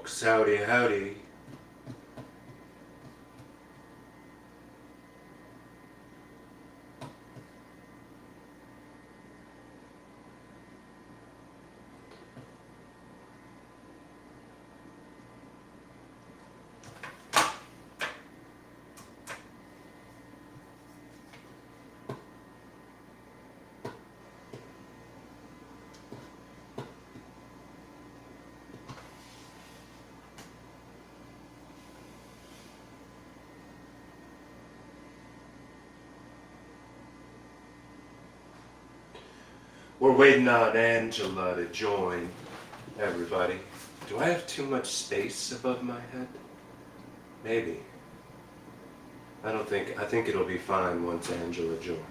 folks. Howdy, howdy. We're waiting on Angela to join, everybody. Do I have too much space above my head? Maybe. I think it'll be fine once Angela joins.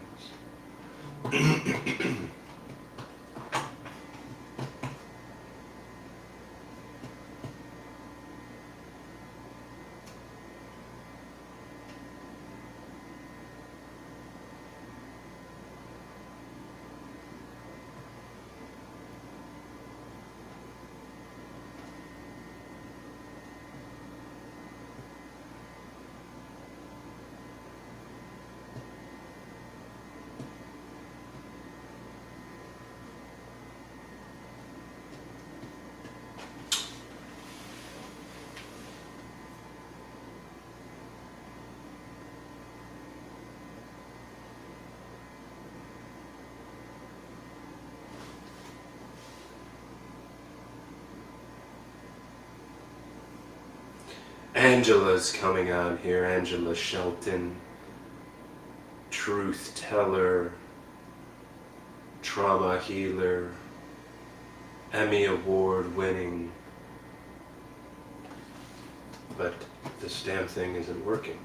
Angela's coming on here. Angela Shelton, truth teller, trauma healer, Emmy Award winning. But this damn thing isn't working.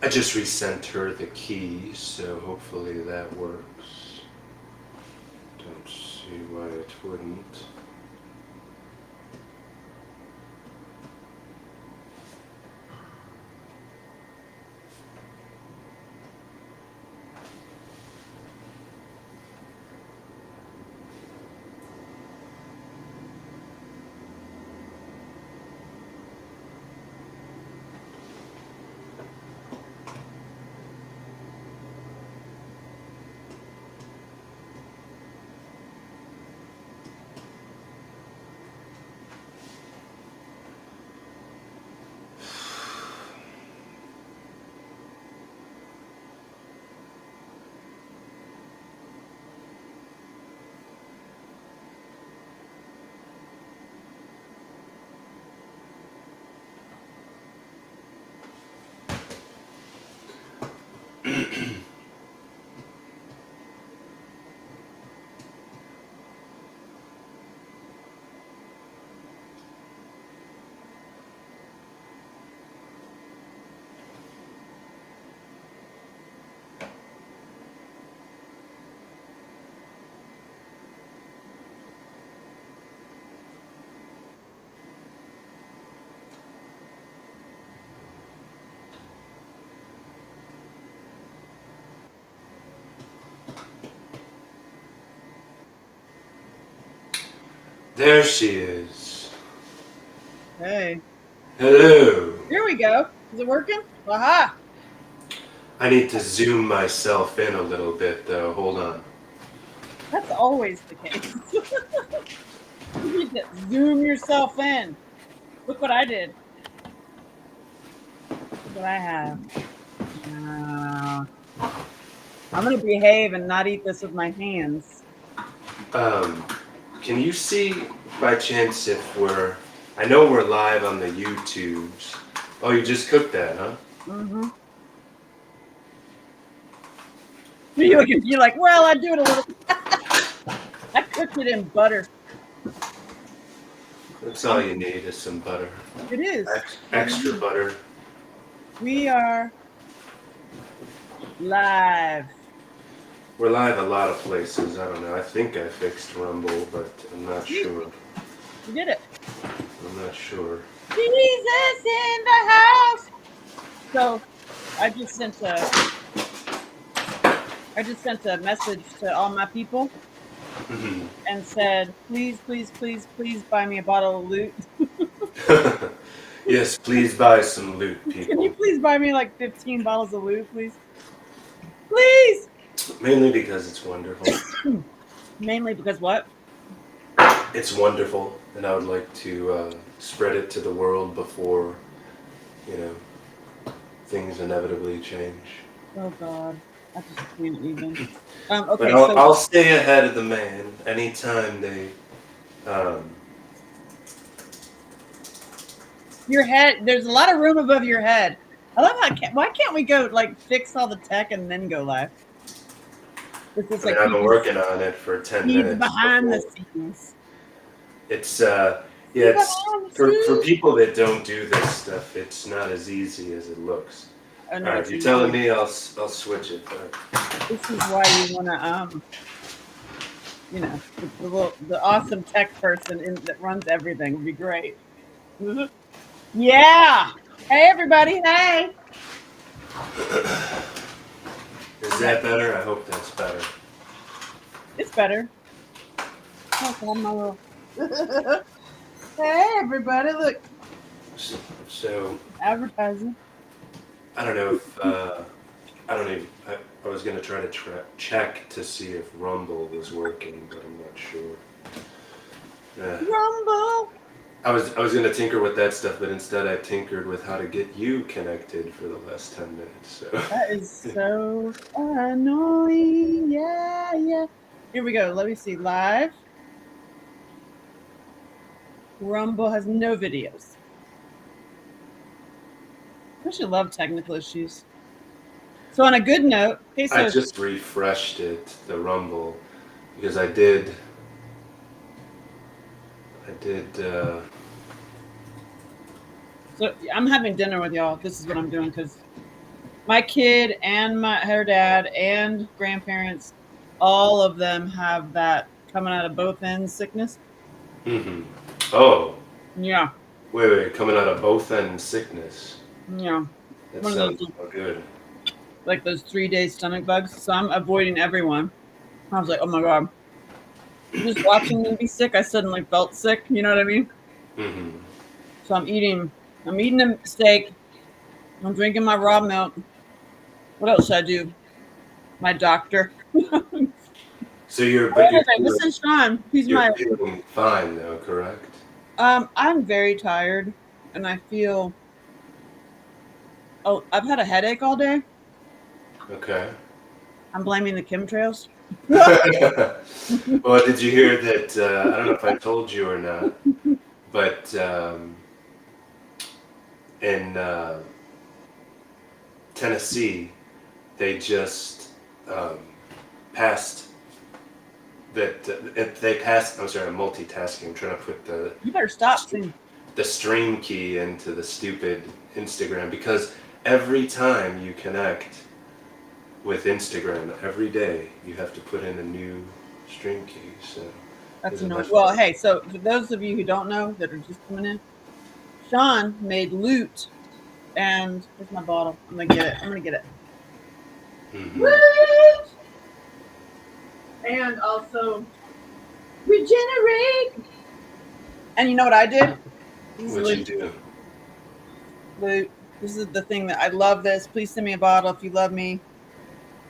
I just resent her the key, so hopefully that works. Don't see why it wouldn't. There she is. Hey. Hello. Here we go. Is it working? Aha! I need to zoom myself in a little bit though. Hold on. That's always the case. You need to zoom yourself in. Look what I did. Look what I have. I'm going to behave and not eat this with my hands. Can you see by chance if we're... I know we're live on the YouTubes. Oh, you just cooked that, huh? Mm-hmm. You're like, well, I do it a little. I cooked it in butter. That's all you need is some butter. It is. Extra butter. We are live. We're live a lot of places. I don't know. I think I fixed Rumble, but I'm not sure. You did it. I'm not sure. Jesus in the house. So I just sent a message to all my people and said, please, please, please, please buy me a bottle of loot. Yes, please buy some loot, people. Can you please buy me like 15 bottles of loot, please? Please. Mainly because it's wonderful. Mainly because what? It's wonderful, and I would like to spread it to the world before, things inevitably change. Oh God, I just can't even. Okay, But I'll stay ahead of the man anytime they. Your head. There's a lot of room above your head. I love how. Why can't we go like fix all the tech and then go live? I've been working on it for 10 minutes. Behind the scenes. It's for people that don't do this stuff. It's not as easy as it looks. Oh, no, all right, if you're telling me, I'll switch it. This is why you want to the awesome tech person that runs everything would be great. Yeah. Hey everybody. Hey. Is that better? I hope that's better. It's better. Oh, hey everybody, look. So advertising. I don't know if I was gonna try to check to see if Rumble was working, but I'm not sure. Rumble. I was gonna tinker with that stuff, but instead I tinkered with how to get you connected for the last 10 minutes. So that is so annoying. Yeah. Here we go. Let me see. Live. Rumble has no videos. I should love technical issues. So on a good note, I just refreshed it, the Rumble, because I did. So I'm having dinner with y'all. This is what I'm doing because my kid and her dad and grandparents, all of them have that coming out of both ends sickness. Oh. Yeah. Wait, coming out of both ends sickness. Yeah. That sounds so good. Like those 3-day stomach bugs. So I'm avoiding everyone. I was like, oh my God. Just watching them be sick, I suddenly felt sick. You know what I mean? So I'm eating a steak. I'm drinking my raw milk. What else should I do? My doctor. So you're this is Sean. He's feeling fine though, correct? I'm very tired, and I feel. Oh, I've had a headache all day. Okay. I'm blaming the chemtrails. Well, did you hear that? I don't know if I told you or not, but in Tennessee, they just passed that they passed. I'm sorry, I'm multitasking. I'm trying to put the. You better stop. The stream key into the stupid Instagram, because every time you connect with Instagram, every day you have to put in a new stream key. So that's annoying. Well, hey, so for those of you who don't know that are just coming in, Sean made loot, and here's my bottle. I'm gonna get it. Loot! And also regenerate. And you know what I did? What'd you do? Loot. This is the thing that I love. This. Please send me a bottle if you love me.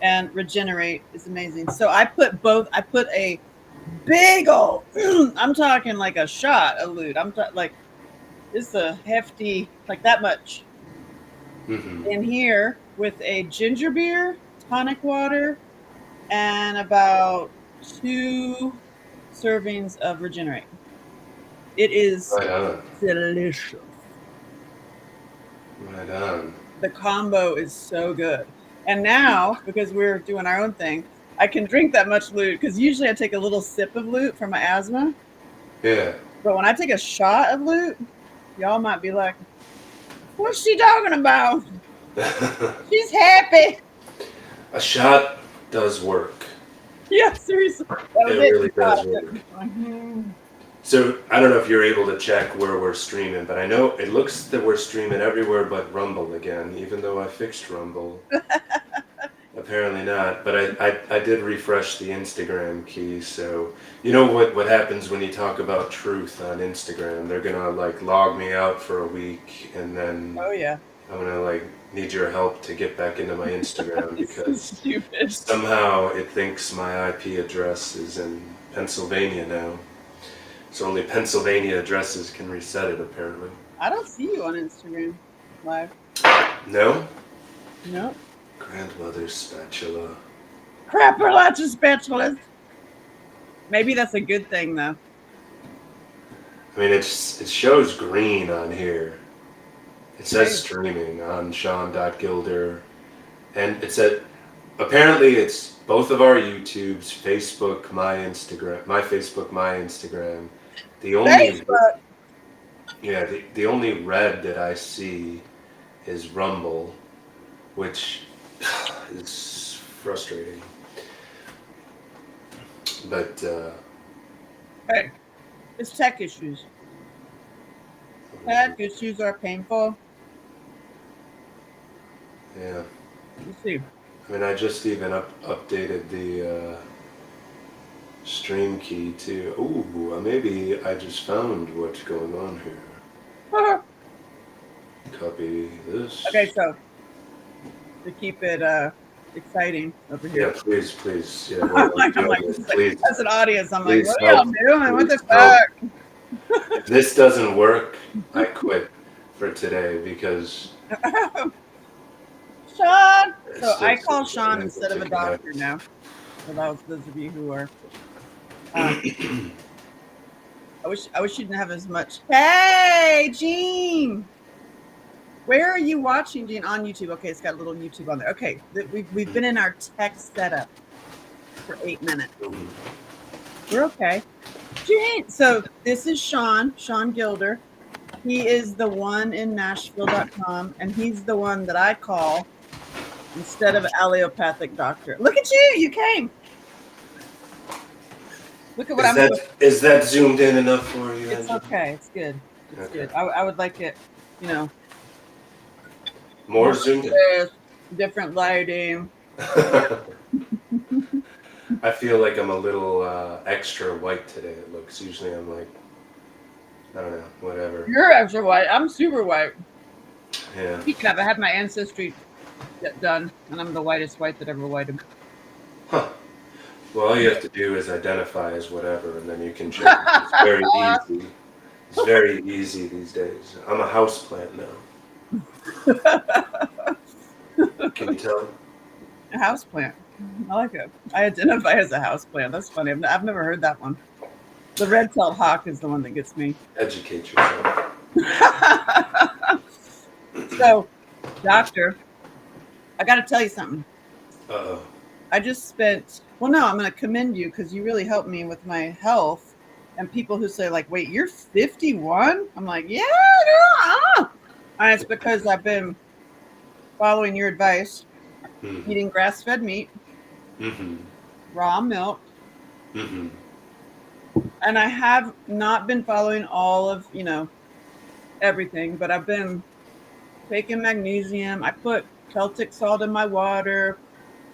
And regenerate is amazing. So I put both. I put a big old. I'm talking like a shot of loot. I'm like it's a hefty, like that much. In here with a ginger beer, tonic water, and about 2 servings of regenerate. It is delicious. Right on. The combo is so good. And now, because we're doing our own thing, I can drink that much loot because usually I take a little sip of loot for my asthma. Yeah. But when I take a shot of loot, y'all might be like, what's she talking about? She's happy. A shot does work. Yeah, seriously. That It was it. really does work. So I don't know if you're able to check where we're streaming, but I know it looks that we're streaming everywhere but Rumble again, even though I fixed Rumble. Apparently not, but I did refresh the Instagram key, so you know what happens when you talk about truth on Instagram? They're gonna like log me out for a week, and then Oh, yeah. I'm gonna like need your help to get back into my Instagram It's so because stupid. somehow it thinks my IP address is in Pennsylvania now. So only Pennsylvania addresses can reset it, apparently. I don't see you on Instagram live. No? No. Grandmother's spatula. Crap, or lots of spatulas. Maybe that's a good thing, though. I mean, it shows green on here. It says Hey. streaming on Sean.Gilder. And it said, apparently it's both of our YouTubes, Facebook, my Instagram, my Facebook, my Instagram. The only, Facebook. yeah, the only red that I see is Rumble, which is frustrating. But, Hey, it's tech issues. Tech issues are painful. yeah. Let's see. I mean, I just even updated the stream key to. Ooh, maybe I just found what's going on here. Copy this. Okay, so to keep it exciting over Yeah, here. please. Yeah, I'm like, please. as an audience, I'm like, Please what are y'all help. doing? What the Please help. fuck? If this doesn't work, I quit for today because. Sean. it's So I just call Sean unable instead to of a connect. doctor now. For those of you who are, I wish you didn't have as much. Hey, Gene. Where are you watching, Gene? On YouTube. Okay, it's got a little YouTube on there. Okay, we've been in our tech setup for 8 minutes. We're okay. Gene. So this is Sean Gilder. He is the one in Nashville.com, and he's the one that I call instead of allopathic doctor. Look at you. You came. Look at what I'm doing. Is that zoomed in enough for you? It's okay. It's good. It's Okay. good. I would like it, More zoomed in. this, different lighting. I feel like I'm a little extra white today. It looks. Usually I'm like, I don't know, whatever. You're extra white. I'm super white. Yeah. Speaking of, I had my ancestry done, and I'm the whitest white that ever whited. Huh. Well, all you have to do is identify as whatever, and then you can check. It's very easy. It's very easy these days. I'm a houseplant now. Can you tell? A houseplant. I like it. I identify as a houseplant. That's funny. I've never heard that one. The red-tailed hawk is the one that gets me. Educate yourself. So, doctor, I got to tell you something. Uh-oh. I just spent, well, no, I'm going to commend you because you really helped me with my health. And people who say, like, wait, you're 51? I'm like, yeah, no. And it's because I've been following your advice, eating grass-fed meat, raw milk, and I have not been following all of, everything, but I've been taking magnesium. I put Celtic salt in my water.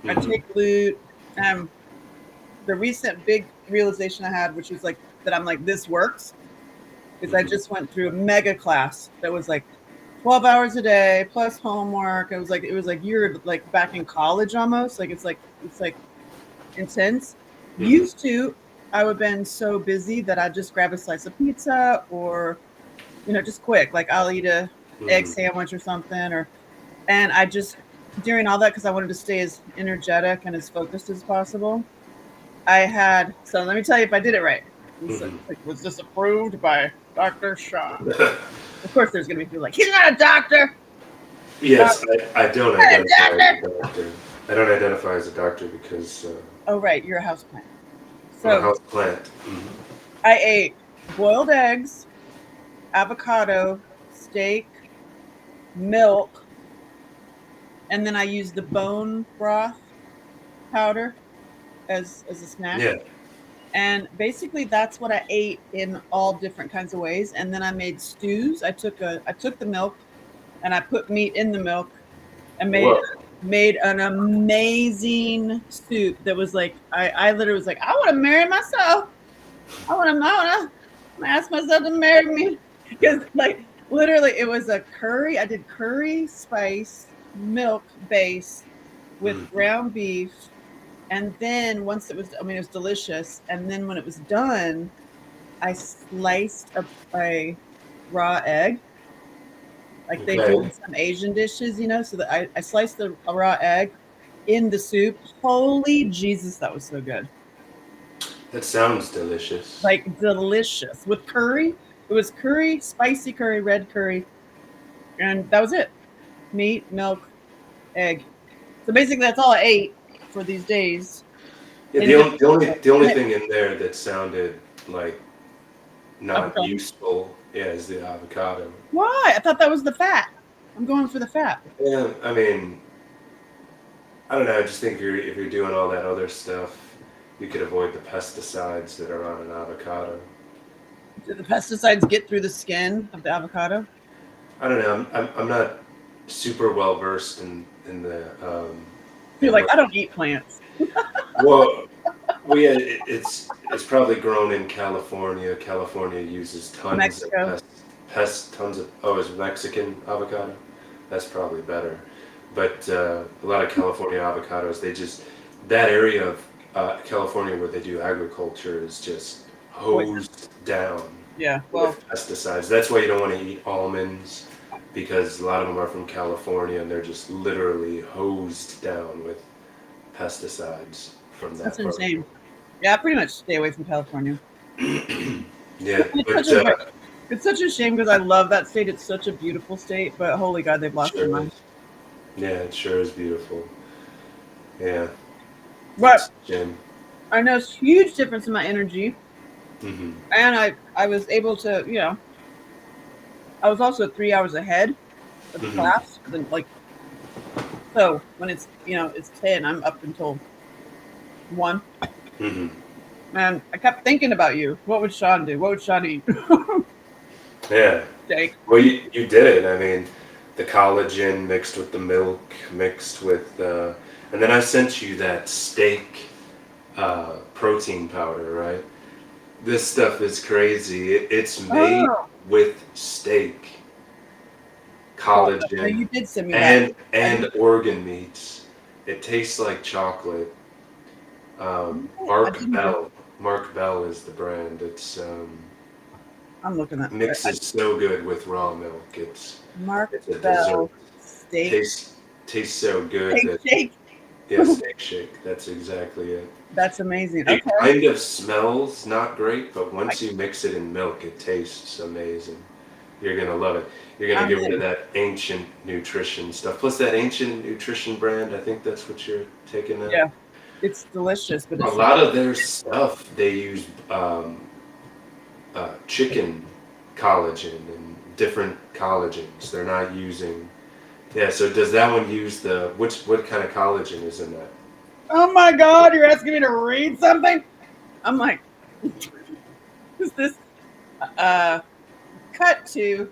I take loot. The recent big realization I had, which was like that I'm like, this works, is I just went through a mega class that was like 12 hours a day plus homework. It was like you're like back in college almost. Like it's like intense. Used to, I would have been so busy that I'd just grab a slice of pizza or, just quick. Like I'll eat a egg sandwich or something, and I just, during all that, because I wanted to stay as energetic and as focused as possible, so let me tell you if I did it right. Was this approved by Dr. Sean? Of course, there's going to be people like, he's not a doctor. Yes, I don't identify as a doctor. I don't identify as a doctor because Oh, right, you're a houseplant. I'm a So house plant. I ate boiled eggs, avocado, steak, milk, and then I used the bone broth powder as a snack. Yeah. And basically that's what I ate in all different kinds of ways. And then I made stews. I took the milk and I put meat in the milk and Whoa. made an amazing soup that was like I literally was like, I want to marry myself. I want to ask myself to marry me because like literally it was a curry. I did curry spice milk base with Mhm. ground beef, and then once it was, I mean, it was delicious. And then when it was done, I sliced a raw egg like they do in Okay. some Asian dishes, So that I sliced a raw egg in the soup. Holy Jesus, that was so good. That sounds delicious. Like delicious with curry. It was curry, spicy curry, red curry, and that was it. Meat, milk, egg. So basically, that's all I ate for these days. Yeah, In just the only and it, thing in there that sounded like not avocado. useful, yeah, is the avocado. Why? I thought that was the fat. I'm going for the fat. Yeah, I mean, I don't know. I just think if you're doing all that other stuff, you could avoid the pesticides that are on an avocado. Do the pesticides get through the skin of the avocado? I don't know. I'm not super well versed in the You're in like, what. I don't eat plants. Well, yeah, it's probably grown in California. California uses tons of Mexico. tons of. Oh, is Mexican avocado? That's probably better. But a lot of California avocados, they just that area of California where they do agriculture is just Poison. hosed down Yeah. Well, with pesticides. That's why you don't want to eat almonds because a lot of them are from California and they're just literally hosed down with pesticides from that's that part. insane. Yeah, I pretty much stay away from California. Yeah, It's such but a it's such a shame because I love that state. It's such a beautiful state, but holy God, they've lost their sure mind. is. Yeah, it sure is beautiful. Yeah, But it's a shame. I noticed huge difference in my energy, Hmm. and I was able to, I was also 3 hours ahead of the Hmm. class. Then like so when it's it's 10, I'm up until 1. Hmm. And I kept thinking about you. What would Sean do? What would Sean eat? Yeah. Steak. Well, you did it. I mean, the collagen mixed with the milk, mixed with, and then I sent you that steak protein powder, right? This stuff is crazy. It's made Oh, with steak, well, no, collagen, you did send me that. I and didn't. organ meats. It tastes like chocolate. I didn't get. Mark Bell is the brand. It's I'm looking at mixes so good with raw milk. Mark It's a dessert. Bell steak Tastes so good steak that shake. yeah, steak shake. That's exactly it. That's amazing. It Okay. kind of smells not great, but I, once you mix it in milk, it tastes amazing. You're gonna love it. You're gonna I'm get rid of in. that ancient nutrition stuff. Plus that ancient nutrition brand, I think that's what you're taking now. Yeah, it's delicious, but A it's lot of their stuff, they use chicken collagen and different collagens. They're not using. Yeah. So does that one use what kind of collagen is in that? oh my God, you're asking me to read something? I'm like, is this uh cut to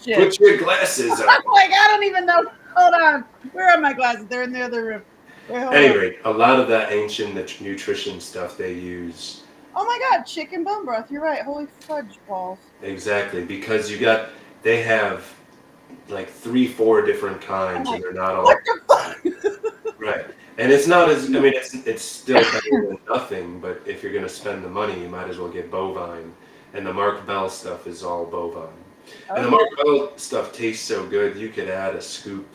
shit? Put your glasses on. I'm like, I don't even know. Hold on. Where are my glasses? They're in the other room. Wait, hold on. Anyway, a lot of that ancient nutrition stuff they use Oh my God, chicken bone broth. You're right. Holy fudge balls. exactly because they have like 3, 4 different I'm kinds and like, they're not what all the fuck? right. And it's not as I mean it's still better than nothing, but if you're gonna spend the money, you might as well get bovine. And the Mark Bell stuff is all bovine. And the Okay. Mark Bell stuff tastes so good, you could add a scoop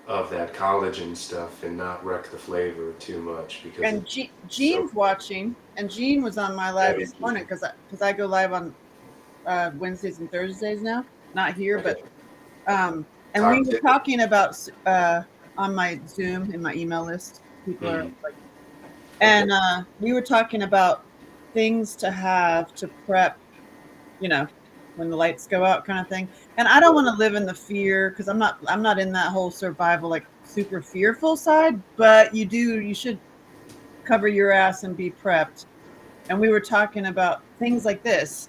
of that collagen stuff and not wreck the flavor too much because And it's so Jean's watching, and Jean was on my live very this good. morning because I go live on Wednesdays and Thursdays now. Not here, but Okay. um, And we were talking about on my Zoom in my email list. People are like, and we were talking about things to have to prep, you know, when the lights go out, kind of thing. And I don't want to live in the fear because I'm not in that whole survival like super fearful side. But you should cover your ass and be prepped. And we were talking about things like this,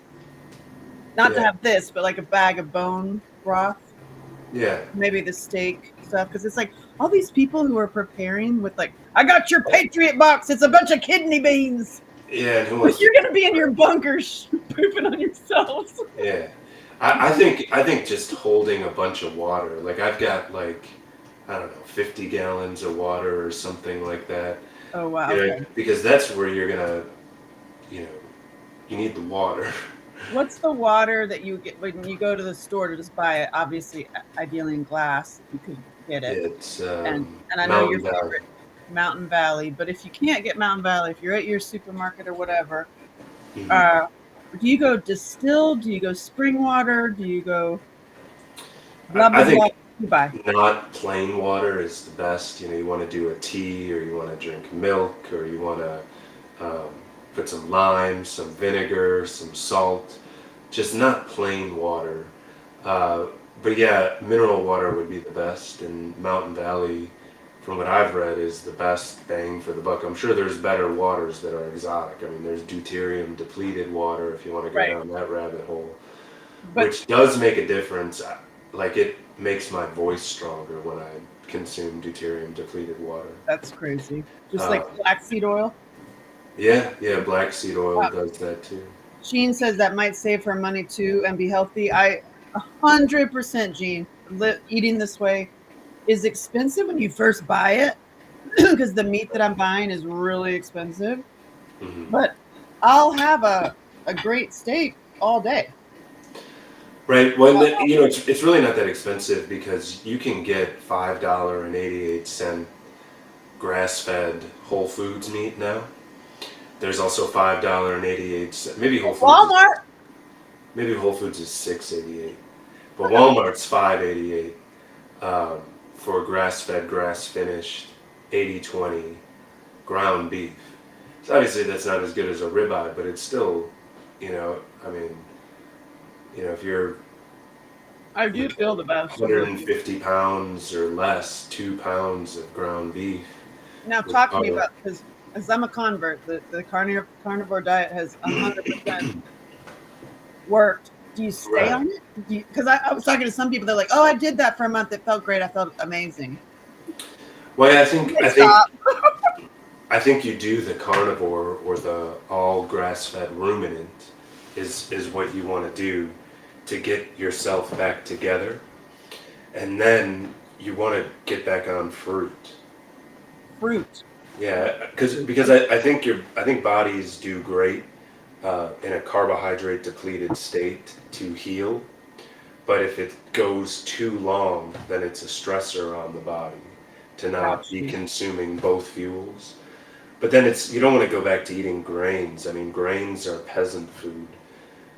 not to have this, but like a bag of bone broth. Yeah. Maybe the steak stuff, because it's like all these people who are preparing with like, I got your Patriot box. It's a bunch of kidney beans. Yeah, and who But wants you're gonna be in your bunkers pooping on yourselves. Yeah, I think just holding a bunch of water. Like I've got like I don't know 50 gallons of water or something like that. Oh wow. You know, Okay. because that's where you're gonna, you know, you need the water. What's the water that you get when you go to the store to just buy it? Obviously, ideally in glass, if you could get it. It's And I know your Mountain Valley. favorite, Mountain Valley. But if you can't get Mountain Valley, if you're at your supermarket or whatever, Mhm. do you go distilled? Do you go spring water? Do you go blah I blah blah? think You buy. not plain water is the best. You know, you want to do a tea, or you want to drink milk, or you want to put some lime, some vinegar, some salt. Just not plain water. But yeah, mineral water would be the best, and Mountain Valley, from what I've read, is the best bang for the buck. I'm sure there's better waters that are exotic. I mean, there's deuterium depleted water if you want to go Right. down that rabbit hole, But which does make a difference. Like it makes my voice stronger when I consume deuterium depleted water. that's crazy. Just like Um, flaxseed oil. yeah, black seed oil Wow. does that too. Sheen says that might save her money too and be healthy. 100%, Gene. Eating this way is expensive when you first buy it because the meat that I'm buying is really expensive. Hmm. But I'll have a great steak all day. Right. Well, you know, it's really not that expensive because you can get $5.88 grass-fed Whole Foods meat now. There's also $5.88. Walmart. Maybe Whole Foods is $6.88, but Walmart's $5.88 for grass-fed, grass-finished, 80/20 ground beef. So obviously that's not as good as a ribeye, but it's still, you know, I mean, you know, if you're I do feel the best. 150 pounds or less, 2 pounds of ground beef. Now with talk to me butter. about, because as I'm a convert, the carnivore diet has 100% worked. Do you stay Right. on it? Because I was talking to some people, they're like, oh, I did that for a month. It felt great. I felt amazing. Well, Stop. I think you do the carnivore or the all grass-fed ruminant is what you want to do to get yourself back together, and then you want to get back on fruit. Fruit. Yeah, because I think bodies do great in a carbohydrate depleted state to heal, but if it goes too long, then it's a stressor on the body to not be Gotcha. consuming both fuels. But then you don't want to go back to eating grains. I mean, grains are peasant food.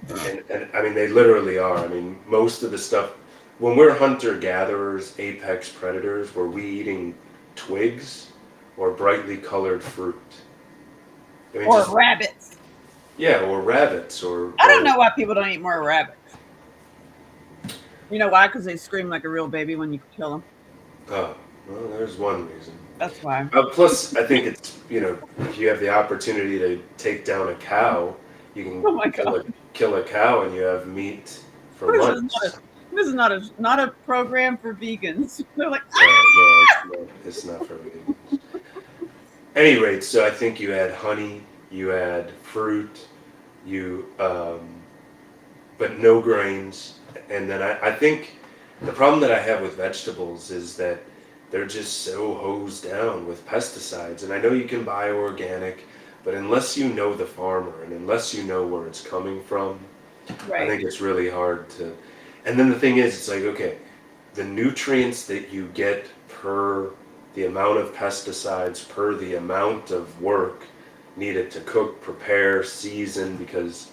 And I mean, they literally are. I mean, most of the stuff, when we're hunter gatherers, apex predators, were we eating twigs or brightly colored fruit? I mean, Or rabbits. yeah, or rabbits, I don't know why people don't eat more rabbits. You know why? Because they scream like a real baby when you kill them. Oh, well, there's one reason. That's why. Plus, I think it's, you know, if you have the opportunity to take down a cow, you can Oh my God. kill a cow and you have meat for This lunch. This is not a program for vegans. They're like, No, it's not for vegans. Any rate, so I think you add honey, you add fruit, but no grains. And then I think the problem that I have with vegetables is that they're just so hosed down with pesticides. And I know you can buy organic, but unless you know the farmer and unless you know where it's coming from, I think it's really hard to. And then the thing is, it's like, okay, the nutrients that you get per the amount of pesticides, per the amount of work needed to cook, prepare, season, because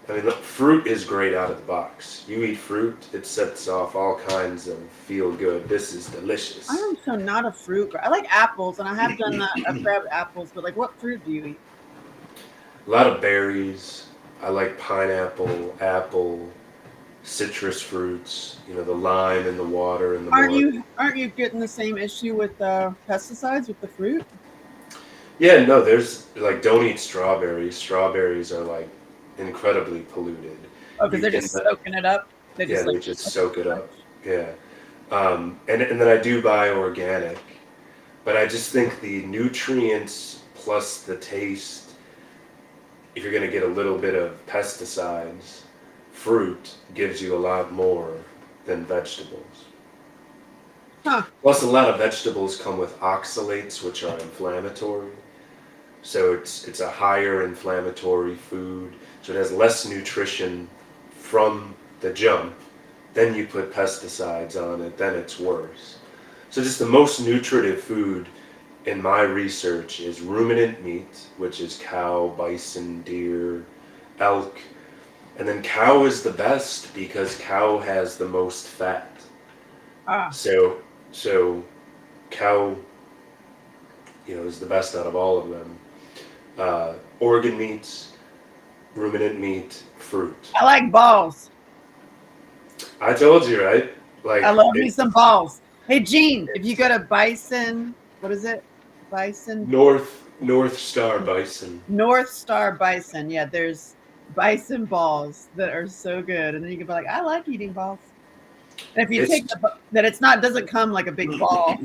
I mean, look, fruit is great out of the box. You eat fruit, it sets off all kinds of feel good. This is I delicious. am so not a fruit girl. I like apples, and I have done that. I've grabbed apples, but like, what fruit do you eat? A lot of berries. I like pineapple, apple, citrus fruits. You know, the lime in the water in the morning. Aren't you getting the same issue with pesticides with the fruit? Yeah, no, there's like don't eat strawberries. Strawberries are like incredibly polluted. Oh, because You they're can, just soaking it up. They yeah, just they like just soak it soak it too up. much. Yeah, and then I do buy organic, but I just think the nutrients plus the taste, if you're gonna get a little bit of pesticides, fruit gives you a lot more than vegetables. Huh. Plus, a lot of vegetables come with oxalates, which are inflammatory. So it's a higher inflammatory food. So it has less nutrition from the jump. Then you put pesticides on it, then it's worse. So just the most nutritive food in my research is ruminant meat, which is cow, bison, deer, elk. And then cow is the best because cow has the most fat. Ah. So cow, is the best out of all of them. Organ meats, ruminant meat, fruit. I like balls. I told you, right? I Like love me it, some balls. Hey, Gene, if you it's go to Bison, what is it? Bison, North Star bison. North Star Bison. Yeah, there's bison balls that are so good. And then you can be like, I like eating balls. And if you take It's that, it's not, doesn't come like a big ball.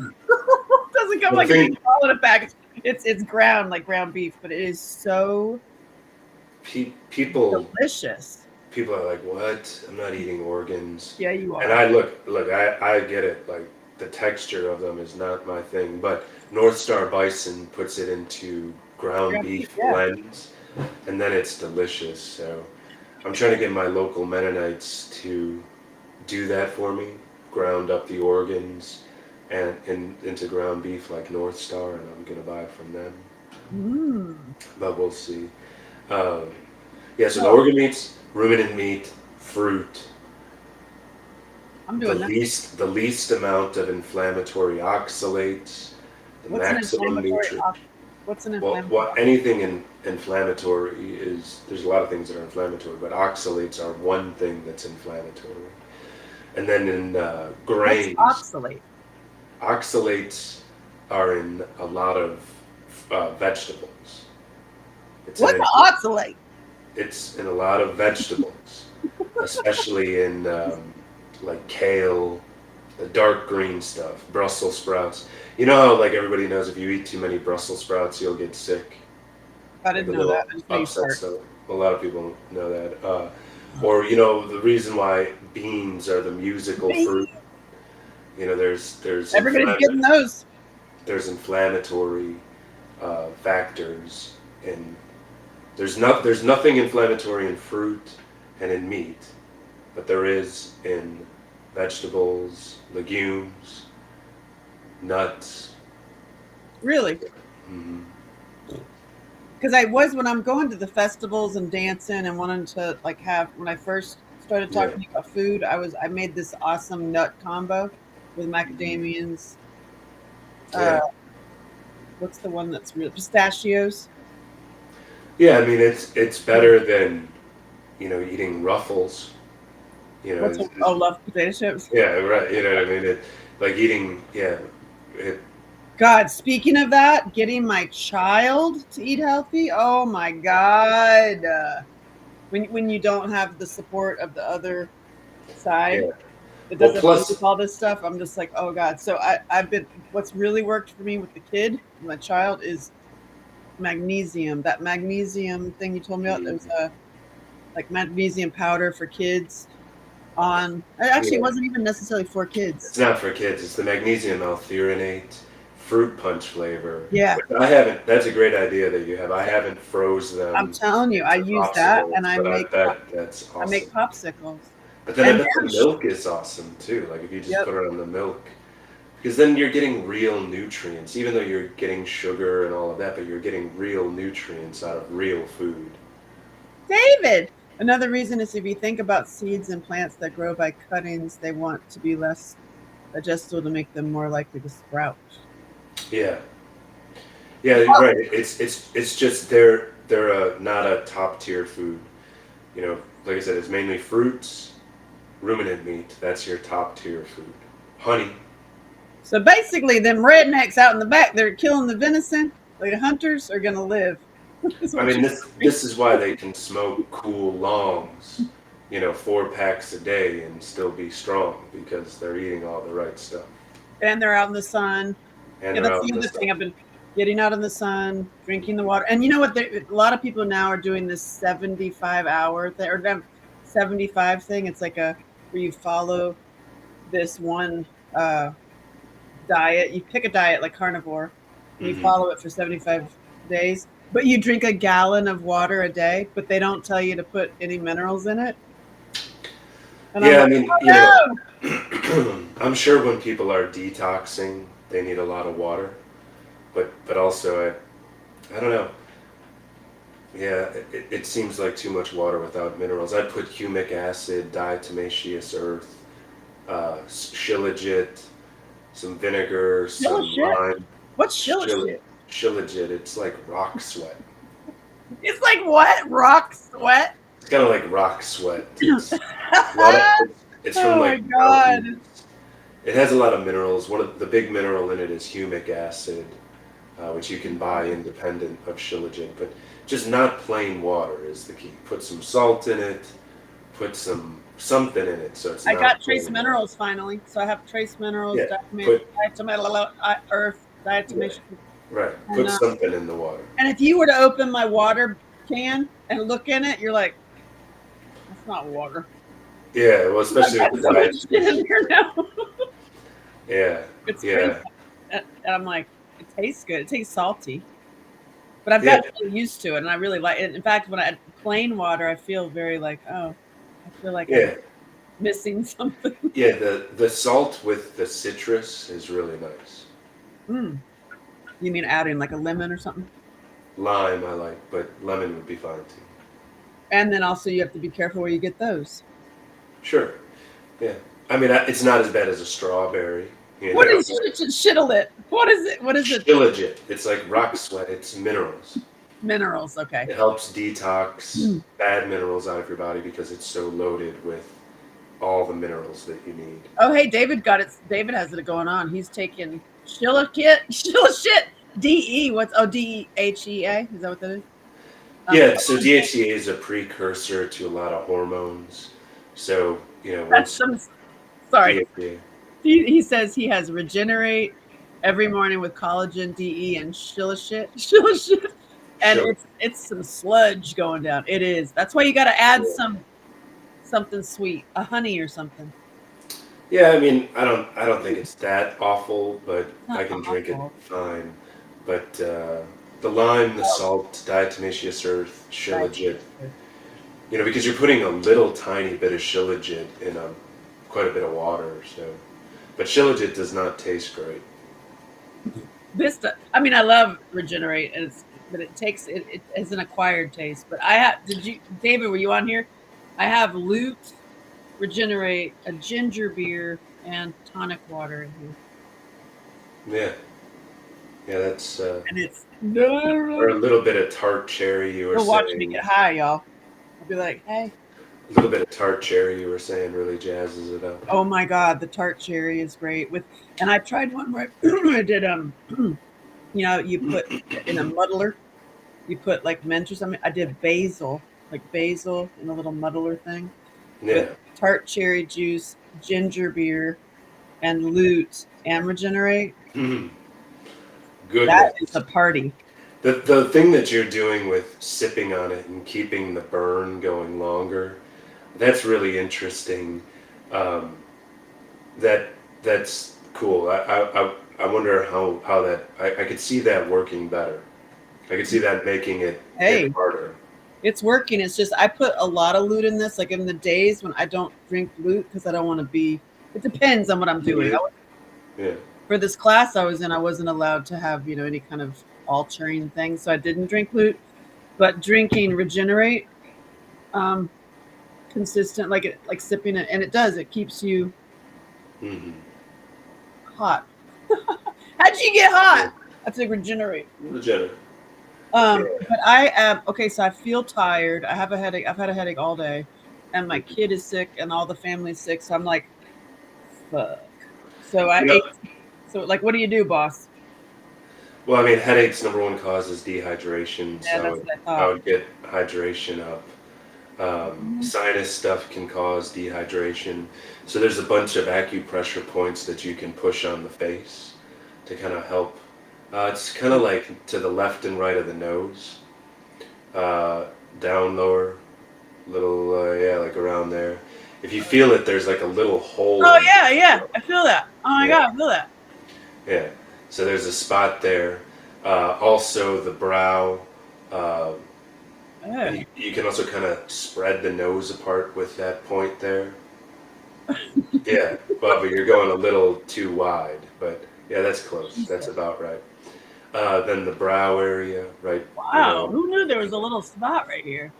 It doesn't come the like a thing. big ball in a package. It's ground like ground beef, but it is so People delicious. people are like, what? I'm not eating organs. Yeah, you And are. I look. I get it. Like the texture of them is not my thing. But North Star bison puts it into ground Ground beef, beef yeah. blends, and then it's delicious. So I'm trying to get my local Mennonites to do that for me, ground up the organs and into ground beef like North Star, and I'm gonna buy from them. Mm. But we'll see. Um, yeah, so the So organ meats, ruminant meat, fruit, I'm the doing that. least amount of inflammatory oxalates, the What's an maximum inflammatory? nutrient. What's an Well, inflammatory? anything inflammatory is there's a lot of things that are inflammatory, but oxalates are one thing that's inflammatory. And then in What's grains, oxalate? oxalates are in a lot of vegetables. It's What's in oxalate? it's in a lot of vegetables, especially in like kale, the dark green stuff, Brussels sprouts. You know how like everybody knows if you eat too many Brussels sprouts, you'll get sick, I like didn't a know that. little I just know you upset fart. stomach. A lot of people know that. Or the reason why beans are the musical fruit. There's Everybody's getting those. inflammatory factors in there's nothing inflammatory in fruit and in meat, but there is in vegetables, legumes, nuts. Really? Hmm. Because I was, when I'm going to the festivals and dancing and wanting to like have, when I first started Yeah, talking about food, I made this awesome nut combo with macadamians. Uh, yeah, what's the one that's real? Pistachios. yeah. I mean, it's better than eating Ruffles. What's oh, love potato chips. Yeah, right. You know what I mean? Like eating, yeah. It, God, speaking of that, getting my child to eat healthy. Oh my God. When you don't have the support of the other side yeah. that Well, doesn't believe plus, all this stuff, I'm just like, oh God. So I've been, what's really worked for me with the kid, my child, is magnesium. That magnesium thing you told me about, there's mm, a like magnesium powder for kids on, actually it yeah, wasn't even necessarily for kids. it's not for kids. It's the magnesium L-threonate fruit punch flavor. Yeah. Which I haven't. That's a great idea that you have. I haven't froze I'm them telling you, I into use that and popsicles, but I bet that's I make awesome. popsicles. But then I And bet the then, milk is awesome too. Like if you just yep. put it on the milk, because then you're getting real nutrients, even though you're getting sugar and all of that, but you're getting real nutrients out of real food. David, Another reason is if you think about seeds and plants that grow by cuttings, they want to be less digestible to make them more likely to sprout. Yeah, yeah, right. It's just they're not a top tier food. You know, like I said, it's mainly fruits, ruminant meat. That's your top tier food. Honey. So basically, them rednecks out in the back, they're killing the venison. Like the hunters are gonna live. Is I what mean, you're saying. this is why they can smoke cool longs, 4 packs a day and still be strong because they're eating all the right stuff And they're out in the sun. and Yeah, they're that's out the in the other sun. thing. I've been getting out in the sun, drinking the water. And you know what? A lot of people now are doing this 75-hour thing or 75 thing. It's like a where you follow this one uh, diet. You pick a diet like carnivore, and you Hmm. follow it for 75 days. But you drink a gallon of water a day, but they don't tell you to put any minerals in it. And I'm Yeah, I like, mean, oh no! I'm sure when people are detoxing, they need a lot of water, but also I don't know. Yeah, it seems like too much water without minerals. I'd put humic acid, diatomaceous earth, shilajit, some vinegar, Shilla some shit. lime. What's shilla Shil- shit? Shilajit, it's like rock sweat. It's like what? Rock sweat? It's kind of like rock sweat. It's a lot of it's from Oh my like god. mountains. It has a lot of minerals. One of the big mineral in it is humic acid, which you can buy independent of shilajit. But just not plain water is the key. Put some salt in it. Put something in it, so it's I got not trace plain water. minerals finally. So I have trace minerals, Yeah. Put earth, yeah. diatomation. Right. And, Put something in the water. and if you were to open my water can and look in it, you're like, that's not water. Yeah. Well, I've especially got with so the much diet. shit in here now. Yeah. It's crazy. Yeah. And I'm like, it tastes good. It tastes salty. But I've Yeah. gotten really used to it, and I really like it. In fact, when I add plain water, I feel very like, oh, I feel like I'm Yeah. missing something. Yeah. The salt with the citrus is really nice. Mm. You mean adding like a lemon or something? Lime I like, but lemon would be fine too. And then also you have to be careful where you get those. Sure. Yeah. I mean, it's not as bad as a strawberry. You What know, is shit-a-lit? What is it? What is it? Shilajit. It's like rock sweat. It's minerals. Minerals. Okay. It helps detox Mm. bad minerals out of your body because it's so loaded with all the minerals that you need. Oh, hey, David got it. David has it going on. He's taking shit. DE. What's DHEA? Is that what that is? Yeah, so DHEA is a precursor to a lot of hormones. So, That's once some. Sorry. DHEA, He says he has regenerate every morning with collagen, DE, and shillashit, and sure. it's some sludge going down. It is. That's why you got to add Yeah. something sweet, a honey or something. Yeah, I mean, I don't think it's that awful, but It's I not can drink it awful. fine. But the lime, the salt, diatomaceous earth, Right. shilajit, because you're putting a little tiny bit of shilajit in quite a bit of water. So, but shilajit does not taste great. I mean, I love regenerate, and but it takes it has an acquired taste. But I have. Did you, David? Were you on here? I have loot, regenerate, a ginger beer, and tonic water in here, Yeah, yeah, that's and it's or a no. little bit of tart cherry. You were He'll watch me saying get high, y'all. I'll be like, hey, a little bit of tart cherry. You were saying really jazzes it up. oh my god, the tart cherry is great. And I tried one where I did you put in a muddler, you put like mint or something. I did basil in a little muddler thing with Yeah, tart cherry juice, ginger beer, and loot and regenerate. That is goodness. a party. The thing that you're doing with sipping on it and keeping the burn going longer, that's really interesting. Um, that's cool. I wonder how that I could see that working better. I could see that making it hit Hey, harder. it's working. It's just I put a lot of loot in this, like in the days when I don't drink loot because I don't want to be. It depends on what I'm doing. Yeah, yeah, For this class I was in, I wasn't allowed to have any kind of altering thing, so I didn't drink loot. But drinking regenerate, consistent, like sipping it, and it does. It keeps you Mm-hmm. hot. How'd you get Yeah. hot? I think regenerate. Regenerate. Yeah. But I am okay. So I feel tired. I have a headache. I've had a headache all day, and my Mhm. kid is sick, and all the family's sick. So I'm like, fuck. So I You know, ate. So like, what do you do, boss? well, I mean, headaches number one cause is dehydration, Yeah, so that's what I I thought. would get hydration up. Mhm. Sinus stuff can cause dehydration. So there's a bunch of acupressure points that you can push on the face to kind of help. It's kind of like to the left and right of the nose, uh, down lower, little, yeah, like around there. If you feel it, there's like a little hole Oh in yeah, your yeah. throat. I feel that. Oh my Yeah, god, I feel that. yeah. So there's a spot there. Also, the brow. Uh, Yeah. and you can also kind of spread the nose apart with that point there. Yeah, well, but you're going a little too wide, but yeah, that's close. That's Jesus. about right. Then the brow area, right? You Wow. know, Who knew there was a little spot right here?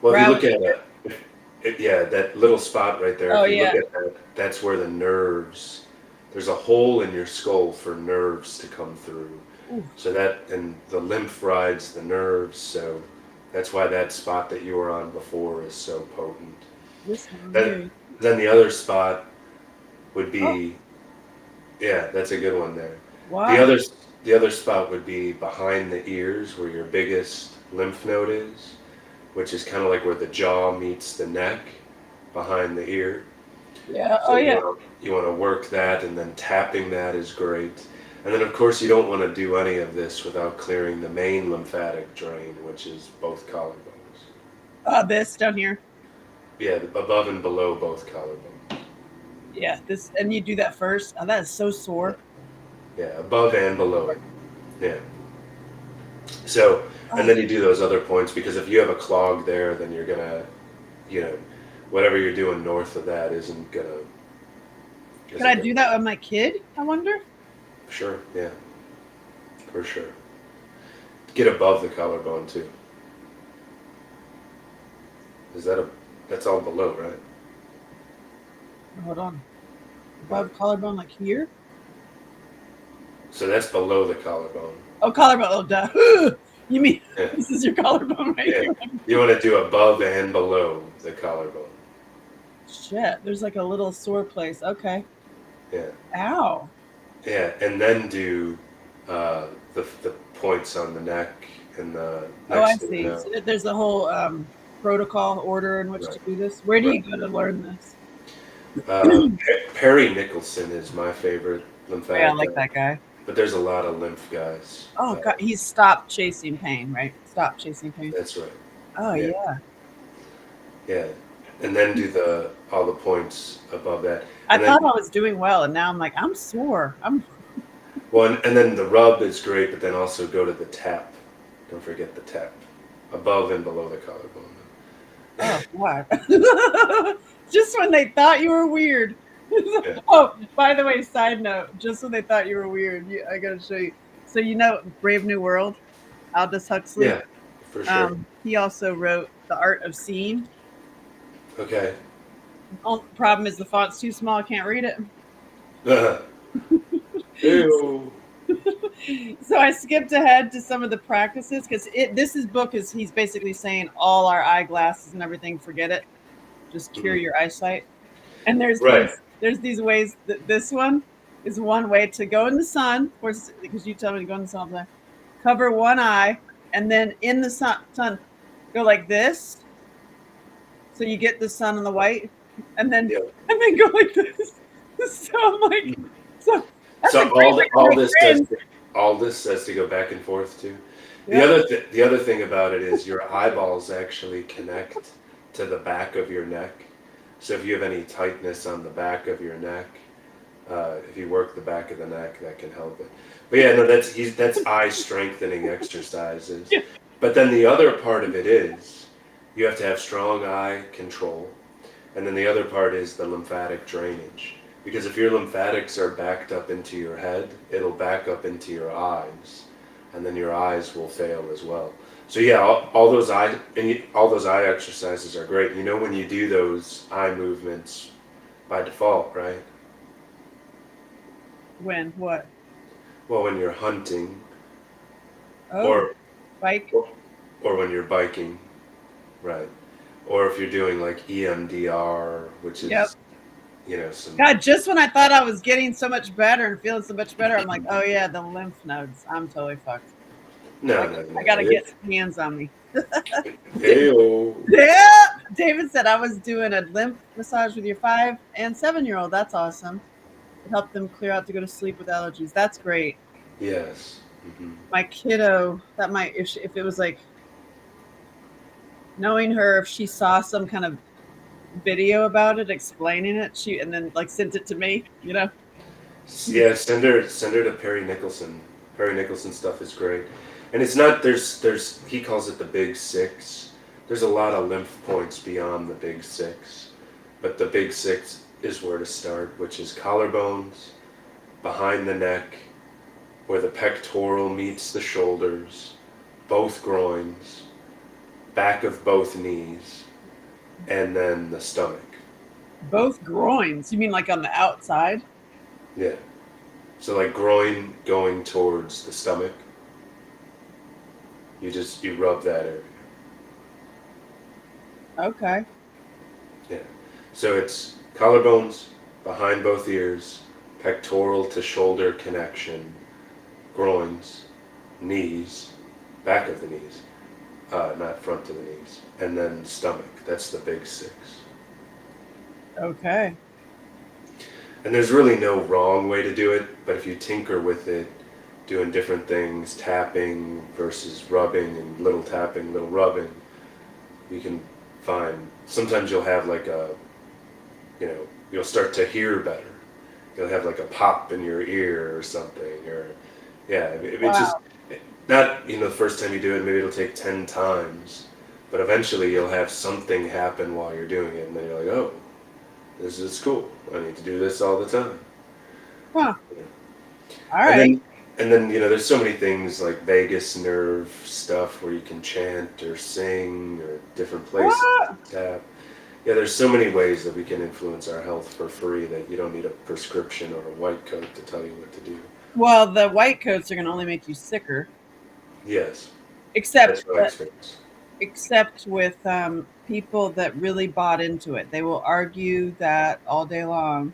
well, if you Brow look at area. yeah, that little spot right there, Oh if you look yeah. at that, that's where the nerves, there's a hole in your skull for nerves to come through. Ooh, So that, and the lymph rides the nerves, so that's why that spot that you were on before is so potent. this one Then, here. then the other spot would Oh, be, yeah, that's a good one there. The why? other the other spot would be behind the ears where your biggest lymph node is, which is kind of like where the jaw meets the neck behind the ear. Yeah. So Oh yeah. you want to work that, and then tapping that is great. And then of course you don't want to do any of this without clearing the main lymphatic drain, which is both collarbones. This down here. Yeah, above and below both collarbones. Yeah. This, and you do that first. Oh, that is so Yeah, sore. yeah, above and below. Yeah. So, and Oh, then you do those other points because if you have a clog there, then you're gonna, you know, whatever you're doing north of that could I isn't do gonna. that with my kid? I wonder. Sure, yeah, for sure. Get above the collarbone too. Is that a? That's all below, right? Hold on. Right. Above collarbone, like here. So that's below the collarbone. Oh, collarbone. Oh, duh. You mean Yeah, this is your collarbone right yeah. here? You want to do above and below the collarbone. Shit. There's like a little sore place. Okay. Yeah, Ow. yeah, and then do uh, the points on the neck and the Oh, I next to the see. nose. So there's a whole protocol order in which Right, to do this. Where do right. you go to learn this? Perry Nicholson is my favorite Yeah, I lymphatic like guy, that guy. but there's a lot of lymph guys. Oh God, he's stopped chasing pain, right? Stop chasing pain. That's right. Oh Yeah, yeah. yeah, and then do the all the points above that, I and then thought I was doing well, and now I'm like, I'm sore. I'm well, and then the rub is great, but then also go to the tap. Don't forget the tap, above and below the collarbone. oh God. Just when they thought you were weird. Yeah, Oh, by the way, side note, just when they thought you were weird, I gotta show you. So you know Brave New World, Aldous Huxley. yeah, for sure. He also wrote The Art of Seeing. Okay. Only problem is the font's too small. I can't read it. Ew. So I skipped ahead to some of the practices because this is book is he's basically saying all our eyeglasses and everything, forget it, just cure Mhm. your eyesight. And there's Right. these ways that this one is one way to go in the sun, of course, because you tell me to go in the sun all the time. Cover one eye and then in the sun go like this, so you get the sun and the white, and then Yeah. go like this. So I'm like, so that's a So great way to make friends. all this says to go back and forth to. Yep. The other thing about it is your eyeballs actually connect to the back of your neck. So if you have any tightness on the back of your neck, if you work the back of the neck, that can help it. But yeah, no, that's eye strengthening exercises. Yeah. But then the other part of it is you have to have strong eye control. And then the other part is the lymphatic drainage. Because if your lymphatics are backed up into your head, it'll back up into your eyes, and then your eyes will fail as well. So yeah, all those eye exercises are great. You know, when you do those eye movements by default, right? When? What? Well, when you're hunting, Oh, or bike. or, or when you're biking, right? Or if you're doing like EMDR, which Yep. is some. God, just when I thought I was getting so much better and feeling so much better, I'm like, oh yeah, the lymph nodes. I'm totally fucked. No, I, no, I no. gotta get some hands on me. Heyo. Yeah. David said I was doing a lymph massage with your 5 and 7-year-old. That's awesome. It helped them clear out to go to sleep with allergies. That's great. Yes. My kiddo, that might if it was like knowing her, if she saw some kind of video about it explaining it, she and then like sent it to me. Yeah, send her to Perry Nicholson. Perry Nicholson stuff is great, and it's not there's he calls it the big six. There's a lot of lymph points beyond the big six, but the big six is where to start, which is collarbones, behind the neck, where the pectoral meets the shoulders, both groins, back of both knees, and then the stomach. Both groins. You mean like on the outside? Yeah. So like groin going towards the stomach, you rub that area. Okay. Yeah. So it's collarbones, behind both ears, pectoral to shoulder connection, groins, knees, back of the knees, not front of the knees, and then stomach. That's the big six. Okay. And there's really no wrong way to do it, but if you tinker with it, doing different things, tapping versus rubbing, and little tapping, little rubbing, you can find. Sometimes you'll have like you'll start to hear better. You'll have like a pop in your ear or something, or yeah, it's just Wow. not the first time you do it. Maybe it'll take 10 times, but eventually you'll have something happen while you're doing it, and then you're like, oh, this is cool. I need to do this all the time. Huh. Yeah. All And right. then there's so many things like vagus nerve stuff where you can chant or sing or different places What? to tap. Yeah, there's so many ways that we can influence our health for free that you don't need a prescription or a white coat to tell you what to do. Well, the white coats are going to only make you sicker, Yes, except that's my experience. except with people that really bought into it. They will argue that all day long.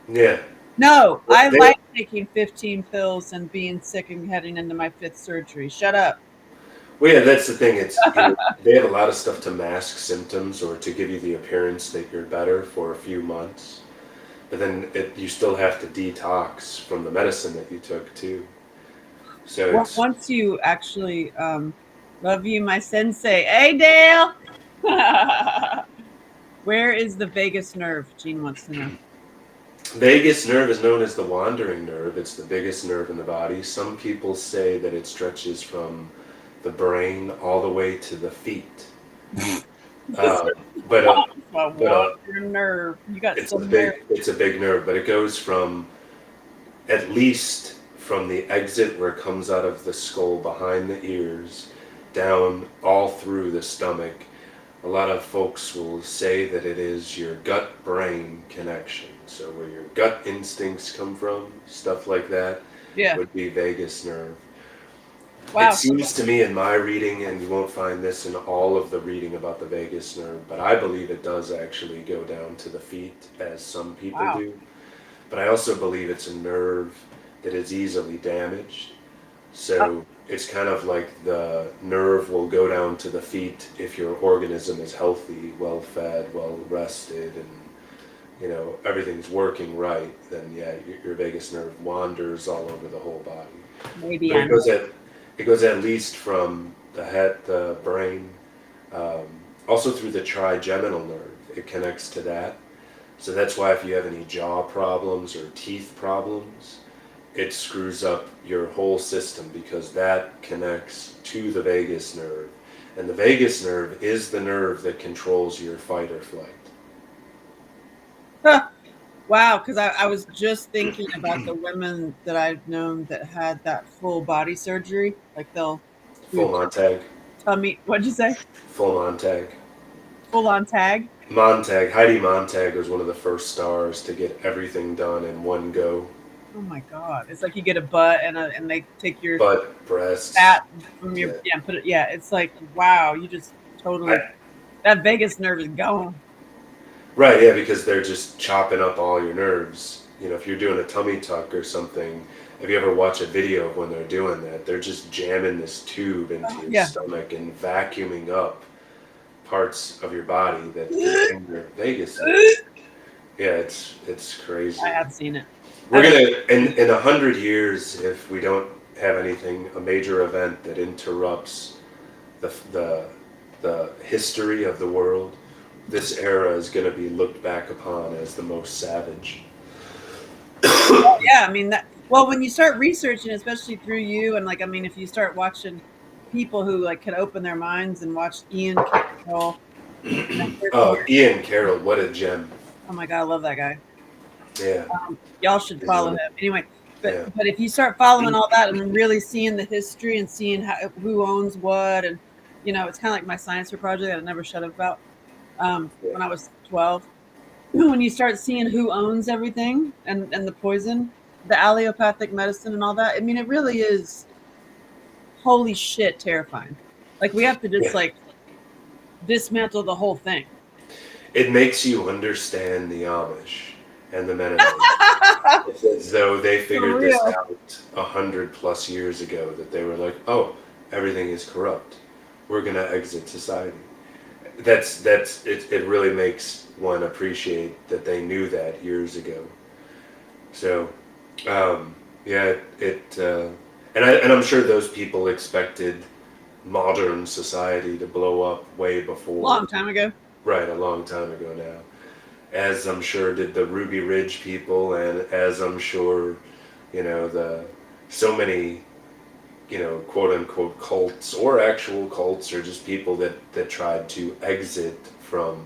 Yeah, No, I they, like taking 15 pills and being sick and heading into my 5th surgery. Shut up. well, yeah, that's the thing. They have a lot of stuff to mask symptoms or to give you the appearance that you're better for a few months, but then you still have to detox from the medicine that you took too. So Well, it's once you actually love you, my sensei. Hey, Dale. Where is the vagus nerve? Gene wants to know. vagus nerve is known as the wandering nerve. It's the biggest nerve in the body. Some people say that it stretches from the brain all the way to the feet. This Um, but is my but wandering nerve. You got some nerve. it's a big nerve, but it goes from at least from the exit where it comes out of the skull behind the ears down all through the stomach. A lot of folks will say that it is your gut brain connection. So where your gut instincts come from, stuff like that, Yeah. would be vagus nerve. It Wow. seems to me in my reading, and you won't find this in all of the reading about the vagus nerve, but I believe it does actually go down to the feet, as some people Wow. do. But I also believe it's a nerve that is easily damaged. So it's kind of like the nerve will go down to the feet if your organism is healthy, well fed, well rested, and everything's working right. Then yeah, your vagus nerve wanders all over the whole body. Maybe But I'm. it goes at least from the head, the brain, um, also through the trigeminal nerve. It connects to that. So that's why if you have any jaw problems or teeth problems, it screws up your whole system because that connects to the vagus nerve. And the vagus nerve is the nerve that controls your fight or flight. Wow, because I was just thinking about the women that I've known that had that full body surgery. Like they'll Full do Montag. tummy. What'd you say? Full Montag. Full on tag. Montag, Heidi Montag was one of the first stars to get everything done in one go. Oh my god! It's like you get a butt and they take your Butt, breasts. fat from your Yeah. and put it. Yeah, it's like wow, you just totally I, that vagus nerve is gone. right, yeah, because they're just chopping up all your nerves. You know, if you're doing a tummy tuck or something, if you ever watch a video of when they're doing that, they're just jamming this tube into your Yeah. stomach and vacuuming up parts of your body that contain your vagus nerve. Yeah, it's crazy. I have seen it. We're gonna in 100 years, if we don't have anything, a major event that interrupts the the the history of the world, this era is gonna be looked back upon as the most savage. Yeah, I mean that. Well, when you start researching, especially through you, and like I mean, if you start watching people who like can open their minds and watch Ian Carroll, Oh, Ian Carroll, what a gem! oh my god, I love that guy. Yeah, Y'all should follow him anyway. yeah, But if you start following all that and really seeing the history and seeing who owns what, and you know, it's kind of like my science fair project that I never shut up about when I was 12. When you start seeing who owns everything and the poison, the allopathic medicine and all that, I mean, it really is holy shit terrifying. Like we have to just yeah. like dismantle the whole thing. It makes you understand the Amish and the Mennonites. It's as though they figured this out 100+ years ago, that they were like, oh, everything is corrupt. We're gonna exit society. That's it. It really makes one appreciate that they knew that years ago. So, yeah, and I'm sure those people expected modern society to blow up way before. Long time ago. Right, a long time ago now. As I'm sure did the Ruby Ridge people, and as I'm sure, the so many, quote unquote cults or actual cults, or just people that tried to exit from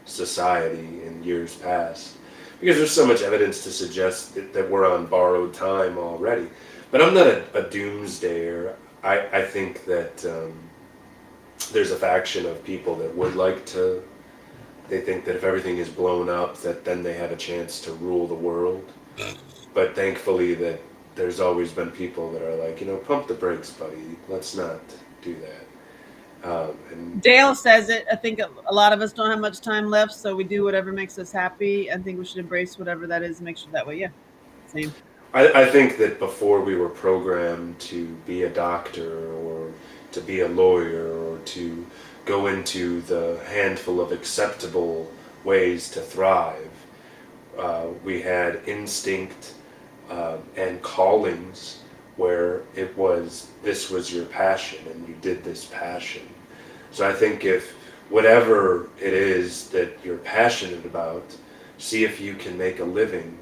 society in years past. Because there's so much evidence to suggest that we're on borrowed time already. But I'm not a doomsdayer. I think that there's a faction of people that would like to. They think that if everything is blown up, that then they have a chance to rule the world. But thankfully, that there's always been people that are like, pump the brakes, buddy. Let's not do that. And Dale says it. I think a lot of us don't have much time left, so we do whatever makes us happy. I think we should embrace whatever that is and make sure that way. Yeah, same. I think that before we were programmed to be a doctor or to be a lawyer or to go into the handful of acceptable ways to thrive, we had instinct and callings where this was your passion and you did this passion. So I think if whatever it is that you're passionate about, see if you can make a living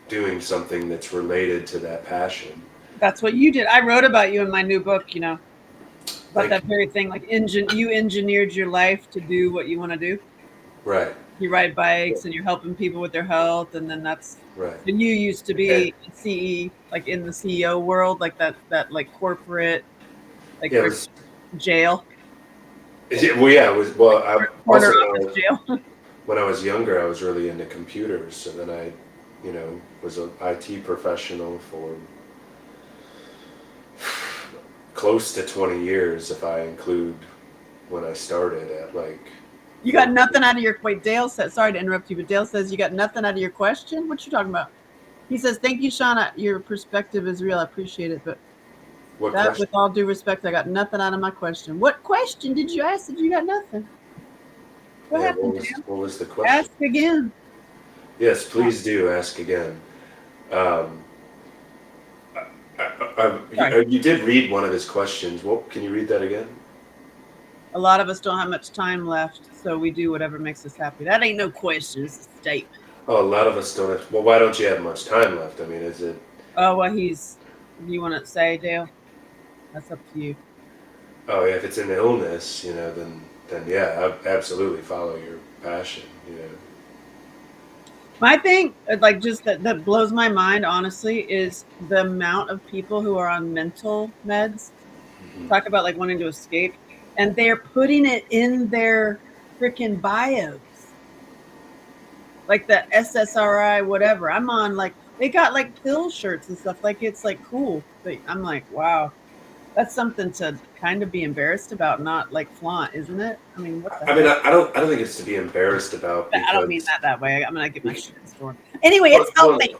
doing something that's related to that passion. That's what you did. I wrote about you in my new book, about Like, that very thing. Like you engineered your life to do what you want to do. right, You ride bikes and you're helping people with their health, and then that's right. and you used to be CE, like in the CEO world, like that like corporate, like Yeah, it was, jail. well, yeah, it was. Well, I Corner also office jail. when I was younger, I was really into computers. So then I, was an IT professional for close to 20 years, if I include when I started at like. You got nothing out of your wait. Dale says, sorry to interrupt you, but Dale says you got nothing out of your question. What you talking about? He says, "Thank you, Shauna. Your perspective is real. I appreciate it, but What that, question? with all due respect, I got nothing out of my question. What question did you ask? That you got nothing? What Yeah, happened, what was the question? Ask again. Yes, please do ask again. You did read one of his questions. What can you read that again? A lot of us don't have much time left, so we do whatever makes us happy. That ain't no question. It's a statement. Oh, a lot of us don't have. Well, why don't you have much time left? I mean, is it? Oh, well, you want to say, Dale? That's up to you. Oh, yeah, if it's an illness, then yeah, absolutely follow your passion. My thing, like, just that blows my mind, honestly, is the amount of people who are on mental meds talk about like wanting to escape, and they're putting it in their freaking bios, like the SSRI, whatever. I'm on like they got like pill shirts and stuff. Like it's like cool. But I'm like, wow, that's something to kind of be embarrassed about, not like flaunt, isn't it? I mean, what the I mean, hell? I don't think it's to be embarrassed about I don't mean because, that way. I'm gonna get my shit in store. Anyway, well, it's healthy.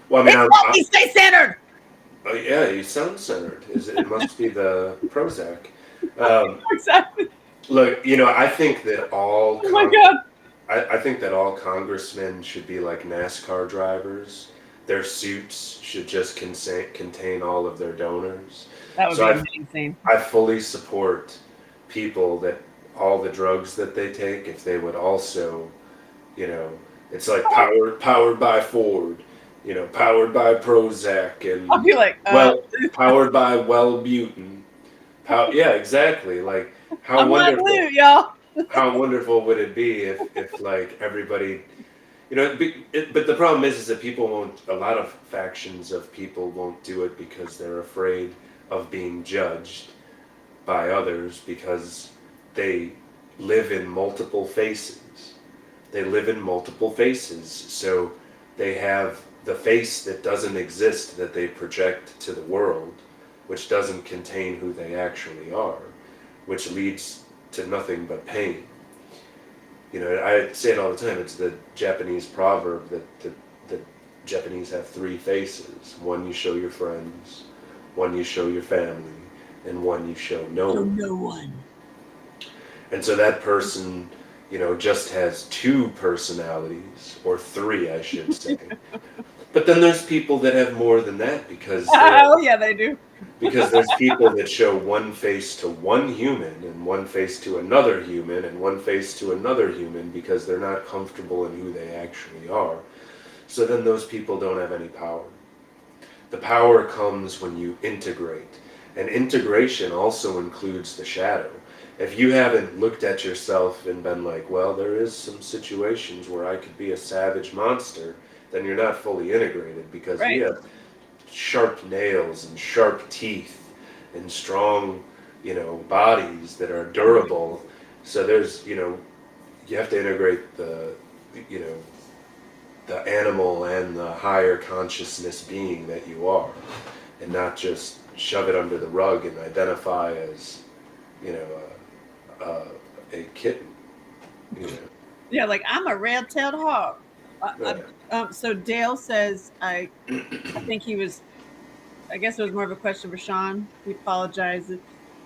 well, I mean, It's healthy. Stay centered. oh, yeah, you sound centered. It must be the Prozac. Um, Exactly. Look, I think that Oh my god. I think that all congressmen should be like NASCAR drivers. Their suits should just contain all of their donors. That would So be amazing. I fully support people that all the drugs that they take, if they would also, you know, it's like powered by Ford, powered by Prozac I'll and be like, powered by Wellbutrin. Yeah, exactly. Like how I'm not wonderful blue, y'all. how wonderful would it be if like everybody, but the problem is that people won't, a lot of factions of people won't do it because they're afraid of being judged by others because they live in multiple faces. They live in multiple faces. So they have the face that doesn't exist that they project to the world, which doesn't contain who they actually are, which leads to nothing but pain. I say it all the time. It's the Japanese proverb that the Japanese have three faces. One you show your friends, one you show your family, and one you show no one. No one. And so that person, just has two personalities, or three, I should say. But then there's people that have more than that Oh yeah, they do. because there's people that show one face to one human and one face to another human and one face to another human because they're not comfortable in who they actually are. So then those people don't have any power. The power comes when you integrate. And integration also includes the shadow. If you haven't looked at yourself and been like, well, there is some situations where I could be a savage monster, then you're not fully integrated because we Right. have sharp nails and sharp teeth and strong, bodies that are durable. So there's, you have to integrate you know, the animal and the higher consciousness being that you are, and not just shove it under the rug and identify as, a kitten. Yeah, like I'm a red-tailed hawk. So Dale says, I think he was. I guess it was more of a question for Sean. He apologizes.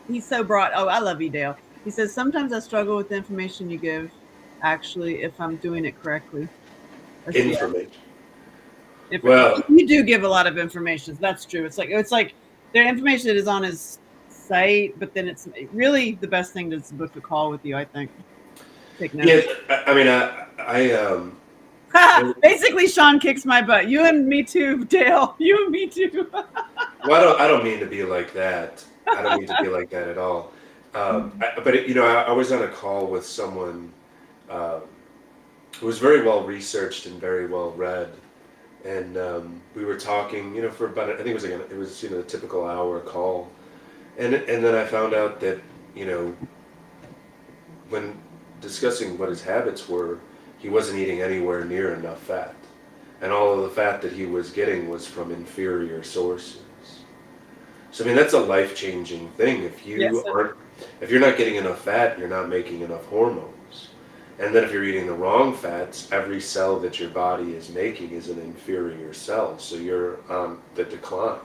He's so broad. Oh, I love you, Dale. He says sometimes I struggle with the information you give. Actually, if I'm doing it correctly. Information. Well, Well, you do give a lot of information. That's true. It's like the information that is on his site, but then it's really the best thing to book a call with you. I think. Take notes. yeah, I mean, Basically, Sean kicks my butt. You and me too, Dale. You and me too. well, I don't mean to be like that. I don't mean to be like that at all. I was on a call with someone who was very well researched and very well read, and we were talking, for about, I think it was a typical hour call, and then I found out that when discussing what his habits were, he wasn't eating anywhere near enough fat, and all of the fat that he was getting was from inferior sources. So I mean that's a life-changing thing. If you're not getting enough fat, you're not making enough hormones. And then if you're eating the wrong fats, every cell that your body is making is an inferior cell. So you're on the decline.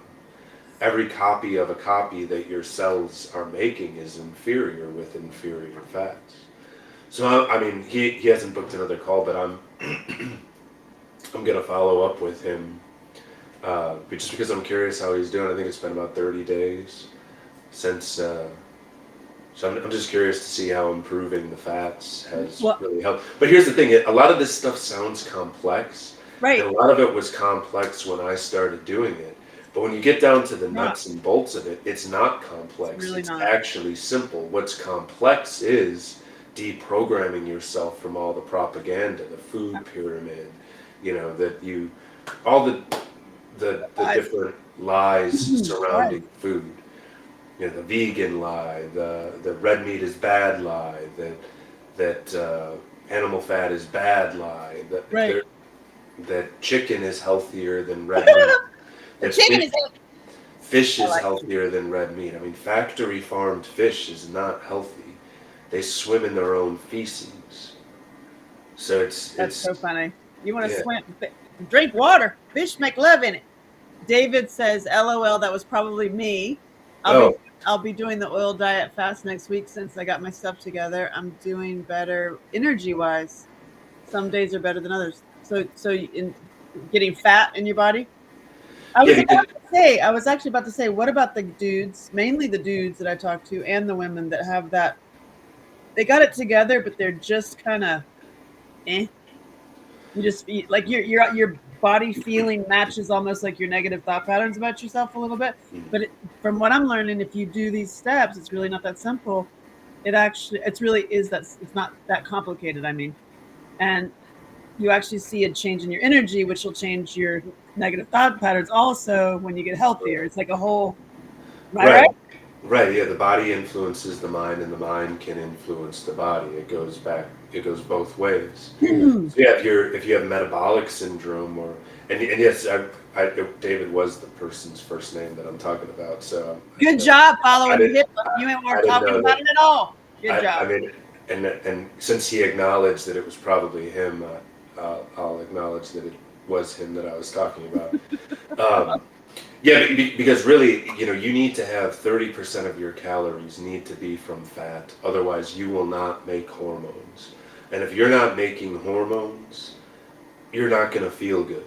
Every copy of a copy that your cells are making is inferior with inferior fats. So I mean, he hasn't booked another call, but I'm I'm gonna follow up with him, just because I'm curious how he's doing. I think it's been about 30 days since. So I'm just curious to see how improving the fats has really helped. But here's the thing: a lot of this stuff sounds complex, right? And a lot of it was complex when I started doing it. But when you get down to the nuts and bolts of it, it's not complex. It's actually simple. What's complex is deprogramming yourself from all the propaganda, the food pyramid, all the different lies surrounding food. the vegan lie, the red meat is bad lie, that animal fat is bad lie, Right. that chicken is healthier than red meat, The that chicken is fish I is like healthier than red meat. I mean, factory farmed fish is not healthy. They swim in their own feces. So That's so funny. You want to yeah. swim, drink water. Fish make love in it. David says, "LOL, that was probably me. I'll be Oh, I'll be doing the oil diet fast next week since I got my stuff together. I'm doing better energy wise. Some days are better than others. So in getting fat in your body. yeah, because I was actually about to say, what about the dudes, mainly the dudes that I talk to and the women that have that they got it together, but they're just kind of eh. You just like your body feeling matches almost like your negative thought patterns about yourself a little bit. But from what I'm learning, if you do these steps, it's really not that simple. It's really is that it's not that complicated. I mean, and you actually see a change in your energy, which will change your negative thought patterns. Also, when you get healthier, it's like a whole. Am I right, right? right, yeah, the body influences the mind, and the mind can influence the body. It goes back. It goes both ways. So yeah, if you have metabolic syndrome, and yes, David was the person's first name that I'm talking about. So Good job I following the didn't hip. You ain't I weren't didn't talking know about that. it at all. Good I job. mean, and since he acknowledged that it was probably him, I'll acknowledge that it was him that I was talking about. Um, yeah, because really, you need to have 30% of your calories need to be from fat. Otherwise, you will not make hormones. And if you're not making hormones, you're not going to feel good.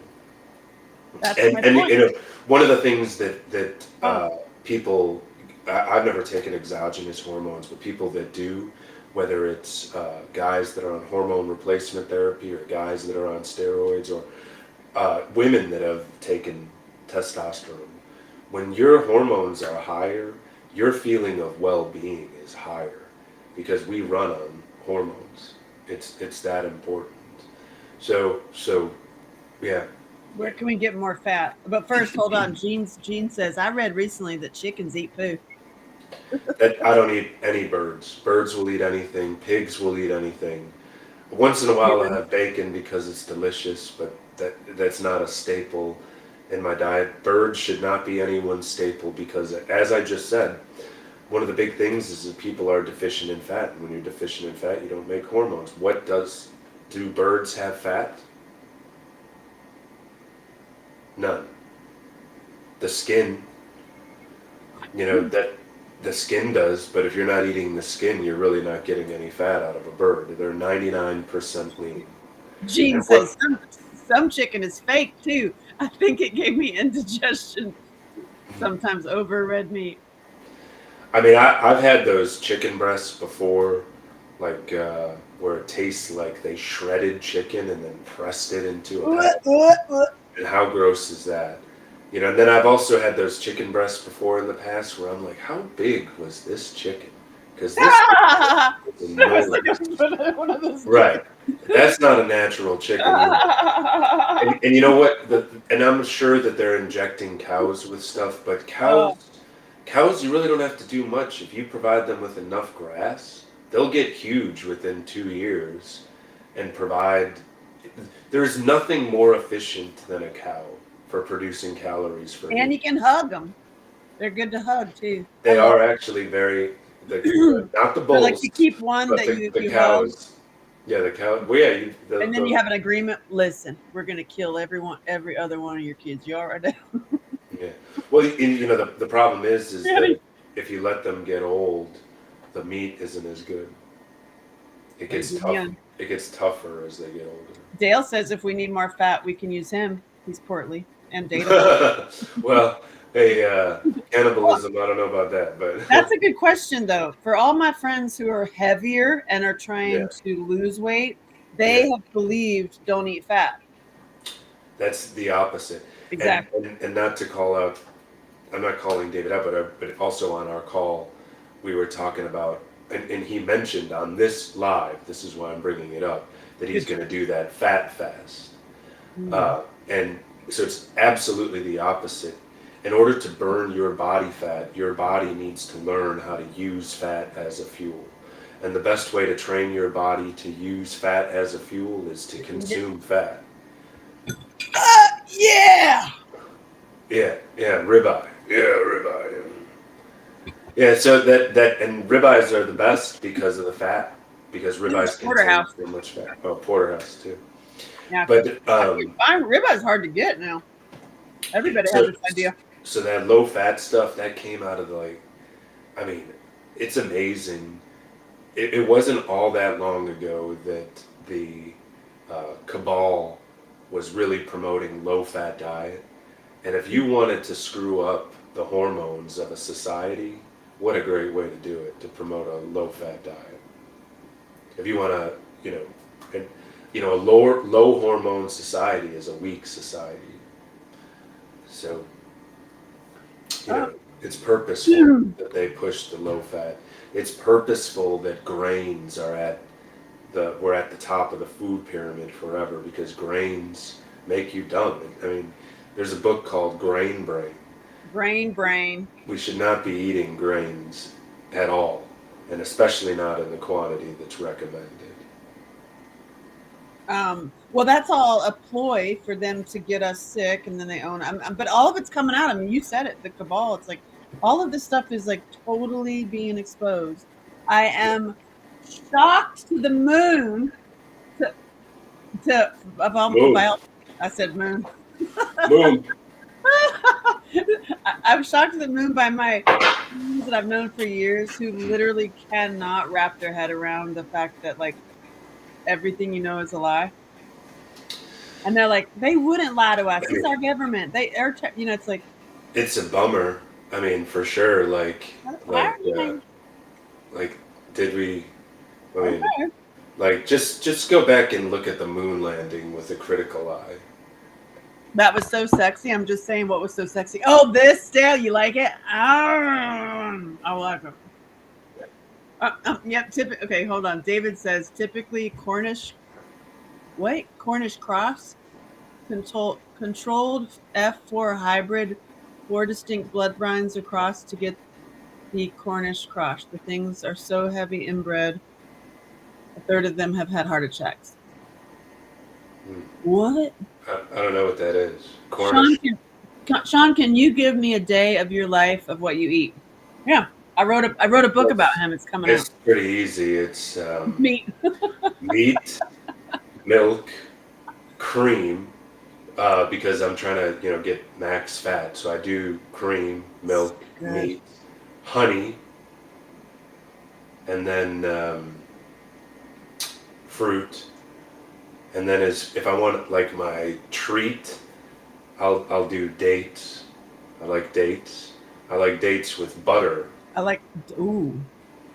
That's my And point. one of the things that Oh, people, I've never taken exogenous hormones, but people that do, whether it's guys that are on hormone replacement therapy, or guys that are on steroids, or women that have taken testosterone, when your hormones are higher, your feeling of well-being is higher, because we run on hormones. It's that important. So yeah. where can we get more fat? But first, hold on. Jean says, I read recently that chickens eat poo. That I don't eat any birds. Birds will eat anything. Pigs will eat anything. Once in a while, I Human. have bacon because it's delicious, but that's not a staple in my diet. Birds should not be anyone's staple because, as I just said, one of the big things is that people are deficient in fat. And when you're deficient in fat, you don't make hormones. Do birds have fat? None. The skin, that the skin does, but if you're not eating the skin, you're really not getting any fat out of a bird. They're 99% lean. Jean And what says, some chicken is fake too. I think it gave me indigestion sometimes over red meat. I mean, I've had those chicken breasts before, like where it tastes like they shredded chicken and then pressed it into a pat. And how gross is that? And then I've also had those chicken breasts before in the past where I'm like, how big was this chicken? Because this is I was enormous. looking for one of those. Right. That's not a natural chicken either. And you know what? And I'm sure that they're injecting cows with stuff, but Oh, cows, you really don't have to do much. If you provide them with enough grass, they'll get huge within 2 years and provide. There's nothing more efficient than a cow for producing calories for and you. you can hug them. They're good to hug too. I They love. are actually not the So like bulls, you keep one but that the you hug, cows. Yeah, the cow. Well, yeah, and then you have an agreement. Listen, we're gonna kill every other one of your kids. You all right now? yeah. Well, the problem is that Daddy. if you let them get old, the meat isn't as good. It Gotta gets keep 'em tough. young. It gets tougher as they get Dale says if we need more fat, we can use him. He's portly and dateable. older. Well, hey, cannibalism. I don't know about that, That's but a good question, though. For all my friends who are heavier and are yeah, trying to lose weight, yeah, they have believed don't eat fat. that's the opposite. And Exactly. and not to call out. I'm not calling David out, but also on our call, we were talking about, and he mentioned on this live. This is why I'm bringing it up, that he's Good. going to do that fat fast. Mm. And so it's absolutely the opposite. in order to burn your body fat, your body needs to learn how to use fat as a fuel. And the best way to train your body to use fat as a fuel is to consume fat. Yeah. Yeah, ribeye. Yeah, ribeye. Yeah, so that and ribeyes are the best because of the fat, because ribeyes contain Porterhouse. so much fat. Oh, porterhouse too. Yeah. But Ribeye is hard to get now. Everybody has so this idea. so that low fat stuff that came out of I mean, it's amazing. It wasn't all that long ago that the cabal was really promoting low fat diet. And if you wanted to screw up the hormones of a society, what a great way to do it, to promote a low fat diet. If you want to, and, a low hormone society is a weak society. So, it's purposeful that they push the low fat. It's purposeful that grains we're at the top of the food pyramid forever, because grains make you dumb. I mean, there's a book called Grain Brain. Brain. We should not be eating grains at all, and especially not in the quantity that's recommended. Well, that's all a ploy for them to get us sick, and then they own. But all of it's coming out. I mean, you said it, the cabal. It's like all of this stuff is like totally being exposed. I am shocked to the moon. I said moon. Moon. I'm shocked to the moon by my friends that I've known for years who literally cannot wrap their head around the fact that like everything you know is a lie. And they're like, they wouldn't lie to us. It's our government. It's like, it's a bummer. I mean, for sure. Did we? I mean, okay. like, just go back and look at the moon landing with a critical eye. That was so sexy. I'm just saying, what was so sexy? Oh, this Dale, you like it? I like it. Yep. Okay, hold on. David says typically Cornish cross, controlled F4 hybrid, 4 distinct blood lines across to get the Cornish cross. The things are so heavy inbred. A third of them have had heart attacks. What? I don't know what that is. Cornish. Sean, can you give me a day of your life of what you eat? Yeah, I wrote a book about him. It's coming out. It's pretty easy. It's meat, milk, cream, because I'm trying to get max fat. So I do cream, milk, meat, honey, and then fruit. And then if I want like my treat, I'll do dates. I like dates. I like dates with butter. Ooh.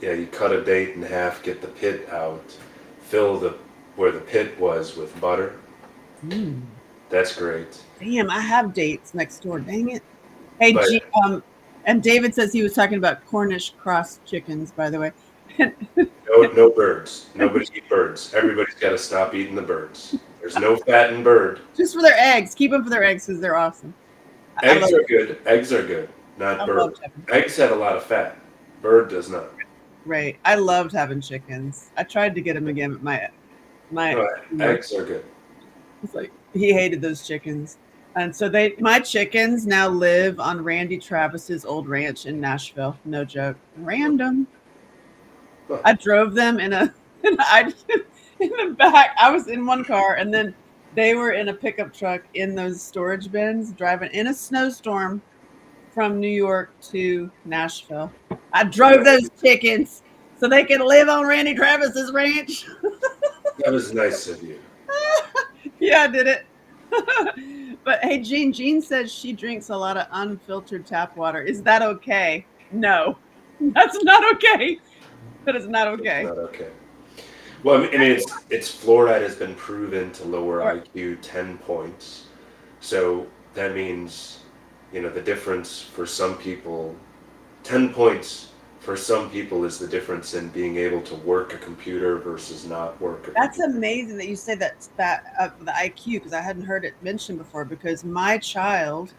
Yeah, you cut a date in half, get the pit out, fill where the pit was with butter. That's great. Damn, I have dates next door. Dang it. Hey, and David says he was talking about Cornish cross chickens, by the way. No birds. Nobody eat birds. Everybody's got to stop eating the birds. There's no fat in bird. Just for their eggs. Keep them for their eggs because they're awesome. Eggs are good. Eggs are good. Not bird. Eggs have a lot of fat. Bird does not. Right. I loved having chickens. I tried to get him again, but eggs are good. It's like he hated those chickens. And so my chickens now live on Randy Travis's old ranch in Nashville. No joke. Random. I drove them in the back. I was in one car, and then they were in a pickup truck in those storage bins, driving in a snowstorm from New York to Nashville. I drove those chickens so they could live on Randy Travis's ranch. That was nice of you. Yeah, I did it. But hey, Jean says she drinks a lot of unfiltered tap water. Is that okay? No, that's not okay. That is not okay. It's not okay. Well, I mean, it's fluoride has been proven to lower IQ 10 points. So that means, the difference for some people, 10 points for some people is the difference in being able to work a computer versus not work a computer. That's amazing that you say that the IQ, because I hadn't heard it mentioned before, because my child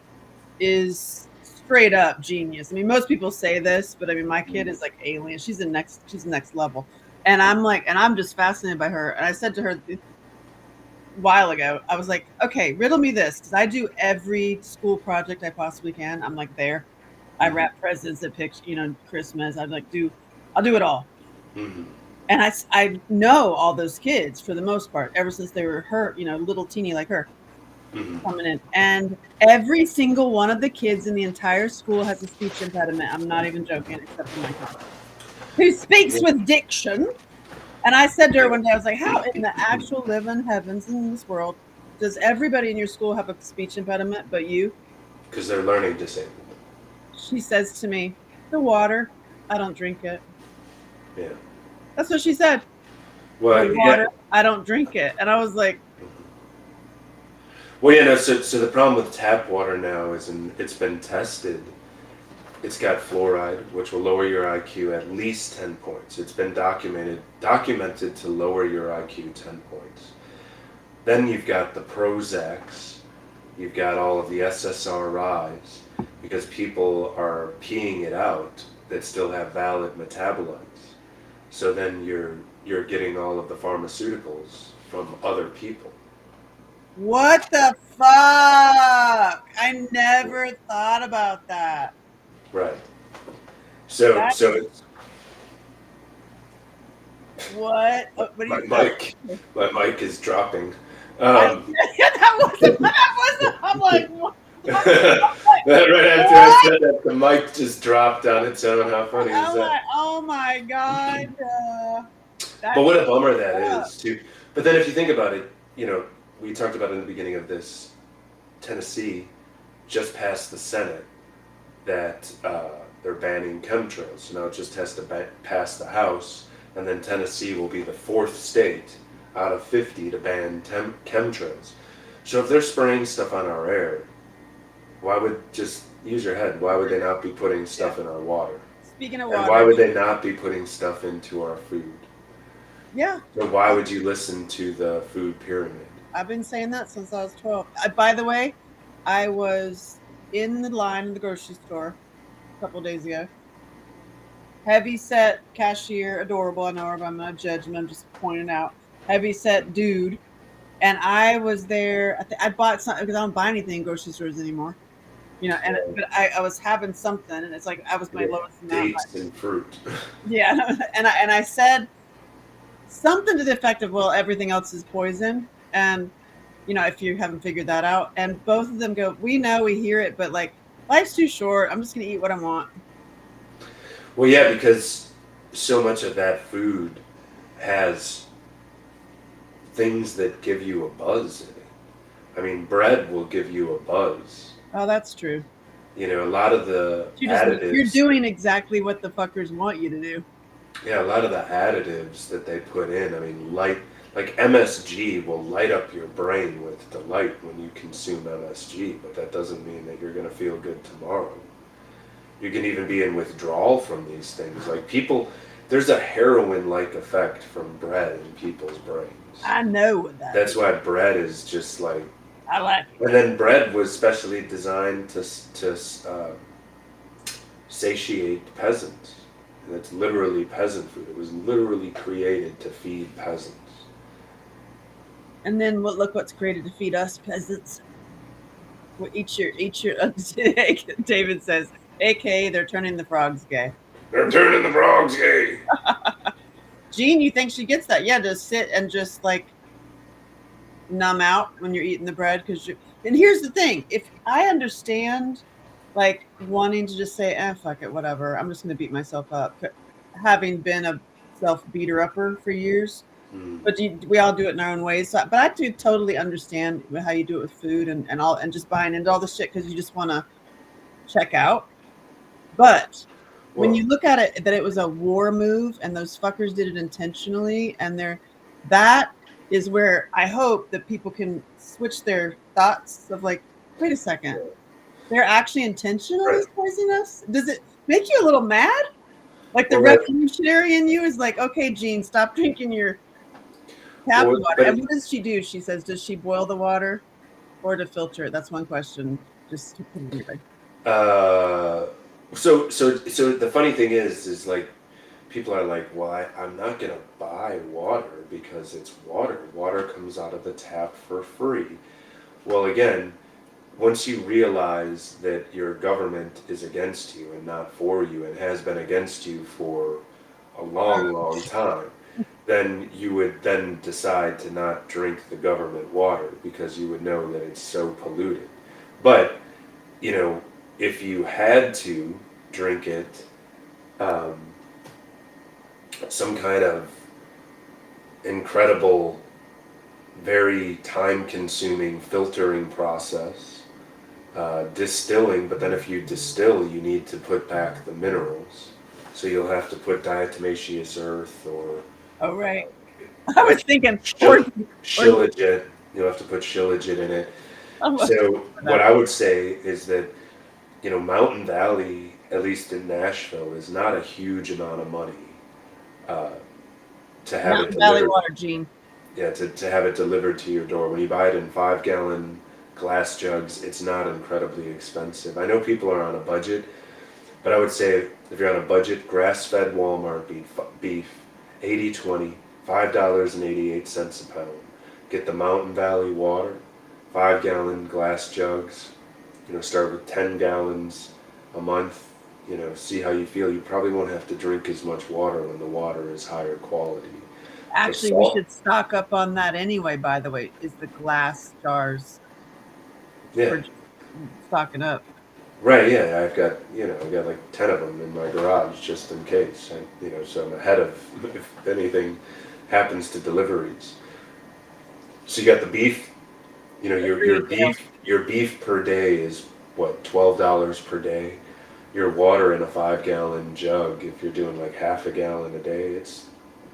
is straight up genius. I mean, most people say this, but I mean, my kid is like alien. She's the next level. And I'm just fascinated by her. And I said to her a while ago, I was like, okay, riddle me this. Cause I do every school project I possibly can. I'm like there. I wrap presents at Christmas. I'll do it all. Mm-hmm. And I know all those kids for the most part, ever since they were her, little teeny like her Mm-hmm. coming in. And every single one of the kids in the entire school has a speech impediment. I'm not even joking, except for my kid, who speaks with diction. And I said to her one day, I was like, how in the actual living heavens in this world does everybody in your school have a speech impediment but you? Because they're learning disabled. She says to me, the water, I don't drink it. Yeah. That's what she said. Well, The water, I don't drink it. And I was like, well, yeah, no, so the problem with tap water now is, it's been tested. It's got fluoride, which will lower your IQ at least 10 points. It's been documented to lower your IQ 10 points. Then you've got the Prozacs, you've got all of the SSRIs, because people are peeing it out that still have valid metabolites. So then you're getting all of the pharmaceuticals from other people. what the fuck? I never thought about that. Right. So That so is, it's what? What do my you mic is dropping. that wasn't. I'm like, what? Right after I said that, the mic just dropped on its own. How funny is I'm that? like, oh my god. But That what a bummer that up. is, too. But then if you think about it, we talked about in the beginning of this, Tennessee just passed the Senate that they're banning chemtrails. So now it just has to pass the House, and then Tennessee will be the 4th state out of 50 to ban chemtrails. So if they're spraying stuff on our air, why would, just use your head, why would they not be putting stuff in our water? Speaking of And water, why would they not be putting stuff into our food? yeah. So why would you listen to the food pyramid? I've been saying that since I was 12. By the way, I was in the line in the grocery store a couple of days ago. Heavy set cashier, adorable. I know her, but I'm not judging. I'm just pointing out. Heavy set dude. And I was there. I bought something because I don't buy anything in grocery stores anymore. But I was having something, and it's like I was my lowest amount. Dates and fruit. Yeah, and I said something to the effect of, "Well, everything else is poison," and if you haven't figured that out, and both of them go, "We know, we hear it, but like life's too short. I'm just gonna eat what I want." Well, yeah, because so much of that food has things that give you a buzz in it. I mean, bread will give you a buzz. Oh, that's true. A lot of the additives. You're doing exactly what the fuckers want you to do. Yeah, a lot of the additives that they put in. I mean, like MSG will light up your brain with delight when you consume MSG, but that doesn't mean that you're going to feel good tomorrow. You can even be in withdrawal from these things. Like there's a heroin-like effect from bread in people's brains. I know what that That's is. why bread is just like. I like it. And then bread was specially designed to satiate peasants. And it's literally peasant food. It was literally created to feed peasants. And then look what's created to feed us peasants. Well, eat your. David says, "AKA, they're turning the frogs gay." They're turning the frogs gay. Jean, you think she gets that? Yeah, to sit and just like numb out when you're eating the bread and here's the thing, if I understand like wanting to just say fuck it, whatever, I'm just gonna beat myself up, having been a self-beater upper for years, but we all do it in our own ways, but I do totally understand how you do it with food and just buying into all the shit because you just want to check out. But when you look at it, that it was a war move and those fuckers did it intentionally, and that is where I hope that people can switch their thoughts of like, wait a second, they're actually intentionally poisoning us? Does it make you a little mad? Like the revolutionary in you is like, okay, Jean, stop drinking your tap water. And what does she do? She says, does she boil the water or to filter it? That's one question. Just keep putting it right. Uh, so the funny thing is like people are like, well, I'm not gonna buy water because it's water. Water comes out of the tap for free. Well, again, once you realize that your government is against you and not for you and has been against you for a long, long time, then you would then decide to not drink the government water because you would know that it's so polluted. But, you know, if you had to drink it, um, some kind of incredible, very time consuming filtering process, distilling, but then if you distill, you need to put back the minerals. So you'll have to put diatomaceous earth or Oh, uh, right. I was thinking, or shilajit. You'll have to put shilajit in it. I'm like, So what that. I would say is that, you know, Mountain Valley, at least in Nashville, is not a huge amount of money uh, to have it Mountain Valley delivered. water, Gene. Yeah, to have it delivered to your door. When you buy it in 5-gallon glass jugs, it's not incredibly expensive. I know people are on a budget, but I would say if you're on a budget, grass-fed Walmart beef 80/20, $5.88 a pound. Get the Mountain Valley water, 5-gallon glass jugs. You know, start with 10 gallons a month. You know, see how you feel. You probably won't have to drink as much water when the water is higher quality. The Actually, we salt, should stock up on that anyway, by the way, is the glass jars yeah. for just stocking up. Right, yeah, I've got like 10 of them in my garage just in case. So I'm ahead of if anything happens to deliveries. So you got the beef, you know, Agree with you. your beef per day is what, $12 per day. Your water in a 5-gallon jug, if you're doing like half a gallon a day, it's,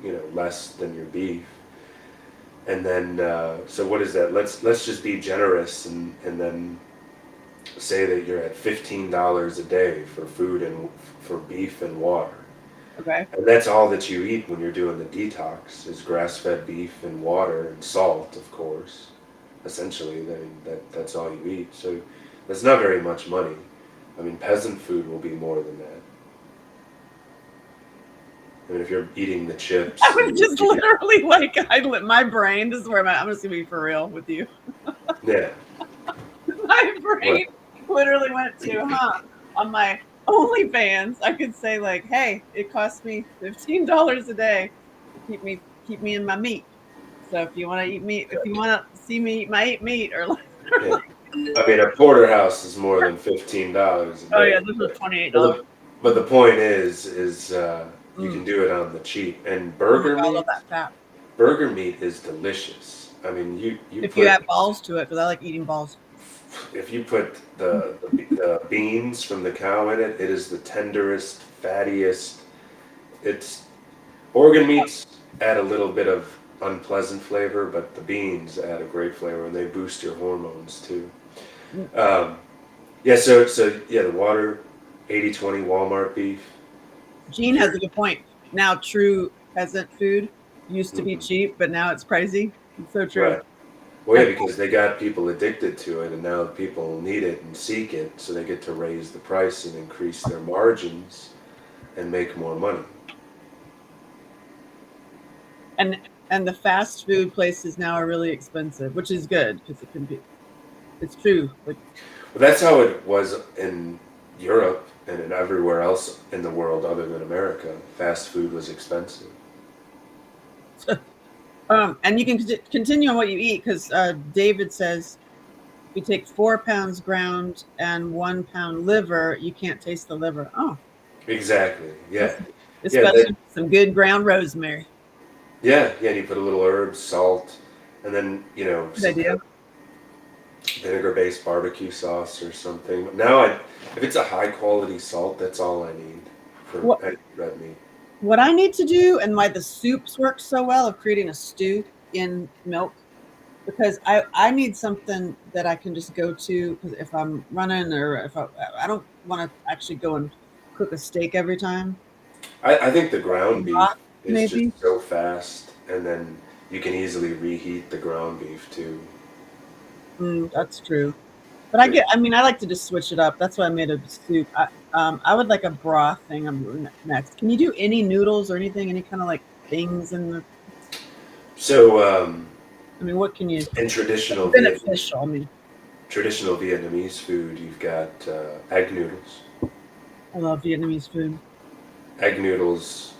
you know, less than your beef. And then so what is that? Let's just be generous and then say that you're at $15 a day for food and for beef and water. Okay. And that's all that you eat when you're doing the detox is grass-fed beef and water and salt, of course. Essentially, that's all you eat. So that's not very much money. I mean, peasant food will be more than that. I mean, if you're eating the chips, I was just literally like, my brain, this is where I'm just going to be for real with you. yeah, My what? brain literally went to, on my OnlyFans, I could say like, hey, it costs me $15 a day to keep me in my meat. So if you want to eat meat, if you want to see me eat my meat, or like, Yeah. I mean, a porterhouse is more than $15 a oh yeah, day. this was But $28. the point is you Mm. can do it on the cheap. And Oh my god, I love that fat. burger meat is delicious. I mean, you If you put add balls to it, because I like eating balls. if you put the beans from the cow in it, it is the tenderest, fattiest. It's organ meats add a little bit of unpleasant flavor, but the beans add a great flavor and they boost your hormones too. Mm. Um, yeah, so yeah, the water, 80/20 Walmart beef. Gene has a good point. Now, true peasant food used to be Mhm. cheap, but now it's pricey. It's so true. Right. Well, yeah, because they got people addicted to it, and now people need it and seek it, so they get to raise the price and increase their margins and make more money. And the fast food places now are really expensive, which is good because it can be. It's true. Like, Well, that's how it was in Europe and in everywhere else in the world other than America. Fast food was expensive. and you can continue on what you eat because David says if you take 4 pounds ground and 1 pound liver, you can't taste the liver. Oh, Exactly. Yeah. that's Yeah. That. especially some good ground rosemary. Yeah. Yeah. And you put a little herbs, salt, and then Good some kind idea. of vinegar-based barbecue sauce or something. Now, if it's a high-quality salt, that's all I need for What any red meat. what I need to do, and why the soups work so well, of creating a stew in milk, because I need something that I can just go to because if I'm running or if I don't want to actually go and cook a steak every time. I think the ground beef Broth, is just maybe. so fast, and then you can easily reheat the ground beef too. That's true. But I mean, I like to just switch it up. That's why I made a soup. I would like a broth thing. I'm doing next. Can you do any noodles or anything? Any kind of like things in the? So, I mean, what can you? in Beneficial. I mean, traditional Vietnamese food, you've got egg noodles. I love Vietnamese food. Egg noodles,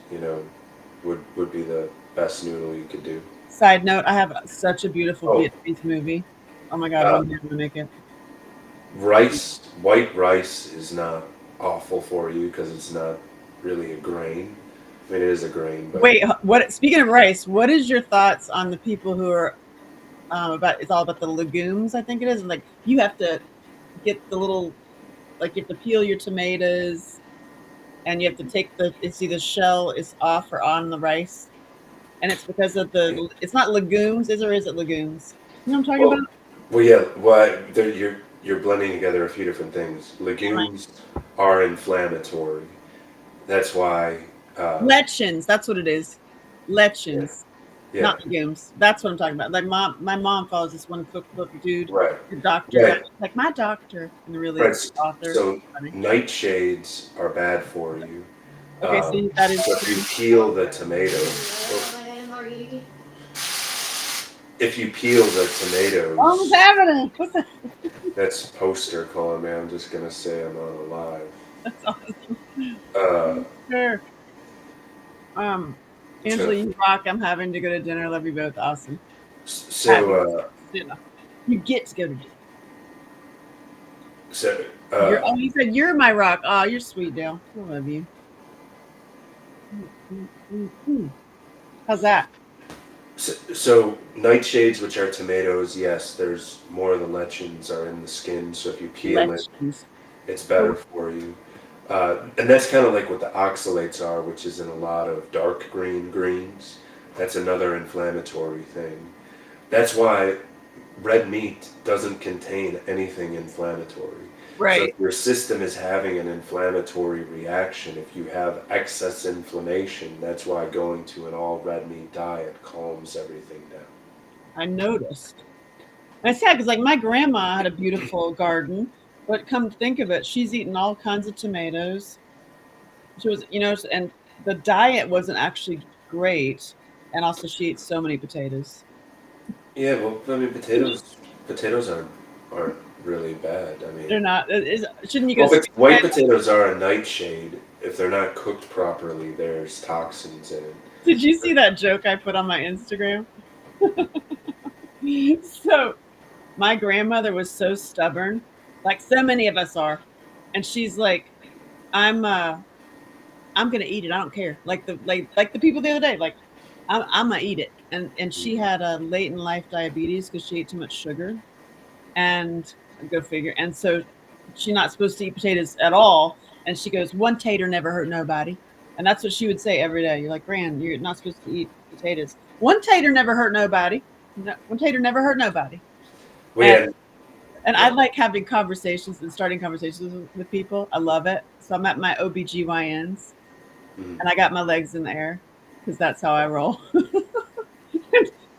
would be the best noodle you could do. Side note: I have such a beautiful Oh, Vietnamese movie. Oh my god, uh, one day I'm gonna make it. white rice is not awful for you because it's not really a grain. I mean, it is a grain, but Wait, what? Speaking of rice, what is your thoughts on the people who are about? It's all about the legumes. I think it is. And like you have to get the little, like you have to peel your tomatoes, and you have to take the. It's either shell is off or on the rice, and it's because of the. It's not legumes, is or is it legumes? You know what I'm talking well, about? yeah. Why you're blending together a few different things. Right. Legumes are inflammatory. That's why. Lechons. That's what it is. Yeah, Lechons. yeah, Not legumes. That's what I'm talking about. Like my mom follows this one cookbook dude, right, the doctor guy, right, like my doctor, and really right. is the author. So Funny. nightshades are bad for you. Okay, see that is So if you true. peel the tomatoes, if you peel the Oh, what's tomatoes, happening? What's that? that's poster calling me. I'm just gonna say I'm on a live. That's awesome. Uh, Sure. it's gonna. Angela, you rock. I'm having to go to dinner. Love you both. Awesome. So, Having dinner. You get to go to dinner. so, You're. uh, Oh, you said you're my rock. Oh, you're sweet, Dale. I love you. How's that? so nightshades, which are tomatoes, yes, there's more of the lectins are in the skin. So if you peel it, Lectins. it's better for you. And that's kind of like what the oxalates are, which is in a lot of dark green greens. That's another inflammatory thing. That's why red meat doesn't contain anything inflammatory. So if Right. your system is having an inflammatory reaction, if you have excess inflammation, that's why going to an all red meat diet calms everything down. I noticed. And it's sad because like my grandma had a beautiful garden, but come to think of it, she's eaten all kinds of tomatoes. She was, and the diet wasn't actually great. And also, she ate so many potatoes. Yeah, well, I mean, potatoes aren't really bad. I mean, They're not. Shouldn't you go well, straight white ahead? potatoes are a nightshade. If they're not cooked properly, there's toxins in it. Did you see that joke I put on my Instagram? So my grandmother was so stubborn, like so many of us are, and she's like, "I'm I'm gonna eat it. I don't care." Like the people the other day, like I'm gonna eat it. And she had a late in life diabetes because she ate too much sugar. And go figure. And so she's not supposed to eat potatoes at all. And she goes, "One tater never hurt nobody." And that's what she would say every day. You're like, "Gran, you're not supposed to eat potatoes. One tater never hurt nobody. No, one tater never hurt nobody." We And had, and I yeah, like having conversations and starting conversations with people. I love it. So I'm at my OBGYNs mm. and I got my legs in the air because that's how I roll.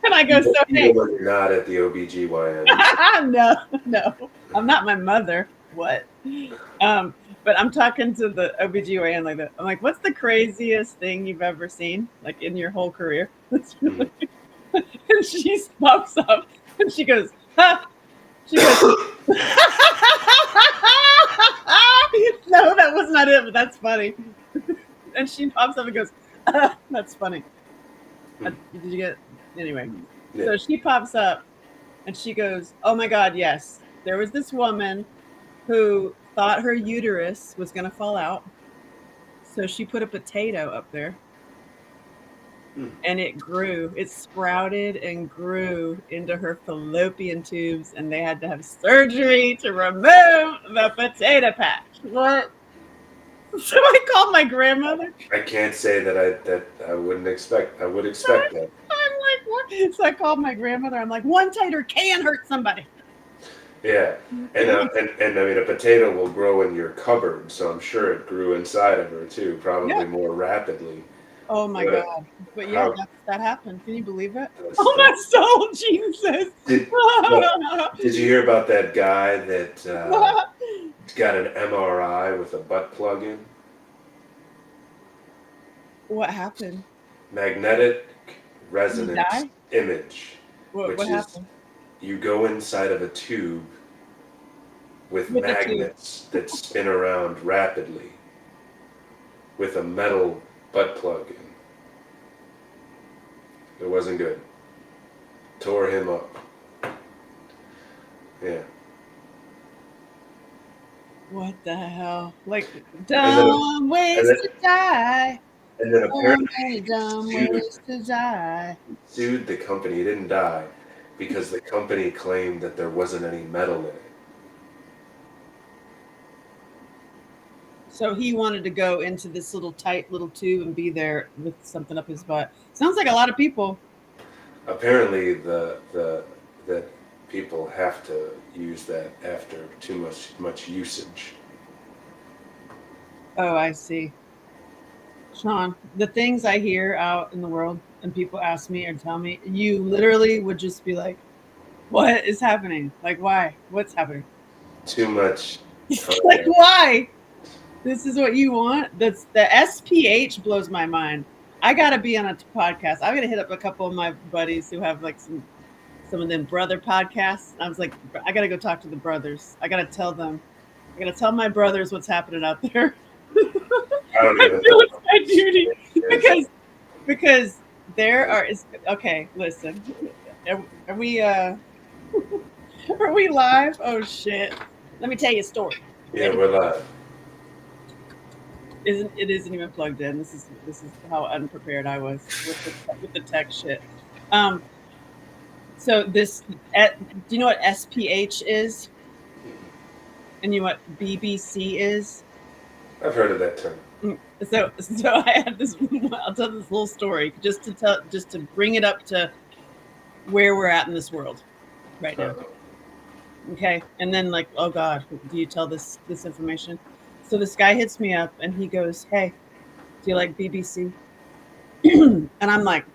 And I go, "So Even hey, when you're not at the OBGYN. no, no, I'm not my mother. What?" Um, but I'm talking to the OBGYN like that. I'm like, "What's the craziest thing you've ever seen, like in your whole career?" That's Mm. really, and she pops up and she goes, "Ha!" She goes, "No, that was not it, but that's funny." And she pops up and goes, "That's funny." Mm. Did you get anyway? Yeah. So she pops up and she goes, "Oh my God, yes. There was this woman who thought her uterus was going to fall out. So she put a potato up there Mm. and it grew. It sprouted and grew into her fallopian tubes, and they had to have surgery to remove the potato patch." What? So I called my grandmother. I can't say that I wouldn't expect. I would expect that. I'm like, "What?" So I called my grandmother. I'm like, "One tater can hurt somebody." Yeah, and I mean, a potato will grow in your cupboard, so I'm sure it grew inside of her too, Yeah. probably more rapidly. Oh my But God. But yeah, how that happened. Can you believe it? that's Oh, the, my soul, Jesus. did well, did you hear about that guy that got an MRI with a butt plug in? What happened? Magnetic Did he resonance die? image, What which is happened? you go inside of a tube with With the tube. magnets that spin around rapidly with a metal butt plug in. It wasn't good. Tore him up. Yeah. What the hell? Like, And then, dumb and ways then, to die. and then So apparently many dumb sued, ways to die. sued the company. He didn't die because the company claimed that there wasn't any metal in it. So he wanted to go into this little tight little tube and be there with something up his butt. Sounds like a lot of people. Apparently, that people have to use that after too much usage. Oh, I see. Sean, the things I hear out in the world and people ask me or tell me, you literally would just be like, what is happening? Like, why? What's happening? Too much Like, content. why? This is what you want? That's the SPH blows my mind. I gotta be on a podcast. I gotta hit up a couple of my buddies who have like some of them brother podcasts. I was like, I gotta go talk to the brothers. I gotta tell them. I gotta tell my brothers what's happening out there. I don't I even feel know. it's my duty Is because there are is okay. Listen, are we are we live? Oh shit! Let me tell you a story. yeah, Ready? we're live. Isn't even plugged in. This is how unprepared I was with the tech shit. So this do you know what SPH is? And you know what BBC is? I've heard of that term. So I had this. I'll tell this little story just to bring it up to where we're at in this world right now. Uh-oh. Okay, and then like, oh God, do you tell this information? So this guy hits me up and he goes, "Hey, do you like BBC?" And I'm like,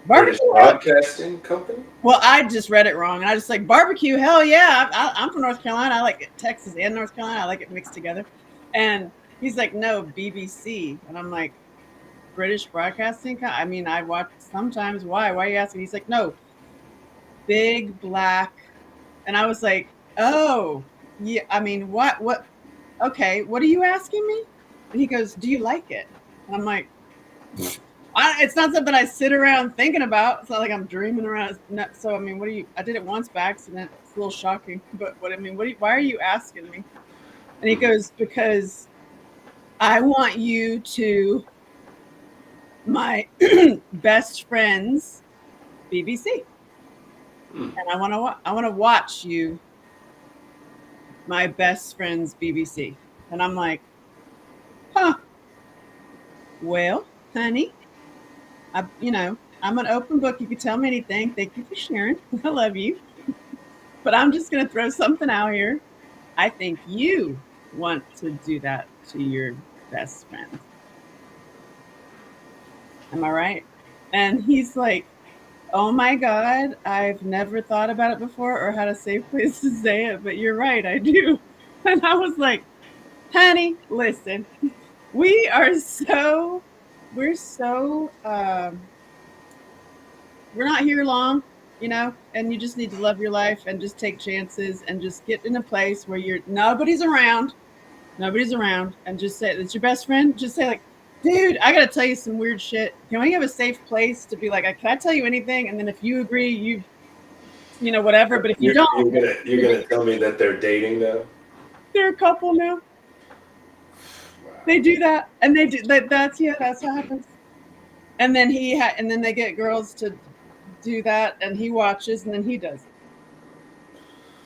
British barbecue? Broadcasting Company? Well, I just read it wrong, and I just like barbecue. Hell yeah! I'm from North Carolina. I like it, Texas and North Carolina. I like it mixed together. And he's like, no, BBC, and I'm like, British Broadcasting. I mean, I watch sometimes. Why? Why are you asking? He's like, no, big black. And I was like, oh, yeah. I mean, what? What? Okay, what are you asking me? And he goes, do you like it? And I'm like, it's not something I sit around thinking about. It's not like I'm dreaming around. So I mean, what do you? I did it once by accident. It's a little shocking, but what I mean, why are you asking me? And he goes, because I want you to my best friend's BBC, Hmm. and I want to watch you my best friend's BBC. And I'm like, huh? Well, honey, I'm an open book. You can tell me anything. Thank you for sharing. I love you. But I'm just going to throw something out here. I think you want to do that to your best friend. Am I right? And he's like, oh my God, I've never thought about it before or had a safe place to say it, but you're right, I do. And I was like, honey, listen, we're so we're not here long, and you just need to love your life and just take chances and just get in a place where nobody's around, and just say it's your best friend. Just say like, dude, I gotta tell you some weird shit. Can we have a safe place to be like, can I tell you anything? And then if you agree, whatever. But if you don't, You're gonna tell me that they're dating now? they're a couple now. Wow. They do that, and they do that. That's what happens. And then and then they get girls to do that, and he watches, and then he does it.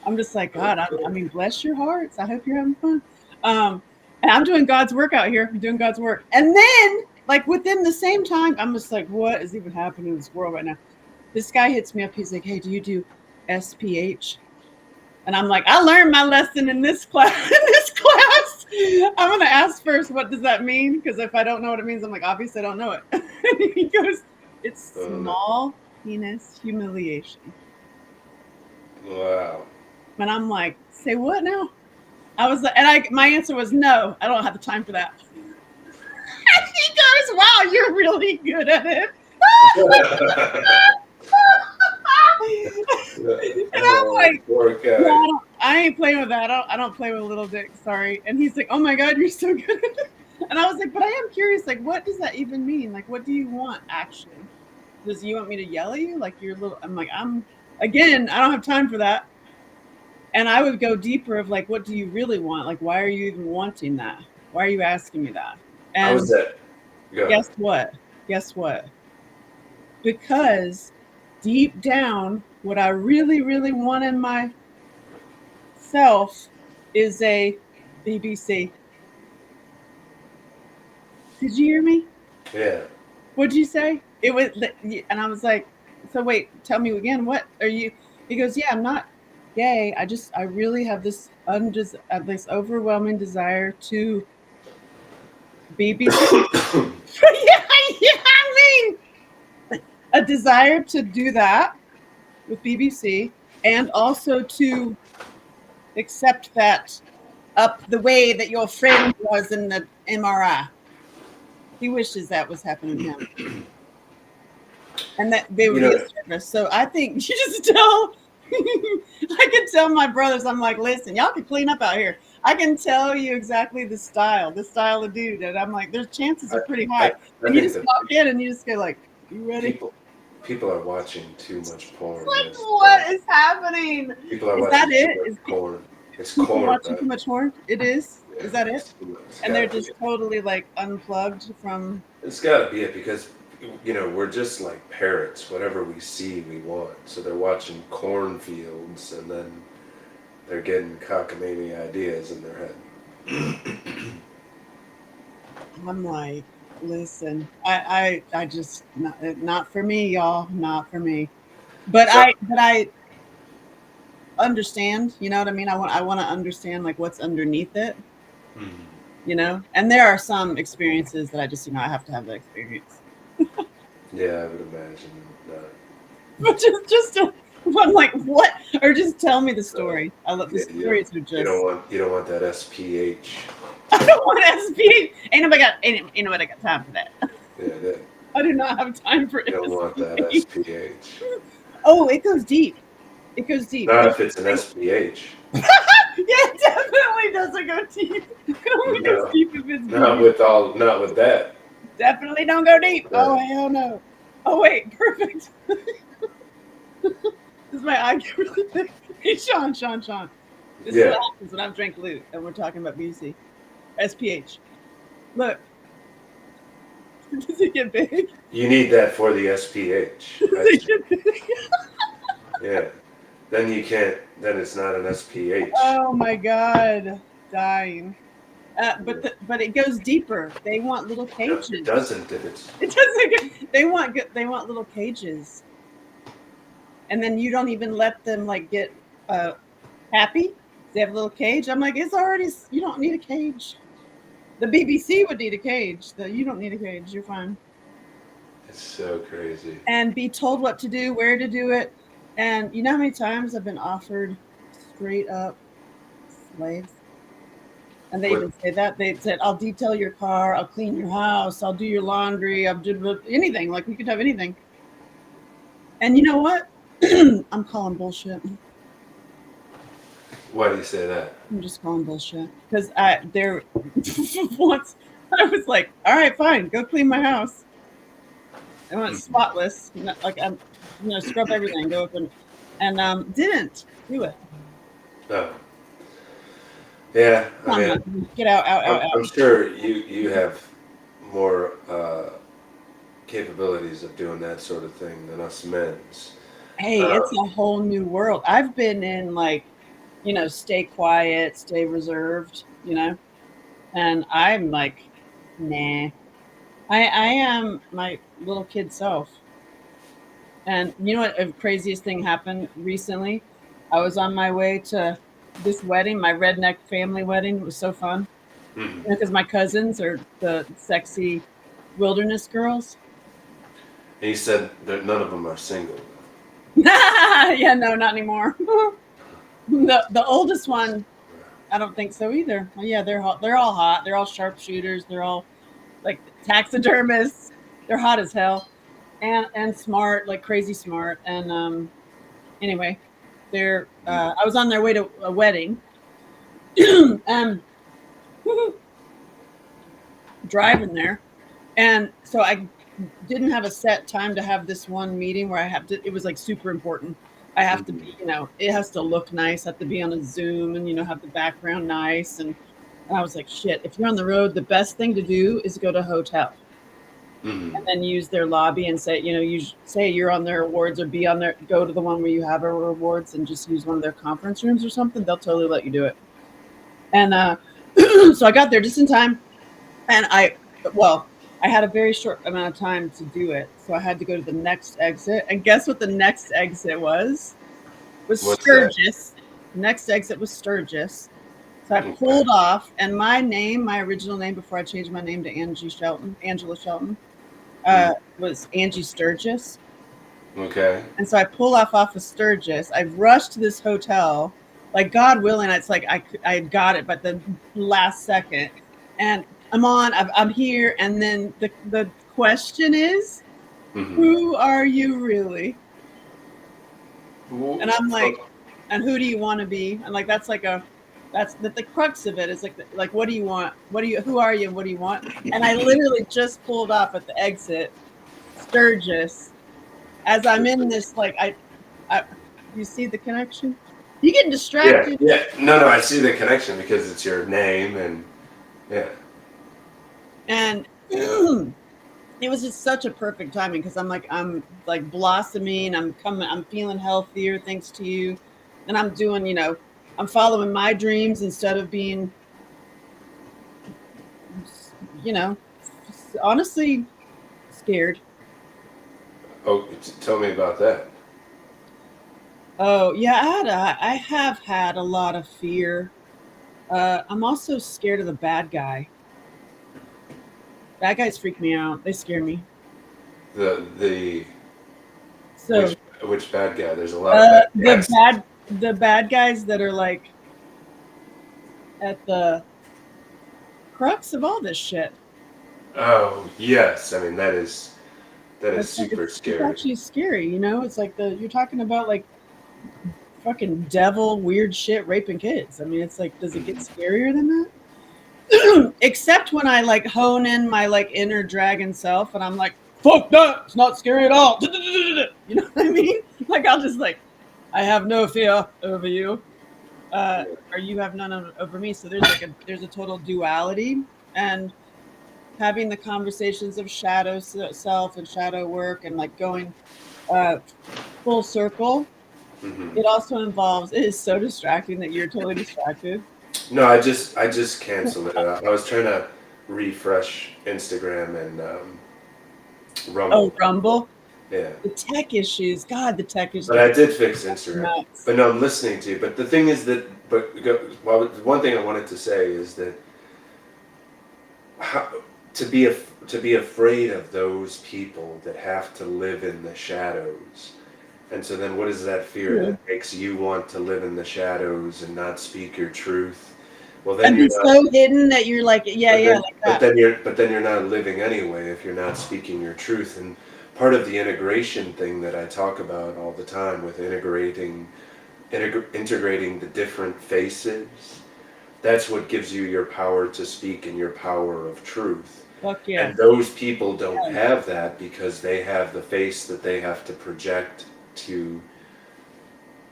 I'm just like, God, I mean, bless your hearts. I hope you're having fun. And I'm doing God's work out here. I'm doing God's work. And then, like, within the same time, I'm just like, what is even happening in this world right now? This guy hits me up. He's like, hey, do you do SPH? And I'm like, I learned my lesson in this class. I'm gonna ask first, what does that mean? Because if I don't know what it means, I'm like, obviously I don't know it. And he goes, it's No. small penis humiliation. Wow. And I'm like, say what now? I was like, and my answer was no, I don't have the time for that. And he goes, wow, you're really good at it. And I'm Oh, like, poor no, guy. I ain't playing with that. I don't play with a little dick. Sorry. And he's like, oh my God, you're so good at it. And I was like, but I am curious, like, what does that even mean? Like, what do you want actually? Does you want me to yell at you? Like you're little, I'm like, again, I don't have time for that. And I would go deeper of like, what do you really want? Like, why are you even wanting that? Why are you asking me that? How was And that? Go ahead. guess what? Guess what? Because deep down, what I really, really want in myself is a BBC. Did you hear me? Yeah. What'd you say? It was, and I was like, so wait, tell me again. What are you? He goes, yeah, I'm not gay. I really have this this overwhelming desire to BBC. Yeah, yeah. I mean, a desire to do that with BBC, and also to accept that up the way that your friend was in the MRI. He wishes that was happening to him, and that they You would be know, a service. So I think you just tell. I can tell my brothers. I'm like, listen, y'all can clean up out here. I can tell you exactly the style of dude, and I'm like, their chances I, are pretty I, high. I And you think just that walk in and you just go like, you ready? people are watching too much porn. Like, That's the what problem. is happening? People are Is that watching too it? much Is porn. It's people corn, watching right? too much porn? It is. Yeah, Is that it? it's too much. It's And they're gotta be just it. totally like unplugged from. It's gotta be it because we're just like parrots. Whatever we see, we want. So they're watching cornfields, and then they're getting cockamamie ideas in their head. I'm like, listen, I just not for me, y'all, not for me. But So, I understand. You know what I mean? I want to understand like what's underneath it. mhm. And there are some experiences that I just I have to have that experience. Yeah, I would imagine not. But I'm like, what? Or just tell me the So, story. I love the yeah, stories are just. you don't want that SPH. I don't want SPH. Ain't nobody got time for that. Yeah, that, I do not have time for you don't want that SPH. SPH. Oh, it goes deep. It goes deep. Not There's if it's an SPH. yeah, it definitely doesn't go deep. It only goes No, deep if it's BB. not with that. Definitely don't go deep. Oh That. hell no. Oh wait, perfect. This is my eye get really thick. Hey Sean. This is Yeah, what happens when I've drank loot and we're talking about BC. SPH. Look, does it get big? you need that for the SPH. Does I it see. get big? Yeah. Then you can't. Then it's not an SPH. Oh my god, dying. Yeah. But it goes deeper. They want little No, it cages. doesn't. If it's It doesn't. They want little cages, and then you don't even let them like get uh happy. They have a little cage. I'm like, it's already. You don't need a cage. The BBC would need a cage. You don't need a cage. You're fine. it's so crazy. And be told what to do, where to do it. And you know how many times I've been offered straight up slaves? And they What? even say that. They said, I'll detail your car, I'll clean your house, I'll do your laundry, I'll do anything. Like we could have anything. And you know what? I'm calling bullshit. Why do you say that? I'm just calling bullshit. Because there once I was like, all right, fine, go clean my house. I want it spotless. Like I'm scrub everything, go up and didn't do it. No. Yeah. I Come mean, on, get out, I'm out. sure you have more capabilities of doing that sort of thing than us men's. Hey, Uh, it's a whole new world. I've been in like, stay quiet, stay reserved, and I'm like, nah. I am my little kid self. And you know what? The craziest thing happened recently. I was on my way to this wedding, my redneck family wedding. It was so fun. Mhm. Because my cousins are the sexy wilderness girls. And he said that none of them are single. Yeah, no, not anymore. The oldest one, I don't think so either. Well, yeah, they're hot. They're all hot. They're all sharpshooters. They're all like taxidermists. They're hot as hell, and smart, like crazy smart. And anyway, they're. I was on their way to a wedding, and driving there, and so I didn't have a set time to have this one meeting where I have to. It was like super important. I have to be, it has to look nice. I have to be on a Zoom and have the background nice. And I was like, shit. If you're on the road, the best thing to do is go to a hotel Mm-hmm. and then use their lobby and say, you say you're on their awards or be on their. Go to the one where you have our awards and just use one of their conference rooms or something. They'll totally let you do it. And so I got there just in time, and I had a very short amount of time to do it, so I had to go to the next exit. And guess what the next exit was? Was What's that? Sturgis. The next exit was Sturgis. So I Okay. pulled off, and my original name before I changed my name to Angela Shelton, was Angie Sturgis. Okay. And so I pull off of Sturgis. I rushed to this hotel, like God willing. It's like I got it, but the last second, and I'm here. And then the question is, Mm-hmm. who are you really? And I'm like, Oh, and who do you want to be? And like that's the crux of it. Is like what do you want? Who are you? And what do you want? And I literally just pulled off at the exit, Sturgis, as I'm in this I you see the connection? You getting yeah, distracted? yeah. No, I see the connection because it's your name and yeah. And it was just such a perfect timing because I'm like blossoming, I'm feeling healthier thanks to you. And I'm doing, I'm following my dreams instead of being, you know, honestly scared. Oh, tell me about that. Oh yeah, I have had a lot of fear. I'm also scared of the bad guy. Bad guys freak me out. They scare me. The So which bad guy? There's a lot of bad the guys. bad guys that are like at the crux of all this shit. Oh yes, I mean that is super It's scary. actually scary, It's like you're talking about like fucking devil weird shit raping kids. I mean, it's like, does it get Mhm. scarier than that? Except when I like hone in my like inner dragon self and I'm like, fuck that, it's not scary at all. You know what I mean? Like I'll just like, I have no fear over you. Or you have none over me. So there's a total duality, and having the conversations of shadow self and shadow work and like going uh, full circle. Mhm. It also involves. It is so distracting that you're totally distracted. No, I just canceled it. I was trying to refresh Instagram and Oh, Rumble. Rumble, Yeah, the tech issues. God, the tech is but just I did fix Instagram. nuts. But no, I'm listening to you. But the thing is that, well, one thing I wanted to say is that how, to be afraid of those people that have to live in the shadows. And so then what is that fear True. that makes you want to live in the shadows and not speak your truth? Well, then And be you're not. so hidden that you're like, yeah, But yeah, then, like but that. then you're, but then you're not living anyway if you're not speaking your truth. And part of the integration thing that I talk about all the time with integrating the different faces, that's what gives you your power to speak and your power of truth. Fuck And yes. those people don't Yes. have that because they have the face that they have to project to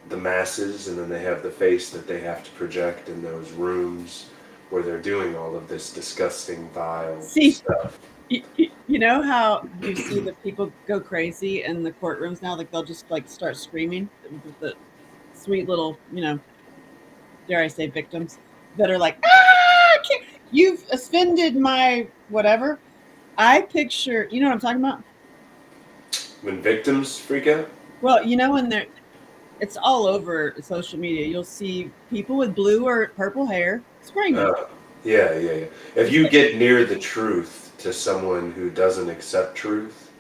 the masses, and then they have the face that they have to project in those rooms where they're doing all of this disgusting, vile See, stuff. you know how you see the people go crazy in the courtrooms now? Like they'll just like start screaming. The sweet little, dare I say, victims that are like, you've offended my whatever. I picture, you know what I'm talking about? When victims freak out? Well, when it's all over social media. You'll see people with blue or purple hair screaming. Yeah, yeah, yeah. If you get near the truth to someone who doesn't accept truth,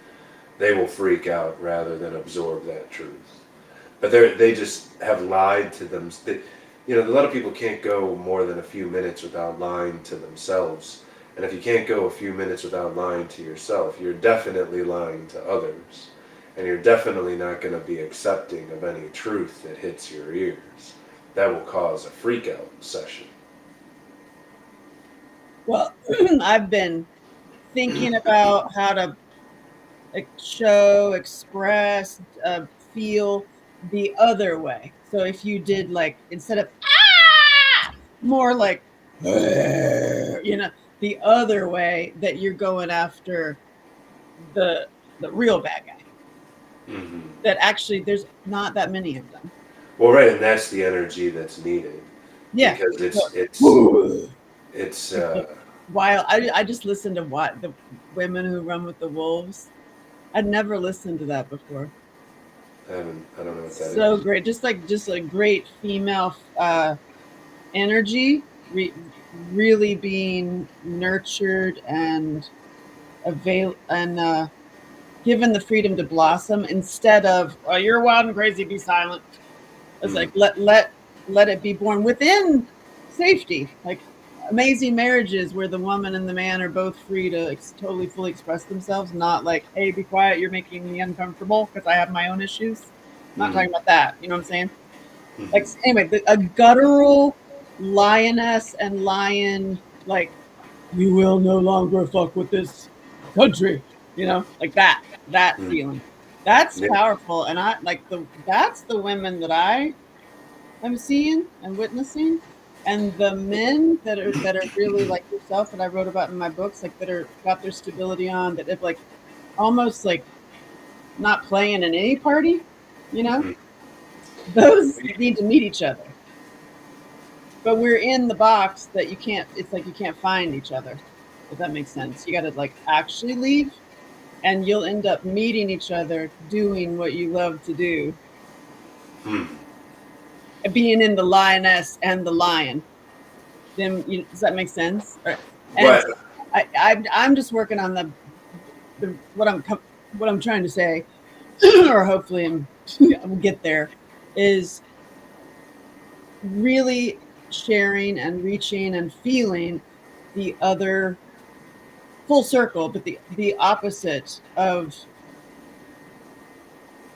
they will freak out rather than absorb that truth. But they just have lied to them. A lot of people can't go more than a few minutes without lying to themselves. And if you can't go a few minutes without lying to yourself, you're definitely lying to others. And you're definitely not going to be accepting of any truth that hits your ears. That will cause a freak out session. Well, I've been thinking about how to show, express, feel the other way. So if you did like instead of more like the other way that you're going after the real bad guy. Hmm. That actually there's not that many of them. Well, right, and that's the energy that's needed Yeah. because So, it's like the wild. I just listened to what the women who run with the wolves. I'd never listened to that before. I don't know what that So is. great, just a great female energy, really being nurtured and given the freedom to blossom instead of you're wild and crazy, be silent. It's Mm. like let it be born within safety, like amazing marriages where the woman and the man are both free to totally fully express themselves, not like, hey, be quiet, you're making me uncomfortable because I have my own issues. I'm not Mm. talking about that, you know what I'm saying? Like Hmm. anyway, a guttural lioness and lion, like you will no longer fuck with this country, like that Mm. feeling. That's Yeah. powerful, and I like that's the women that I am seeing and witnessing, and the men that are really like yourself that I wrote about in my books, like that are got their stability on, that have like almost like not playing in any party, you know, Mhm. those need to meet each other. But we're in the box that you can't. It's like you can't find each other. If that makes sense, you got to like actually leave, and you'll end up meeting each other doing what you love to do, Hmm. being in the lioness and the lion. Then does that make sense? And What? so I'm just working on the what I'm trying to say, or hopefully I'm get there, is really sharing and reaching and feeling the other full circle, but the opposite of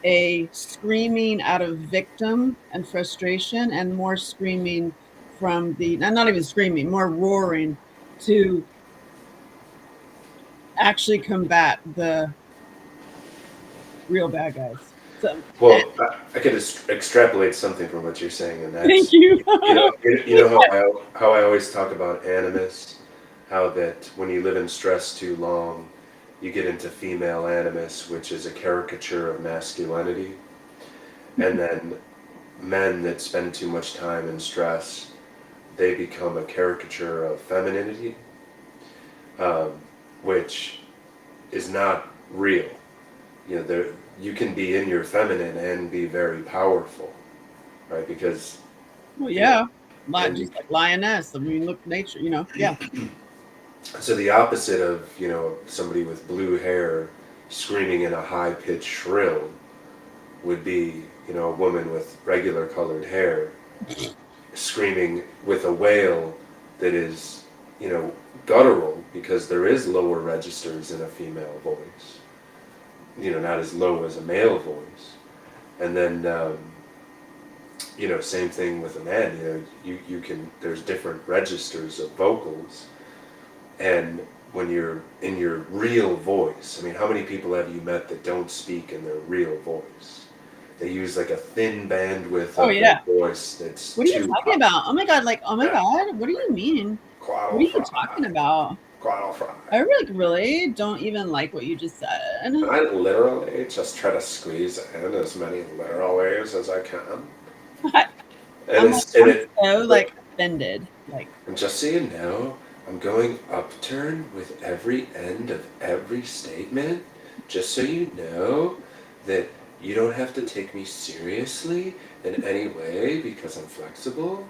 a screaming out of victim and frustration, and more screaming from the not even screaming, more roaring to actually combat the real bad guys. So Well, I could extrapolate something from what you're saying, and thank that's you. how I always talk about animus, how that when you live in stress too long, you get into female animus, which is a caricature of masculinity, and then men that spend too much time in stress, they become a caricature of femininity, um, which is not real. There you can be in your feminine and be very powerful, right? Because Well, you know, yeah, and you just like lioness. I mean, look, nature. Yeah. so the opposite of somebody with blue hair screaming in a high pitched shrill would be a woman with regular colored hair screaming with a wail that is you know guttural because there is lower registers in a female voice, not as low as a male voice. And then same thing with a man. You can there's different registers of vocals, and when you're in your real voice, I mean, how many people have you met that don't speak in their real voice? They use like a thin bandwidth Oh of their yeah. voice that's What are you too talking high. about? Oh my god! Like, oh my god! What do you mean? What Quaddle are you talking fry, about? quaddle fry. I really don't even like what you just said. I literally just try to squeeze in as many literal ways as I can, and I'm like, it's and I'm it. so like offended. Like, And just so you know, I'm going upturn with every end of every statement, just so you know that you don't have to take me seriously in any way because I'm flexible.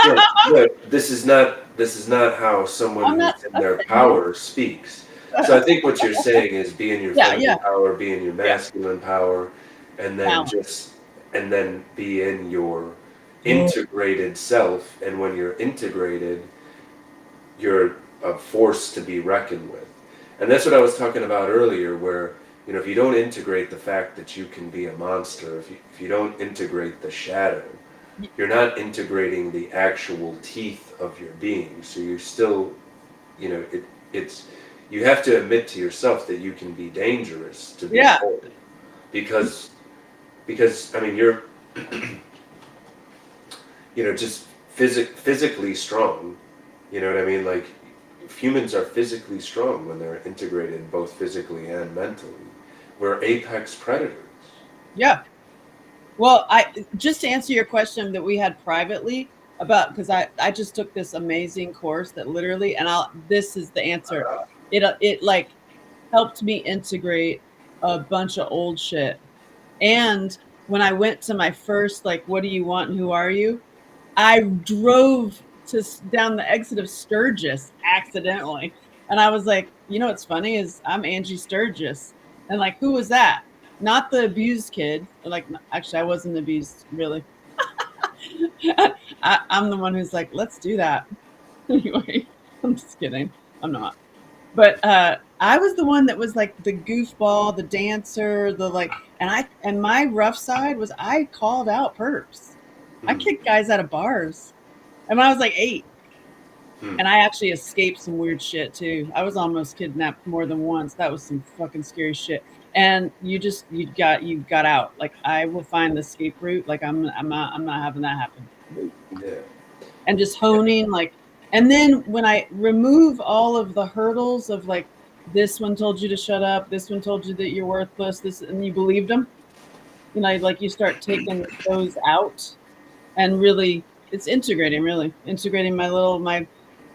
Yeah, but this is not how someone I'm not who's in their offended. power speaks. So I think what you're saying is be in your Yeah, feminine yeah, power, be in your yeah. masculine power, and then Balance. just and then be in your Oh, integrated self. And when you're integrated, you're a force to be reckoned with. And that's what I was talking about earlier, where if you don't integrate the fact that you can be a monster, if you don't integrate the shadow, you're not integrating the actual teeth of your being. So you're still, it's you have to admit to yourself that you can be dangerous to be yeah, whole, because I mean you're just physically strong. You know what I mean? Like humans are physically strong when they're integrated both physically and mentally. We're apex predators. yeah. Well, I just to answer your question that we had privately about because I just took this amazing course that literally and I'll this is the answer. It like helped me integrate a bunch of old shit. And when I went to my first like what do you want and who are you? I drove down the exit of Sturgis accidentally. And I was like, you know what's funny is I'm Angie Sturgis. And like, who was that? Not the abused kid. Like, actually, I wasn't abused, really. I'm the one who's like, let's do that. Anyway, I'm just kidding. I'm not. But I was the one that was like the goofball, the dancer, the like, and my rough side was I called out perps. I Hmm. kicked guys out of bars. And when I was like 8, Hmm. and I actually escaped some weird shit too. I was almost kidnapped more than once. That was some fucking scary shit. And you got out. Like I will find the escape route. Like I'm not having that happen. Yeah. And just honing like, and then when I remove all of the hurdles of like this one told you to shut up, this one told you that you're worthless, this and you believed them. Like you start taking those out and really it's integrating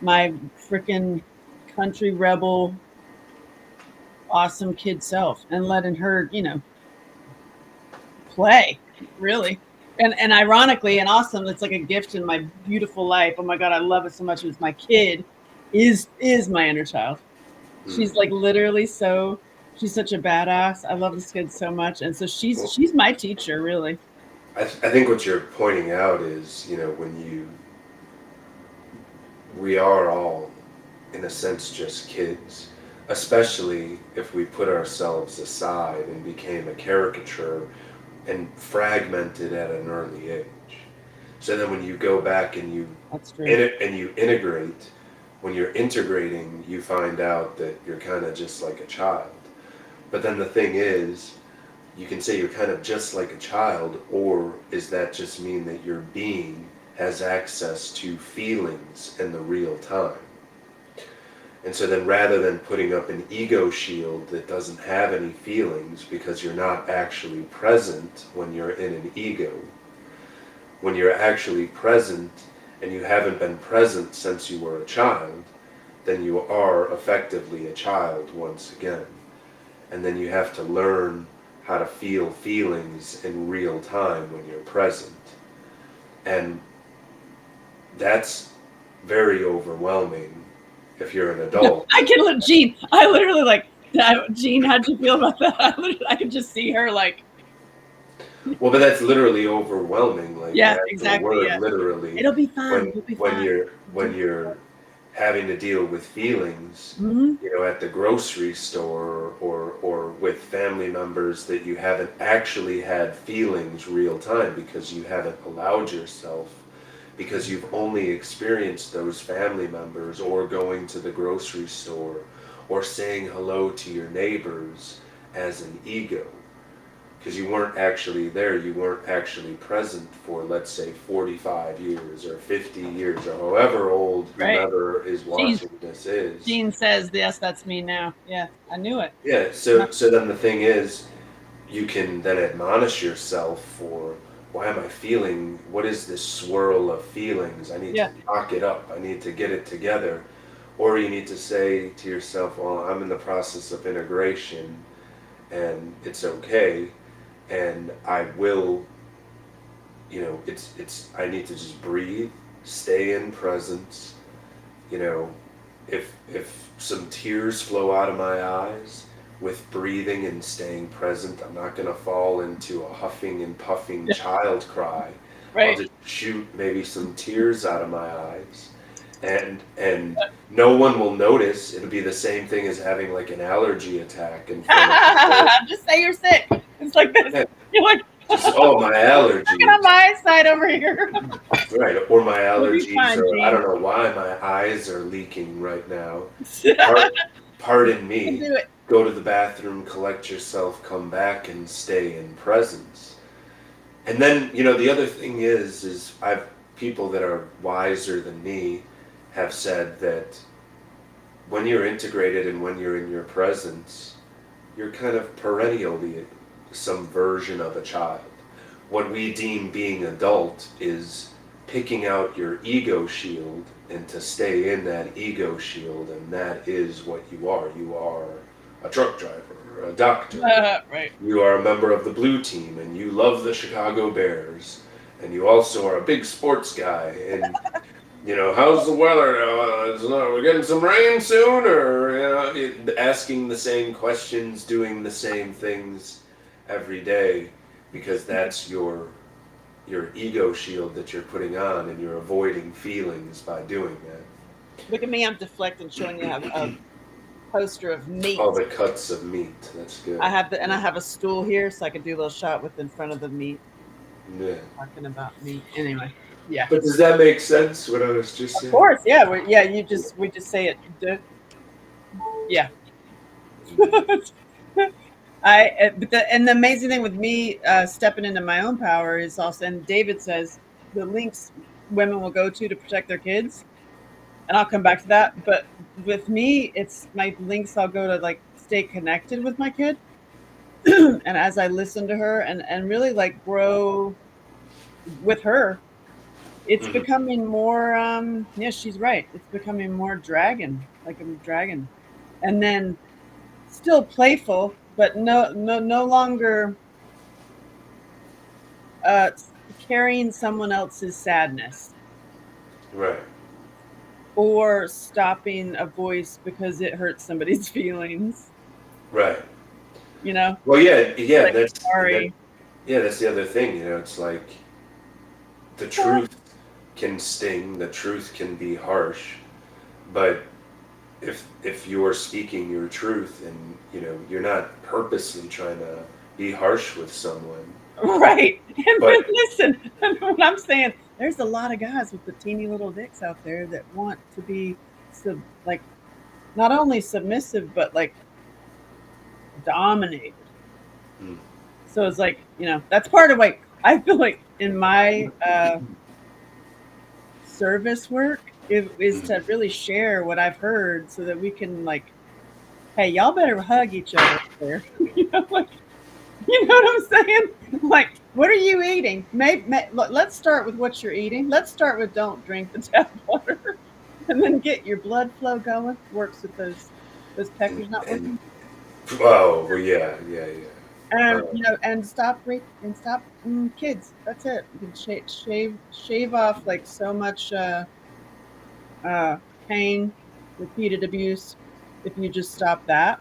my freaking country rebel awesome kid self and letting her play really and ironically and awesome it's like a gift in my beautiful life. Oh my god, I love it so much. It's my kid is my inner child. Hmm. She's like literally so she's such a badass. I love this kid so much and so she's Well, she's my teacher really. I think what you're pointing out is, when we are all, in a sense, just kids, especially if we put ourselves aside and became a caricature and fragmented at an early age. So then when you go back and That's true. you integrate, when you're integrating, you find out that you're kind of just like a child. But then the thing is, you can say you're kind of just like a child, or is that just mean that your being has access to feelings in the real time? And so then rather than putting up an ego shield that doesn't have any feelings because you're not actually present when you're in an ego, when you're actually present and you haven't been present since you were a child, then you are effectively a child once again. And then you have to learn how to feel feelings in real time when you're present. And that's very overwhelming if you're an adult. I can let Jean. I literally like Jean. How'd you feel about that? I could just see her like, Well, but that's literally overwhelming, like the yeah, actual exactly. word, Yeah, literally, it'll be fine. when You'll be when fine. you're when you're having to deal with feelings, Mm-hmm. at the grocery store or with family members that you haven't actually had feelings real time because you haven't allowed yourself, because you've only experienced those family members or going to the grocery store or saying hello to your neighbors as an ego, because you weren't actually there, you weren't actually present for, let's say, 45 years or 50 years or however old Right. whomever is Jean. watching this is. Jean says, "Yes, that's me now." Yeah, I knew it. Yeah, so then the thing is, you can then admonish yourself for, why am I feeling, what is this swirl of feelings? I need to Yeah, lock it up, I need to get it together. Or you need to say to yourself, well, I'm in the process of integration and it's okay, and I will, I need to just breathe stay in presence. You know, if some tears flow out of my eyes with breathing and staying present, I'm not going to fall into a huffing and puffing child cry. I'll Right. just shoot maybe some tears out of my eyes, and no one will notice. It'll be the same thing as having like an allergy attack in front of people. Just say you're sick. It's like this. Yeah, You're like, just, oh, my looking on allergies. my side over here. Right, or my You'll be allergies, fine, or I Gene. don't know why my eyes are leaking right now. You Pardon can me. do it. Go to the bathroom, collect yourself, come back, and stay in presence. And then, the other thing is I've people that are wiser than me have said that when you're integrated and when you're in your presence, you're kind of perennially some version of a child. What we deem being adult is picking out your ego shield and to stay in that ego shield, and that is what you are. You are a truck driver, a doctor. Right. You are a member of the blue team, and you love the Chicago Bears, and you also are a big sports guy. And how's the weather? We're getting some rain soon, or asking the same questions, doing the same things every day, because that's your ego shield that you're putting on, and you're avoiding feelings by doing that. Look at me. I'm deflecting, showing you a poster of meat. All the cuts of meat. That's good. I have a stool here, so I can do a little shot with in front of the meat. Yeah. Talking about meat. Anyway, yeah. But does that make sense? What I was just saying. Of course, yeah. We just say it. Yeah. And the amazing thing with me stepping into my own power is also, and David says the links women will go to protect their kids, and I'll come back to that. But with me, it's my links. I'll go to like stay connected with my kid, and as I listen to her and really like grow with her, it's becoming more. Yeah, she's right. It's becoming more dragon, like a dragon, and then still playful, but no longer carrying someone else's sadness, Right. or stopping a voice because it hurts somebody's feelings. Right. Well, yeah. like, That's sorry. that's the other thing. It's like the truth can sting. The truth can be harsh, but if you are speaking your truth, and you're not purposely trying to be harsh with someone, Right. And but listen, what I'm saying, there's a lot of guys with the teeny little dicks out there that want to be like not only submissive but like dominated. mm, So it's like, that's part of like I feel like in my service work is to really share what I've heard so that we can like, hey, y'all better hug each other there. Like, you know what I'm saying? Like, what are you eating? Let's start with what you're eating. Let's start with don't drink the tap water, and then get your blood flow going. Works with those peckers not working. oh well, yeah. And stop rape and stop kids. That's it. You can shave off like so much pain, repeated abuse, if you just stop that.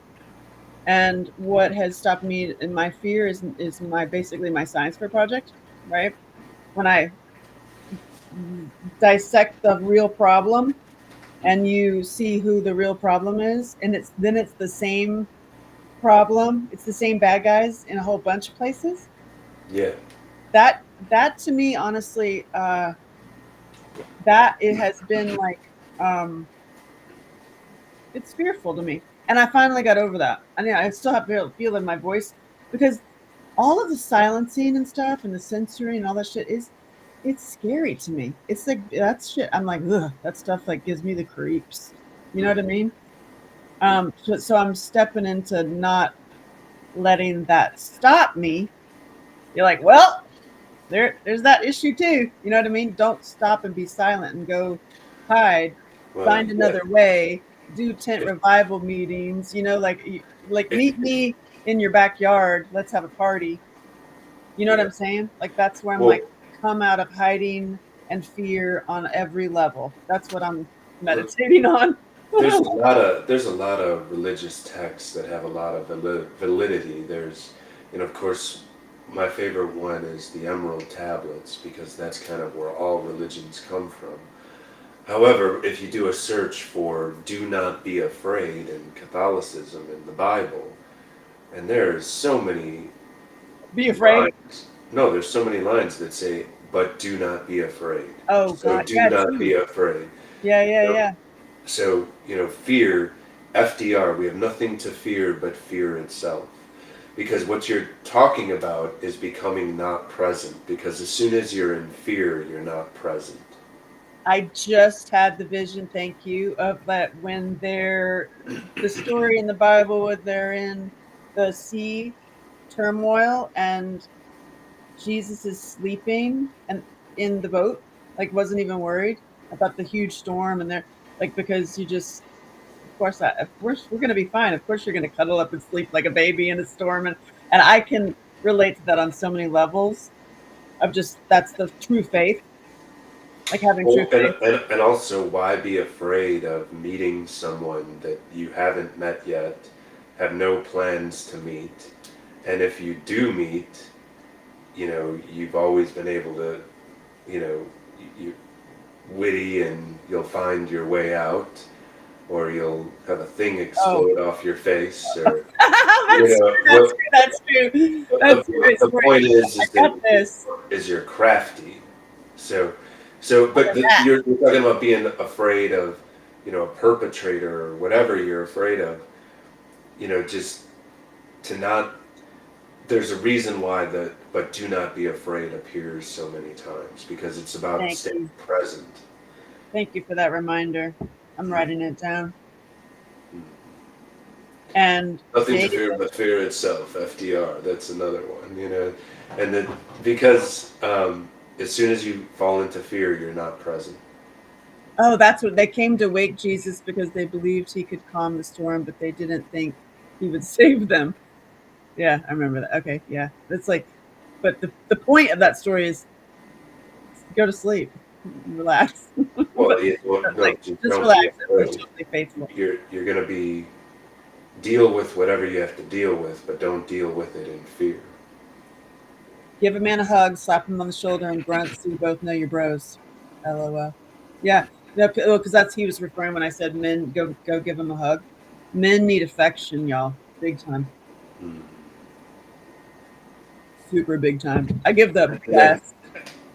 And what has stopped me in my fear is my basically my science fair project, right? When I dissect the real problem and you see who the real problem is, and it's the same problem, it's the same bad guys in a whole bunch of places. Yeah. That to me, honestly, that it has been like it's fearful to me. And I finally got over that. I mean, I still have feel in my voice because all of the silencing and stuff and the censoring and all that shit it's scary to me. It's like that shit. I'm like, ugh, that stuff like gives me the creeps. You know what I mean? So I'm stepping into not letting that stop me. You're like, well, there's that issue too. You know what I mean? Don't stop and be silent and go hide. Well, Find another way. Do tent revival meetings. Like meet me in your backyard. Let's have a party. You know what I'm saying? Like that's where I'm well, like come out of hiding and fear on every level. That's what I'm meditating on. There's a lot of religious texts that have a lot of validity. There's, of course, my favorite one is the Emerald Tablets because that's kind of where all religions come from. However, if you do a search for "do not be afraid" in Catholicism in the Bible, and there's so many Be afraid. lines. No, there's so many lines that say, "But do not be afraid." Oh So God, do yeah, not too. be afraid. Yeah, yeah, You know, yeah. So, fear, FDR, we have nothing to fear but fear itself. Because what you're talking about is becoming not present. Because as soon as you're in fear, you're not present. I just had the vision, thank you, of that when they're the story in the Bible when they're in the sea turmoil and Jesus is sleeping and in the boat, like wasn't even worried about the huge storm and they're like because you just of course we're gonna be fine. Of course you're gonna cuddle up and sleep like a baby in a storm and I can relate to that on so many levels of just that's the true faith, like having true Well, and, faith. and, and also, why be afraid of meeting someone that you haven't met yet, have no plans to meet, and if you do meet, you've always been able to, you witty and you'll find your way out, or you'll have a thing Oh, explode off your face, or that's true. That's what true. That's true. That's true. the It's where point you're is like, I got that this. you're crafty. So Look but at that. you're talking about being afraid of, a perpetrator or whatever you're afraid of, just to not. There's a reason why the "but do not be afraid" appears so many times because it's about Thank staying you. present. Thank you for that reminder. I'm Mm. writing it down. And Nothing to David, fear but fear itself. FDR. That's another one. And then because as soon as you fall into fear, you're not present. oh, that's what they came to wake Jesus because they believed he could calm the storm, but they didn't think he would save them. Yeah, I remember that. Okay, yeah. It's like, but the point of that story is go to sleep, relax. Well, But no, like, just just don't be relax and be afraid. totally faithful. You're gonna be deal with whatever you have to deal with, but don't deal with it in fear. Give a man a hug, slap him on the shoulder, and grunt so you both know you're bros. LOL. Yeah, no, because that's he was referring when I said men go give him a hug. Men need affection, y'all, big time, Mm. super big time. I give the And then best.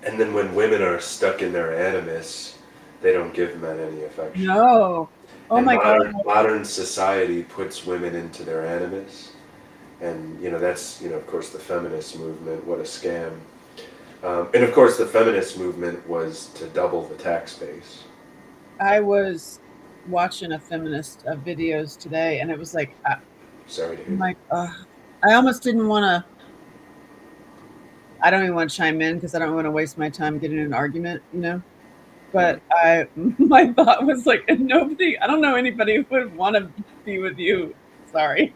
and then when women are stuck in their animus, they don't give men any affection. No, oh And my god, modern society puts women into their animus, and that's of course the feminist movement. What a scam! And of course the feminist movement was to double the tax base. I was watching a feminist videos today, and it was like, Sorry to hear I'm that. like, I almost didn't want to. I don't even want to chime in because I don't want to waste my time getting in an argument, Mm. But my thought was like, nobody, I don't know anybody who would want to be with you. Sorry.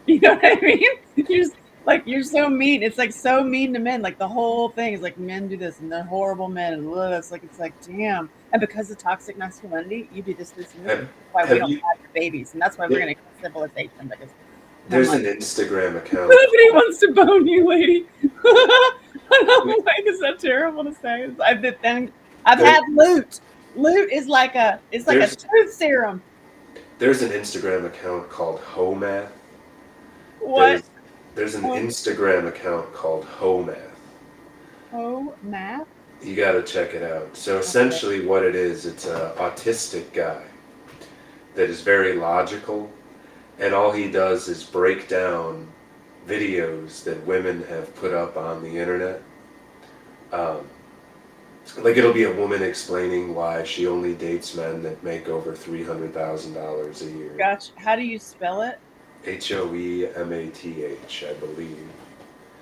You know what I mean? You're just like, you're so mean. It's like so mean to men. Like the whole thing is like men do this and they're horrible men. And it's like, damn. And because of toxic masculinity, you do this, this, and this. And Have, that's why we have don't you? have babies. And that's why we're There, going to kill civilization. Because, and I'm there's like, an Instagram account nobody called. wants to bone you, lady. I know, like, is that terrible to say? I've There, had loot. Loot is like it's like a there's truth serum. there's an Instagram account called Homath. What? There's there's an Oh, Instagram account called Homath. oh, math. You got to check it out. So Okay. essentially, what it is, it's an autistic guy that is very logical, and all he does is break down videos that women have put up on the internet. Um, like it'll be a woman explaining why she only dates men that make over $300,000 a year. Gosh, how do you spell it? Hoemath, I believe.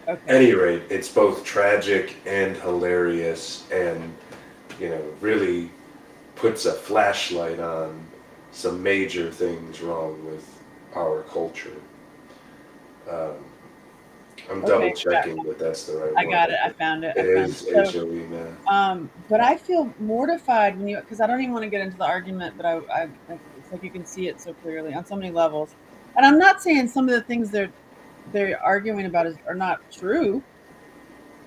Okay. Any rate, it's both tragic and hilarious, and really puts a flashlight on some major things wrong with our culture. Um, I'm double Okay, checking, but that's the right I one. got it. I found it. It is So, HOE math. but I feel mortified when because I don't even want to get into the argument, but it's like you can see it so clearly on so many levels. And I'm not saying some of the things they're arguing about are not true.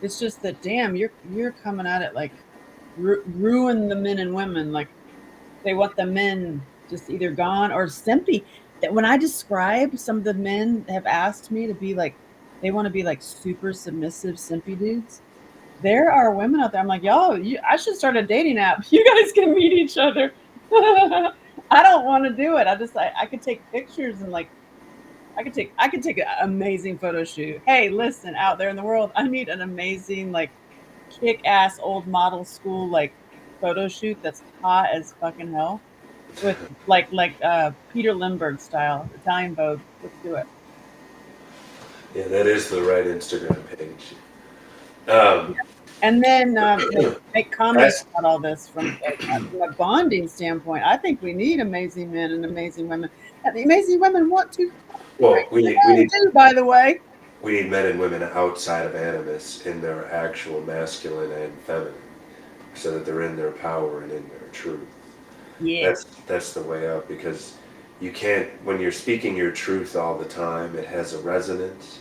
It's just that, damn, you're coming at it like ruin the men and women. Like they want the men just either gone or simpy. That when I describe, some of the men have asked me to be like, they want to be like super submissive simpy dudes. There are women out there. I'm like, y'all, I should start a dating app. You guys can meet each other. I don't want to do it. I could take pictures and like I could take an amazing photo shoot. Hey, listen, out there in the world, I need an amazing like kick ass old model school like photo shoot that's hot as fucking hell with Peter Lindbergh style Italian Vogue. Let's do it. Yeah, that is the right Instagram page. Um, And then make comments as, about all this from a bonding standpoint. I think we need amazing men and amazing women. And the amazing women want to well, too, by the way. we need men and women outside of animus in their actual masculine and feminine, so that they're in their power and in their truth. Yeah. That's the way up, because you can't, when you're speaking your truth all the time, it has a resonance,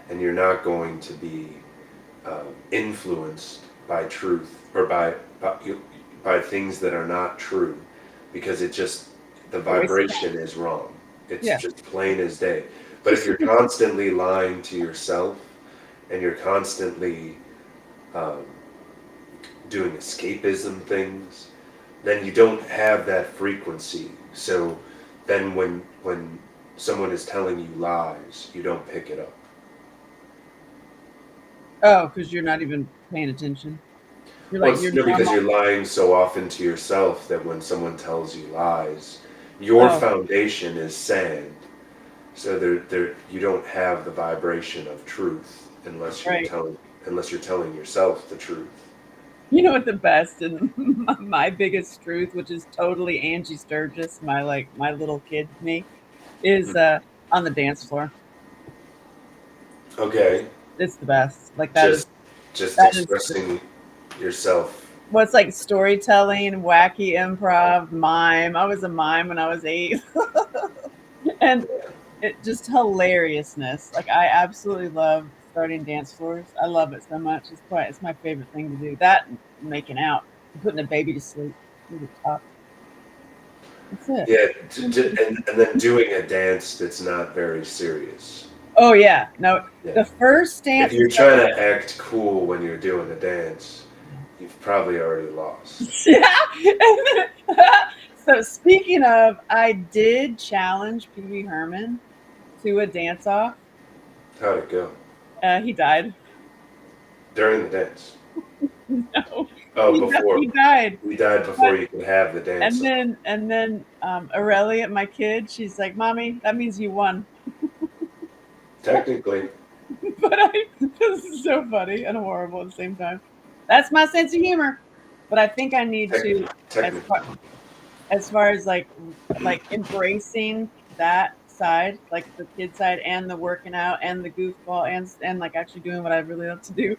and you're not going to be influenced by truth or by things that are not true, because the vibration is wrong. It's just plain as day. But if you're constantly lying to yourself and you're constantly doing escapism things, then you don't have that frequency. So then when someone is telling you lies, you don't pick it up. Oh, because you're not even paying attention. You're Well, like you're because normal. you're lying so often to yourself that when someone tells you lies, your foundation is sand. So you don't have the vibration of truth unless you're telling yourself the truth. You know what the best and my biggest truth, which is totally Angie Sturgis, my little kid me, is on the dance floor. Okay. It's the best. Like that just is expressing yourself. Well, it's like storytelling, wacky improv, mime. I was a mime when I was 8. And it just hilariousness. Like I absolutely love starting dance floors. I love it so much. It's my favorite thing to do. That and making out, and putting a baby to sleep. That's it. Yeah, and then doing a dance that's not very serious. Oh yeah, no. Yeah. The first dance. If you're trying to act cool when you're doing a dance, you've probably already lost. Yeah. So speaking of, I did challenge Pee Wee Herman to a dance off. How'd it go? He died. During the dance? No. Oh, before. He died. He died before you could have the dance. And then Aurelia, my kid, she's like, "Mommy, that means you won." Technically. But this is so funny and horrible at the same time. That's my sense of humor. But I think I need to, as far as like embracing that side, like the kid side and the working out and the goofball and like actually doing what I really love to do.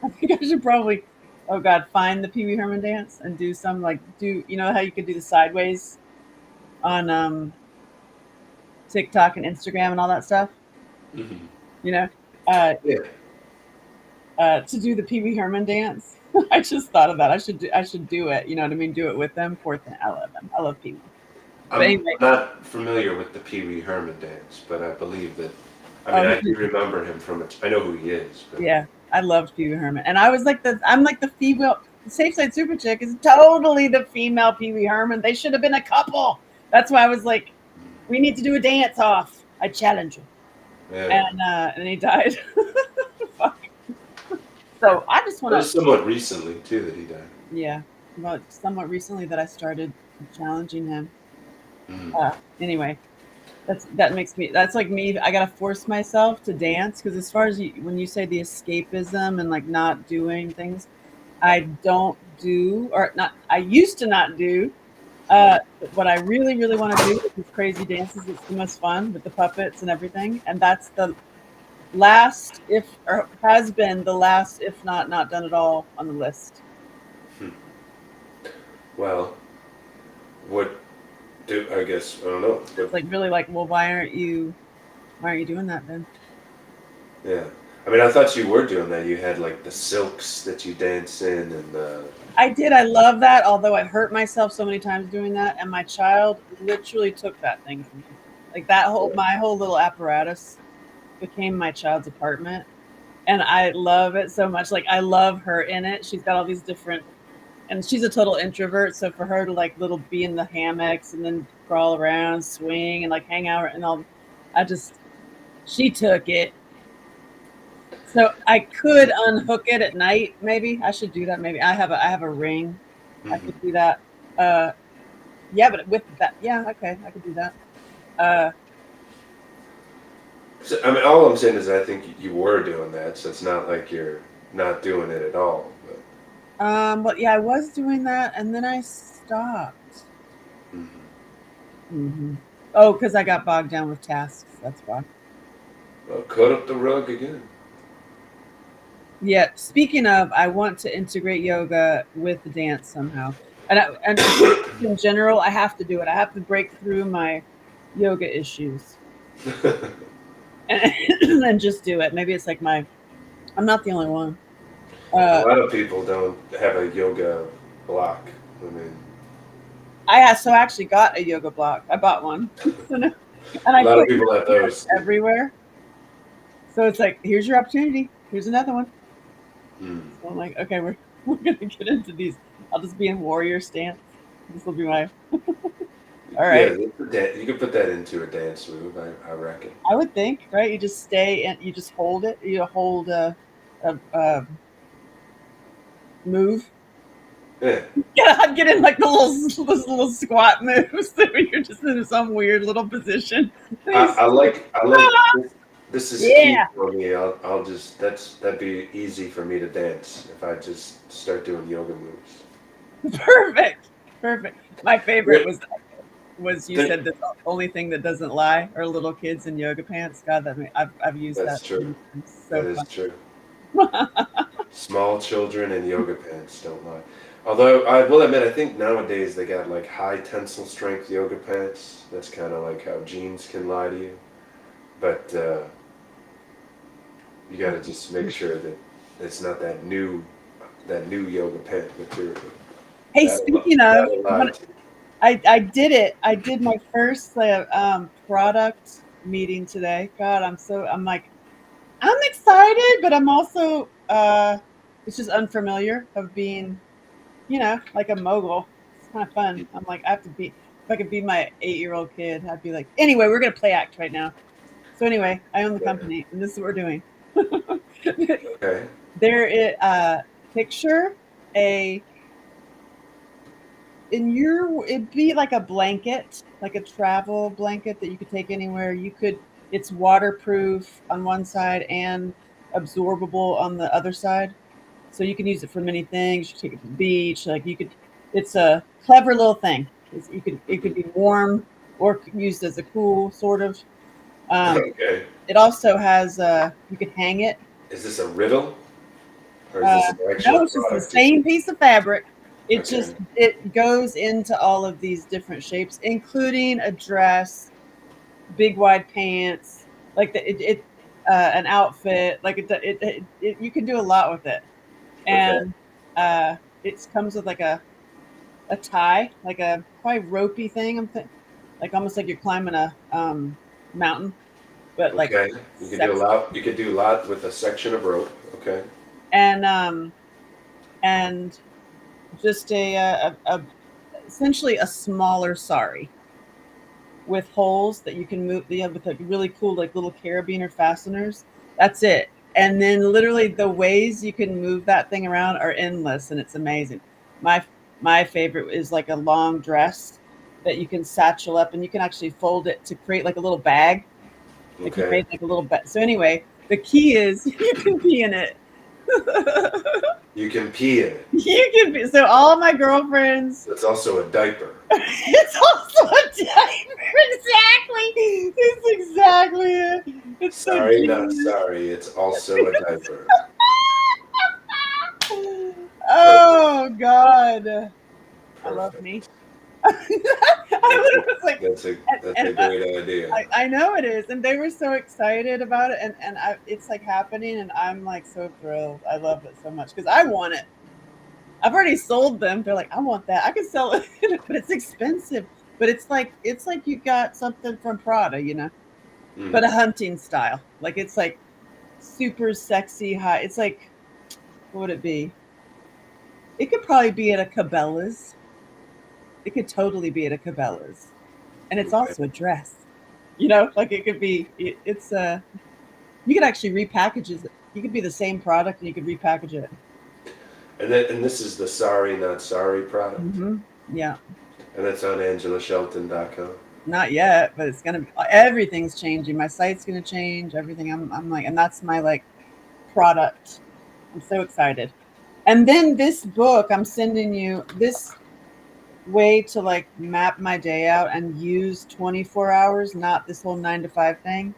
I think I should probably, oh God, find the Pee Wee Herman dance and do some you know how you could do the sideways on TikTok and Instagram and all that stuff. Mm-hmm. You know, to do the Pee Wee Herman dance. I just thought of that. I should do it. You know what I mean? Do it with them. Poor thing. I love them. I love Pee Wee. I'm not familiar with the Pee Wee Herman dance, but I believe that. I do remember him from it. I know who he is. But. Yeah, I loved Pee Wee Herman, and I'm like the female. Safe Side Super Chick is totally the female Pee Wee Herman. They should have been a couple. That's why I was like, we need to do a dance off. I challenge him. Yeah. And he died. Fuck. So I just want to. It was somewhat recently too that he died. Yeah, well, somewhat recently that I started challenging him. Anyway, that's like me. I gotta force myself to dance because as far as when you say the escapism and like not doing things, I don't do or not. I used to not do. What I really, really want to do is these crazy dances. It's the most fun with the puppets and everything, and that's the last if or has been the last if not done at all on the list. Hmm. Well, what do I guess I don't know. It's But like really like, well, why aren't you doing that then? yeah, I mean, I thought you were doing that. You had like the silks that you dance in, and I did. I love that. Although I hurt myself so many times doing that, and my child literally took that thing from me. Like that whole my whole little apparatus became my child's apartment, and I love it so much. Like I love her in it. She's got all these different, and she's a total introvert. So for her to like little be in the hammocks and then crawl around, swing, and like hang out and all, I just she took it. So I could unhook it at night. Maybe I should do that. Maybe I have a ring. I mhm. could do that. Uh, yeah, but with that, yeah, okay, I could do that. Uh, So, I mean, all I'm saying is I think you were doing that, so it's not like you're not doing it at all. But, but yeah, I was doing that, and then I stopped. mhm. Oh, because I got bogged down with tasks. That's why. Well, cut up the rug again. Yeah. Speaking of, I want to integrate yoga with the dance somehow, and in general, I have to do it. I have to break through my yoga issues and, and just do it. Maybe it's like my. I'm not the only one. A Uh, lot of people don't have a yoga block. I mean, so I actually got a yoga block. I bought one, and a I lot of put people have those too. everywhere. So it's like, here's your opportunity. Here's another one. Hmm. So I'm like, okay, we're gonna get into these. I'll just be in warrior stance. This will be my all Yeah, right. you could put that into a dance move, I reckon. I would think, right? You just stay and you just hold it. You hold a move. Yeah, Yeah, I'd get in like those little squat moves that you're just in some weird little position. I like this. This is key Yeah, for me. I'll just that'd be easy for me to dance if I just start doing yoga moves. perfect, perfect. My Yeah, favorite was you said the only thing that doesn't lie are little kids in yoga pants. God, I've used that's that true. many times. That So is fun. true. Small children in yoga pants don't lie. Although I will admit, I think nowadays they got like high tensile strength yoga pants. That's kind of like how jeans can lie to you. But you got to just make sure that it's not that new yoga pant material. Hey, That'll, speaking of, that'll lie to you. I did it. I did my first product meeting today. God, I'm like I'm excited, but I'm also it's just unfamiliar of being, like a mogul. It's kind of fun. I'm like, I have to be if I could be my 8-year-old kid, I'd be like, anyway, we're gonna play act right now. So anyway, I own the Yeah. company, and this is what we're doing. Okay. There is picture a in your it'd be like a blanket, like a travel blanket that you could take anywhere. It's waterproof on one side and absorbable on the other side. So you can use it for many things. You can take it to the beach, like you could it's a clever little thing. It could be warm or used as a cool sort of. Um, Okay. it also has you could hang it. Is this a riddle or is Uh, this an actual no, it's just the product? same piece of fabric. It Okay. just it goes into all of these different shapes, including a dress, big wide pants, like an outfit. Like you can do a lot with it, Okay. and it comes with like a tie, like a probably ropey thing. Like almost like you're climbing a mountain, but like Okay. You could do a sexy. lot. You could do a lot with a section of rope. Okay. And just a essentially a smaller sari with holes that you can move. You have with like really cool like little carabiner fasteners. That's it. And then literally the ways you can move that thing around are endless, and it's amazing. My my favorite is like a long dress that you can satchel up, and you can actually fold it to create like a little bag. Like you Okay. made like a little bag. So anyway, the key is you can pee in it. You can pee in it. You can be so all my girlfriends. It's also a diaper. It's also a diaper. Exactly. It's exactly it. It's so Sorry, not genius. sorry. It's also a diaper. Perfect. Oh God, I love Perfect. me. I literally was like, That's a great idea. I know it is, and they were so excited about it, and it's like happening, and I'm like so thrilled. I love it so much because I want it. I've already sold them. They're like, I want that. I can sell it, but it's expensive. But it's like you got something from Prada, you know, but a Mm, hunting style. Like it's like super sexy high. It's like what would it be? It could probably be at a Cabela's. It could totally be at a Cabela's, and it's okay. also a dress. You know, like it could be. It's you could actually repackage it. You could be the same product, and you could repackage it. And this is the sorry, not sorry product, Yeah. and it's on AngelaShelton.com. Not yet, but it's gonna be. Everything's changing. My site's gonna change. Everything. I'm like, and that's my like product. I'm so excited. And then this book, I'm sending you this way to like map my day out and use 24 hours, not this whole 9 to 5 thing.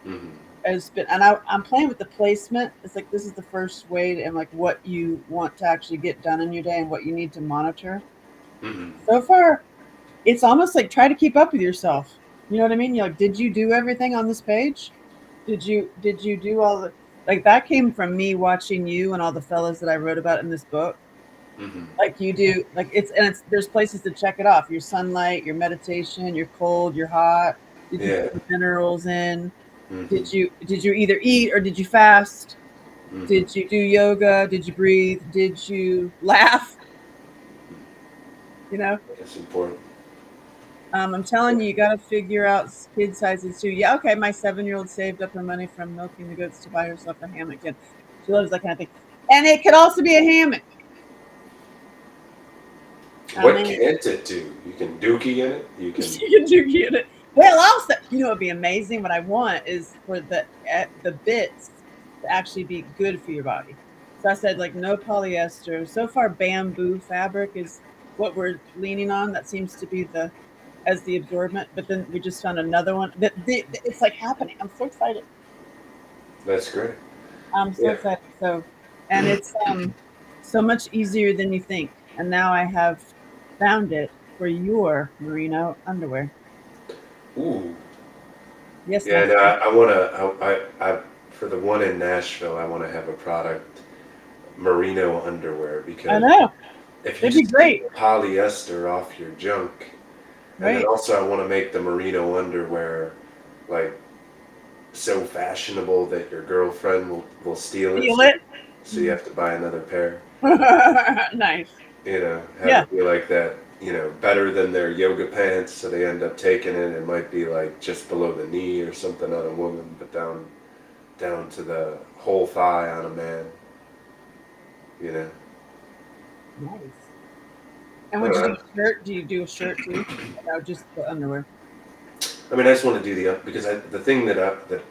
Mm-hmm. Has been, and I'm playing with the placement. It's like this is the first way to, and like what you want to actually get done in your day and what you need to monitor. Mm-hmm. So far, it's almost like try to keep up with yourself. You know what I mean? You're like, did you do everything on this page? Did you do all the like that came from me watching you and all the fellas that I wrote about in this book. Mm-hmm. Like you do, like it's there's places to check it off. Your sunlight, your meditation, your cold, your hot. Did you Yeah. put the minerals in? Mm-hmm. Did you either eat or did you fast? Mm-hmm. Did you do yoga? Did you breathe? Did you laugh? You know, That's important. I'm telling you, you got to figure out kid sizes too. Yeah, okay. My 7-year-old saved up her money from milking the goats to buy herself a hammock. And she loves that kind of thing. And it could also be a hammock. I What mean, can't it do? You can dookie in it. You can. you can get it. Well, also, you know, it'd be amazing. What I want is for the bits to actually be good for your body. So I said like no polyester. So far, bamboo fabric is what we're leaning on. That seems to be the as the absorbent. But then we just found another one that it's like happening. I'm so excited. That's great. I'm so Yeah. excited. So, and it's so much easier than you think. And now I have found it for your merino underwear. Ooh. Yes, Yeah. my No, friend. I want to. For the one in Nashville, I want to have a product merino underwear I because know. if you It'd be just take great, the polyester off your junk, and then right? also I want to make the merino underwear like so fashionable that your girlfriend will steal it, Feel so, it. so you have to buy another pair. Nice. You know, have Yeah. it be like that. You know, better than their yoga pants, so they end up taking it. It might be like just below the knee or something on a woman, but down to the whole thigh on a man. You know, Nice. And I would don't you do know. a shirt? Do you do a shirt too? No, just the underwear. I mean, I just want to do because the thing that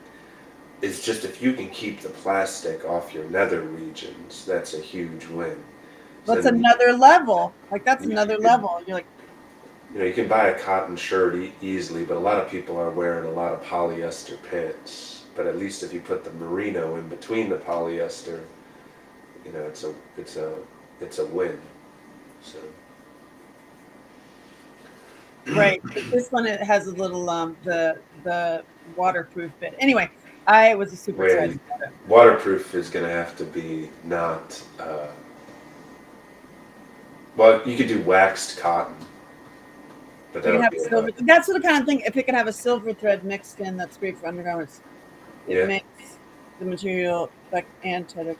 is just if you can keep the plastic off your nether regions, that's a huge win. So That's then another level. Like that's you another could, level. You're like, you can buy a cotton shirt easily, but a lot of people are wearing a lot of polyester pants. But at least if you put the merino in between the polyester, it's a win. So right. But this one it has a little the waterproof bit. Anyway, I was super where excited about it. waterproof is going to have to be not. Well, you could do waxed cotton, but You can that'll have be a a lot. silver. That's the kind of thing. If it can have a silver thread mixed in, that's great for undergarments. It Yeah, makes the material like anti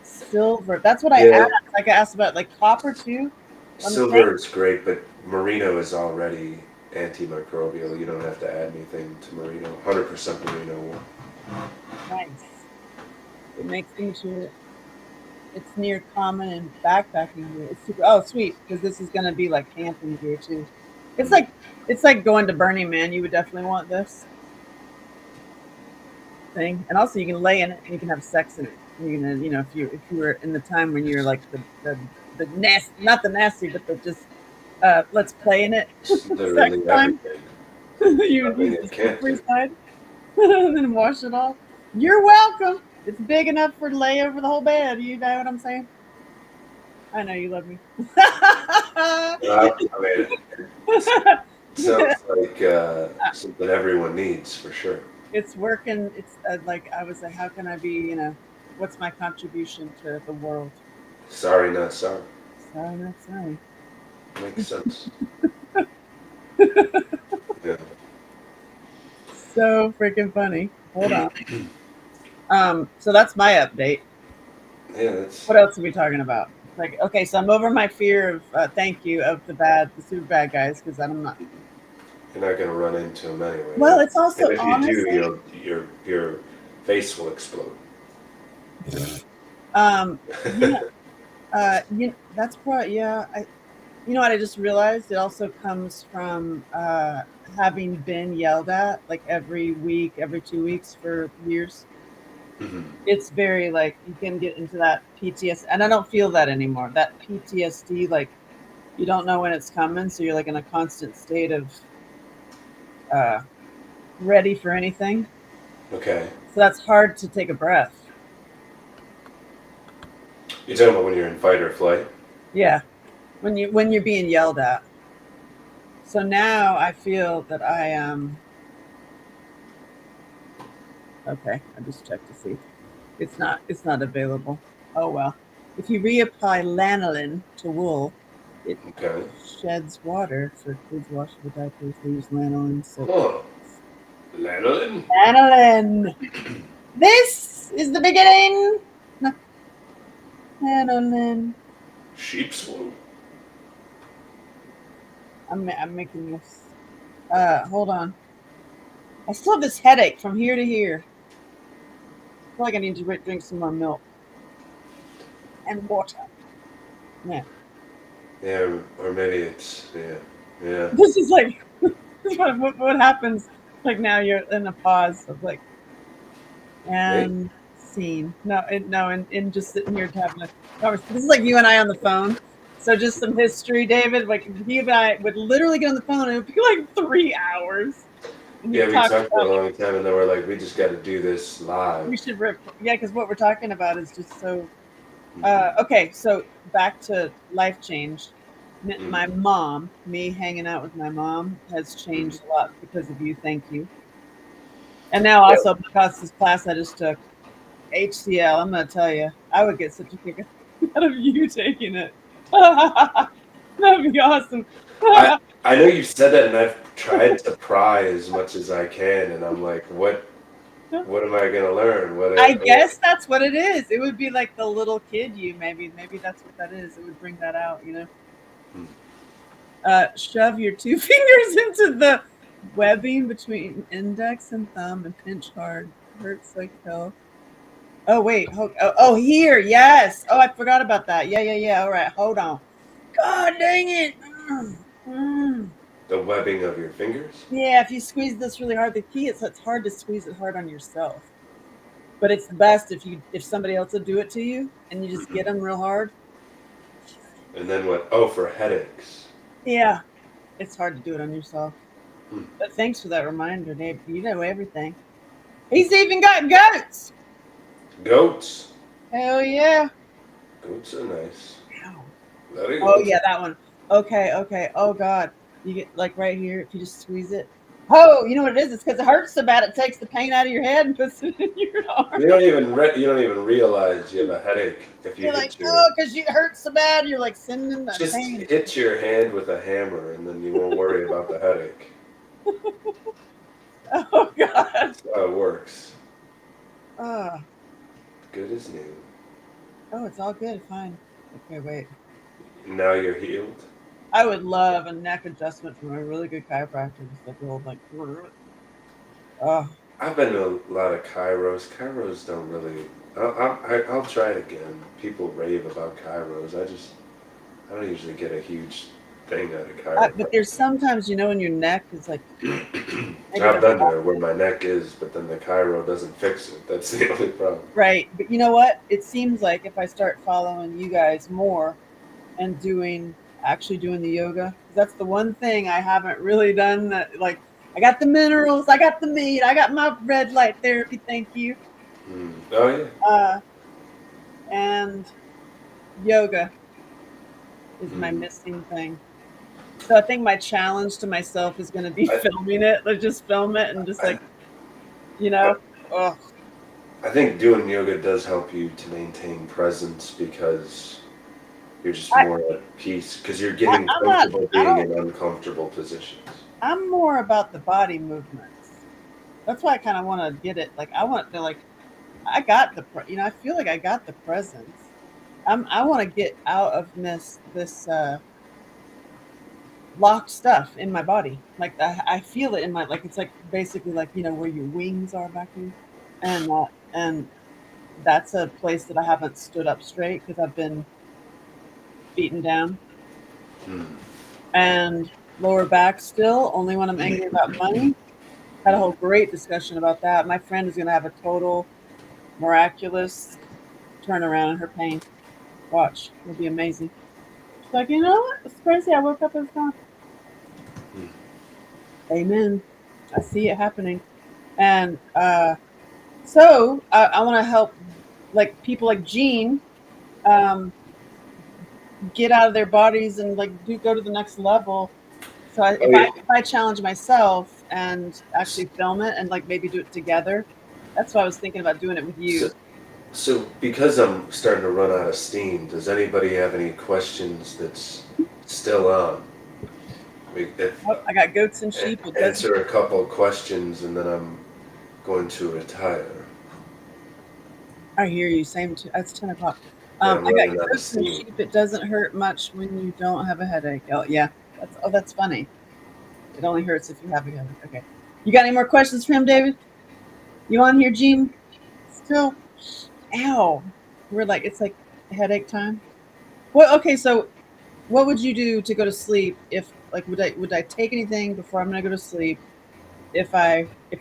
silver. That's what I yeah. asked. Like I asked about like copper too on the same. Silver is great, but merino is already antimicrobial. You don't have to add anything to merino. 100% merino wool. Nice. It makes the material. It's near common in backpacking gear. It's super. Oh, sweet, because this is gonna be like camping gear too. It's Mm. like it's like going to Burning Man. You would definitely want this thing, and also you can lay in it and you can have sex in it. You can, if you were in the time when you're like the nasty, not the nasty, but the just let's play in it It's sex literally time. everything. You would Nothing use the it can't slippery do. side. and then wash it off. You're welcome. It's big enough for to lay over the whole bed. You know what I'm saying? I know you love me. I mean, sounds like something everyone needs for sure. It's working. It's like I was like, how can I be? What's my contribution to the world? Sorry, not sorry. Sorry, not sorry. Makes sense. Yeah. So freaking funny. Hold on. So that's my update. Yeah, that's. What else are we talking about? Like, okay, so I'm over my fear of thank you of the super bad guys because I'm not. You're not gonna run into them anyway. Well, it's And also if you do, honestly, your face will explode. um, you know, that's probably yeah. You know what I just realized? It also comes from having been yelled at like every week, every 2 weeks for years. Hmm. It's very like you can get into that PTSD, and I don't feel that anymore. That PTSD, like you don't know when it's coming, so you're like in a constant state of uh, ready for anything. Okay. So that's hard to take a breath. You're talking about when you're in fight or flight? Yeah, when you're being yelled at. So now I feel that I am okay. I just checked to see. It's not available. Oh well. If you reapply lanolin to wool, it Okay. sheds water for kids washable diapers. They use lanolin soap. Huh. Lanolin? Lanolin. This is the beginning. Lanolin. Sheep's wool. I'm making this. Hold on. I still have this headache from here to here. I feel like I need to drink some more milk and water. Yeah. Yeah, or maybe it's yeah. This is like what happens. Like now you're in a pause of like Me? and scene. No, no, and just sitting here having a conversation. This is like you and I on the phone. So just some history, David. Like he and I would literally get on the phone and it would be like 3 hours. And Yeah, you we talk talked for a about long time, and then we're like, we just got to do this live. we should rip. Yeah, because what we're talking about is just so. Mhm. Okay, so back to life change. Mhm. My mom, me hanging out with my mom, has Mhm. changed a lot because of you. Thank you. And now Yeah, also because this class I just took, HCL, I'm going to tell you, I would get such a kick out of you taking it. That'd be awesome. I I know you've said that, and I've tried to pry as much as I can, and I'm like, what am I gonna learn? I guess that's what it is. It would be like the little kid you, maybe. Maybe that's what that is. It would bring that out. Hmm. Shove your two fingers into the webbing between index and thumb and pinch hard. Hurts like hell. Oh, wait. Here. Yes. Oh, I forgot about that. Yeah, yeah, yeah. All right. Hold on. God dang it. Mm. The webbing of your fingers. Yeah, if you squeeze this really hard, the key is it's hard to squeeze it hard on yourself. But it's the best if somebody else will do it to you and you just Hmm. get them real hard. And then what? Oh, for headaches. Yeah, it's hard to do it on yourself. Hmm. But thanks for that reminder, Dave. You know everything. He's even got goats. Goats. Hell yeah. Goats are nice. Ow. Very Oh good. yeah, that one. Okay, okay. Oh god, you get like right here. If you just squeeze it. Oh, you know what it is? It's because it hurts so bad. It takes the pain out of your head and puts it in your arm. You don't even realize you have a headache if you You're like, hit your oh, because it hurts so bad. You're like sending that just pain. hit your hand with a hammer, and then you won't worry about the headache. Oh god. That's how it works. Oh, Good as new. oh, it's all good. Fine. Okay, wait. Now you're healed. I would love a neck adjustment from a really good chiropractor. Just like real like. Oh, I've been to a lot of Kairos. Kairos don't really. I'll try it again. People rave about Kairos. I don't usually get a huge thing out of but chiropractic. there's sometimes when your neck is like maybe I've that's been there where my neck is, but then the Cairo doesn't fix it. That's the only problem. right. But you know what? It seems like if I start following you guys more and actually doing the yoga, 'cause that's the one thing I haven't really done that like I got the minerals. I got the meat. I got my red light therapy. Thank you. Oh yeah. And yoga is my Mm. missing thing. So I think my challenge to myself is going to be I, filming it. Like just film it and just I, like, you know, oh, I think doing yoga does help you to maintain presence because you're just I, more at peace because you're getting I'm not, comfortable I being don't, in uncomfortable positions. I'm more about the body movements. That's why I kind of want to get it. Like I want to like, I got I feel like I got the presence. I want to get out of this locked stuff in my body. Like I feel it in my, like, it's like basically like, where your wings are back here. And that's a place that I haven't stood up straight because I've been beaten down. Mm. And lower back still, only when I'm angry about money. Had a whole great discussion about that. My friend is going to have a total miraculous turnaround in her pain. Watch, it'll be amazing. She's like, you know what? It's crazy. I woke up and thought, Mm. amen. I see it happening. And so I want to help like people like Jean um, get out of their bodies and like go to the next level. So Oh yeah. if I challenge myself and actually film it and like maybe do it together, that's why I was thinking about doing it with So, you. so because I'm starting to run out of steam, does anybody have any questions that's still on? If Oh, I got goats and sheep. It doesn't. answer a couple questions and then I'm going to retire. I hear you. Same. It's 10 o'clock. Yeah, I'm I got running out of goats and steam. sheep. It doesn't hurt much when you don't have a headache. Oh yeah, that's funny. It only hurts if you have a headache. Okay. You got any more questions for him, David? You on here, Gene? Still? Ow. It's like headache time. Well, okay. So, what would you do to go to sleep if, like, would I take anything before I'm gonna go to sleep? If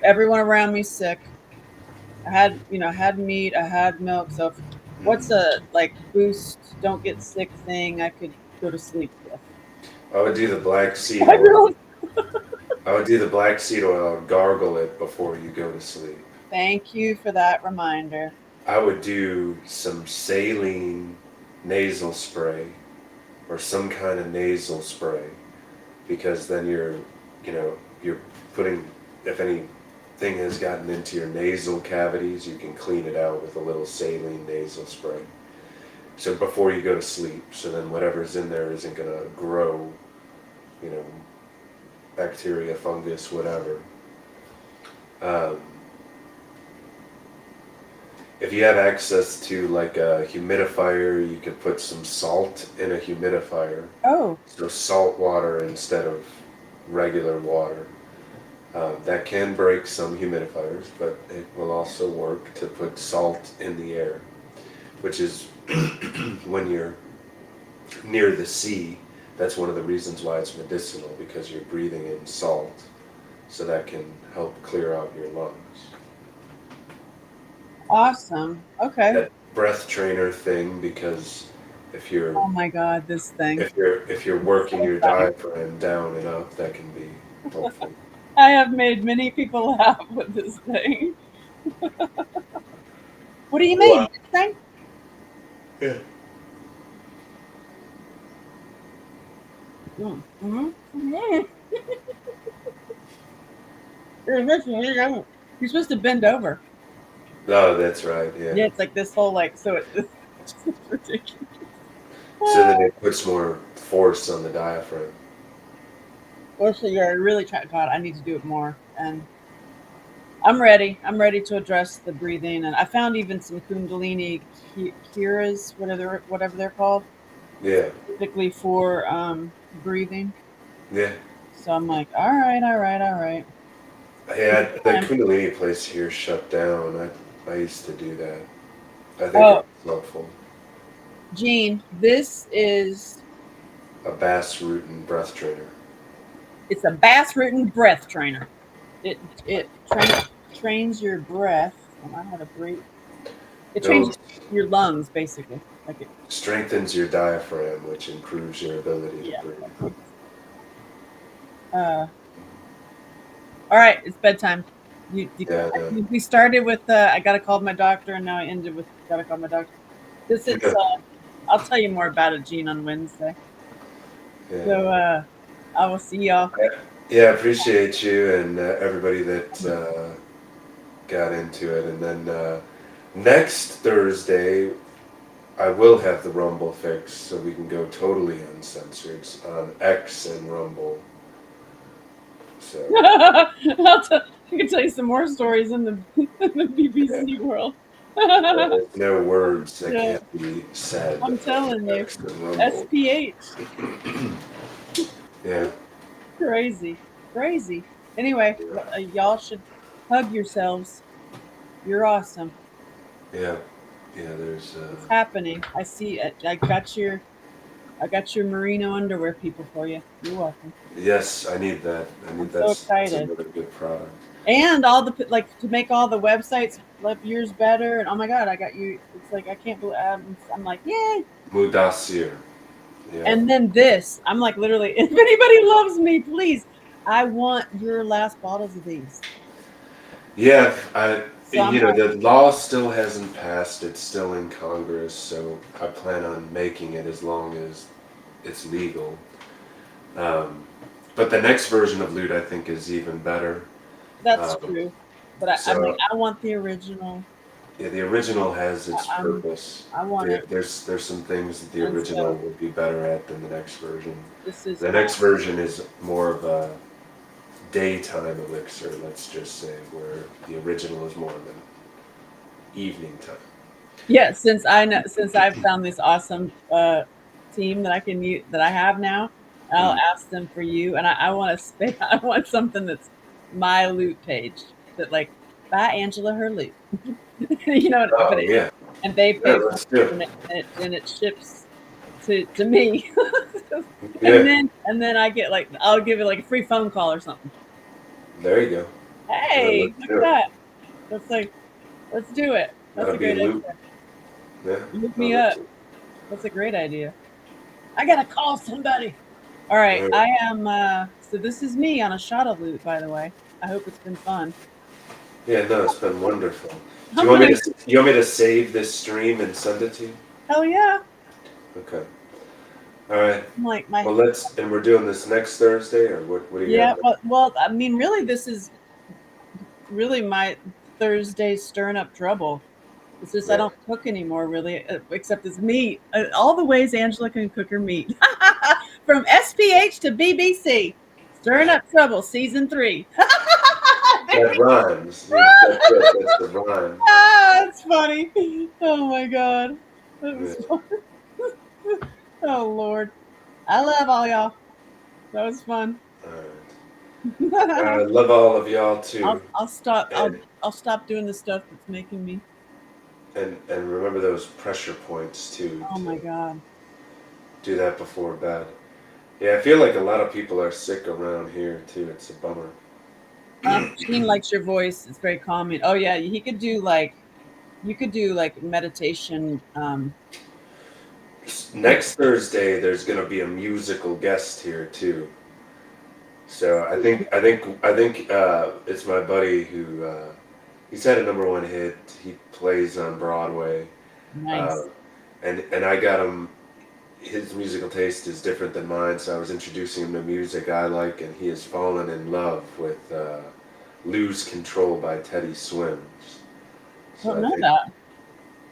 everyone around me's sick, I had meat, I had milk. So, what's Mm. a like boost, don't get sick thing I could go to sleep with? I would do the black seed I oil. really I would do the black seed oil, gargle it before you go to sleep. thank you for that reminder. I would do some saline nasal spray or some kind of nasal spray because then you're putting, if anything has gotten into your nasal cavities, you can clean it out with a little saline nasal spray. So before you go to sleep, so then whatever's in there isn't going to grow, you know, bacteria, fungus, whatever. Um, if you have access to like a humidifier, you could put some salt in a humidifier. Oh, So salt water instead of regular water. That can break some humidifiers, but it will also work to put salt in the air, which is when you're near the sea. That's one of the reasons why it's medicinal, because you're breathing in salt, so that can help clear out your lungs. awesome. Okay. That breath trainer thing, because if you're Oh my God, this thing. if you're It's working so your funny. diaphragm down and up, that can be helpful. I have made many people laugh with this thing. What do you Wow. mean? This thing? Yeah. Mm-hmm. Mm-hmm. You're supposed to bend over. Oh, that's right. Yeah. Yeah, it's like this whole like so it's just ridiculous. So that it puts more force on the diaphragm. Well, so you're really trying. God, I need to do it more. And I'm ready. I'm ready to address the breathing. And I found even some Kundalini Kiras, whatever they're called, Yeah. specifically for breathing. Yeah. So I'm like, all right, all right, all right. It's Yeah. The time. Kundalini place here shut down. I used to do that. I think Oh, it's helpful. Gene, this is A bass root and breath trainer. it's a bass rootin breath trainer. It trains your breath. And I had a breathe. It trains Those your lungs basically. Like it. strengthens your diaphragm, which improves your ability to Yeah. breathe. Uh, all All right, it's bedtime. Yeah, no. We started with I gotta call my doctor, and now I ended with gotta call my doctor. This is I'll tell you more about it, Gene, on Wednesday. Yeah. So I will see y'all. Yeah, appreciate you and everybody that got into it. And then next Thursday, I will have the Rumble fixed so we can go totally uncensored on X and Rumble. So, I can tell you some more stories in the yeah. BBC world. There's no words that Yeah, can't be said I'm on telling you, X and Rumble. SPH, Yeah. crazy, crazy. Anyway, y'all should hug yourselves. You're awesome. Yeah. Yeah, there's It's happening. I see it. I got your merino underwear, people, for you. You're welcome. yes, I need that. I I'm need so that's excited. another good product. And all the like to make all the websites love yours better. And oh my god, I got you. It's like I can't believe I'm like yay. Mudassir. Yeah. And then this, I'm like literally, if anybody loves me, please, I want your last bottles of these. Yeah, So I'm like, the law still hasn't passed. It's still in Congress, so I plan on making it as long as it's legal. Um, but the next version of Loot, I think, is even better. that's Um, true. But I'm like, so I want the original. yeah, the original has its I'm purpose. I want it. There's some things that the And original so would be better at than the next version. this is The my next version is more of a daytime elixir, let's just say, where the original is more of an evening time. yeah. Since I've found this awesome team that I can use that I have now, I'll Mm. ask them for you. And I want to I want something that's my loot page that like buy Angela her loot. You know, Oh yeah, and they yeah, pay for let's do it, it. and it ships to me. Yeah, And then I get like I'll give it like a free phone call or something. there you go. Yeah, Hey, let's look do at it. that. That's like let's do it. That's That'll a be great loot. idea. Yeah, Look no, me that's up. it. That's a great idea. I gotta call somebody. All All right, right. I am. So this is me on a shot of loot, by the way. I hope it's been fun. Yeah, no, it's been wonderful. Do you I'm want me gonna. to? You want me to save this stream and send it to you? Hell yeah! Okay. All right. I'm like my. Well, and we're doing this next Thursday, or what? What do you Yeah. got? Well. I mean, really, this is really my Thursday stirring up trouble. It's just I Yeah. don't cook anymore, really, except it's meat. All the ways Angela can cook her meat, from SPH to BBC, stirring up trouble, season 3. That rhymes. That's it. That's the rhyme. That's funny. Oh my god, that Yeah. was fun. Oh Lord, I love all y'all. That was fun. All right. I love all of y'all too. I'll stop. And I'll stop doing the stuff that's making me. and remember those pressure points too. Oh my To god. do that before bed. Yeah, I feel like a lot of people are sick around here too. It's a bummer. Gene likes your voice. It's very calming. Oh yeah, he could do like you could do like meditation. Next Thursday, there's gonna be a musical guest here too. So I think it's my buddy who he's had a #1 hit. He plays on Broadway, uh, Nice. and I got him. His musical taste is different than mine, so I was introducing him to music I like, and he has fallen in love with "Lose Control" by Teddy Swims. I don't So I know think that.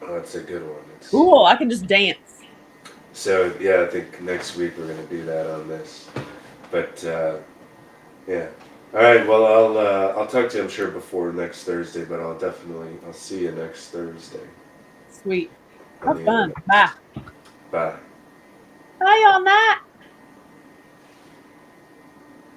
it's a good one. Cool. I can just dance. So yeah, I think next week we're gonna do that on this. But yeah. All right. Well, I'll talk to you, I'm sure, before next Thursday, but I'll see you next Thursday Sweet. on Have the fun. internet. Bye. Bye. Bye, y'all. Night.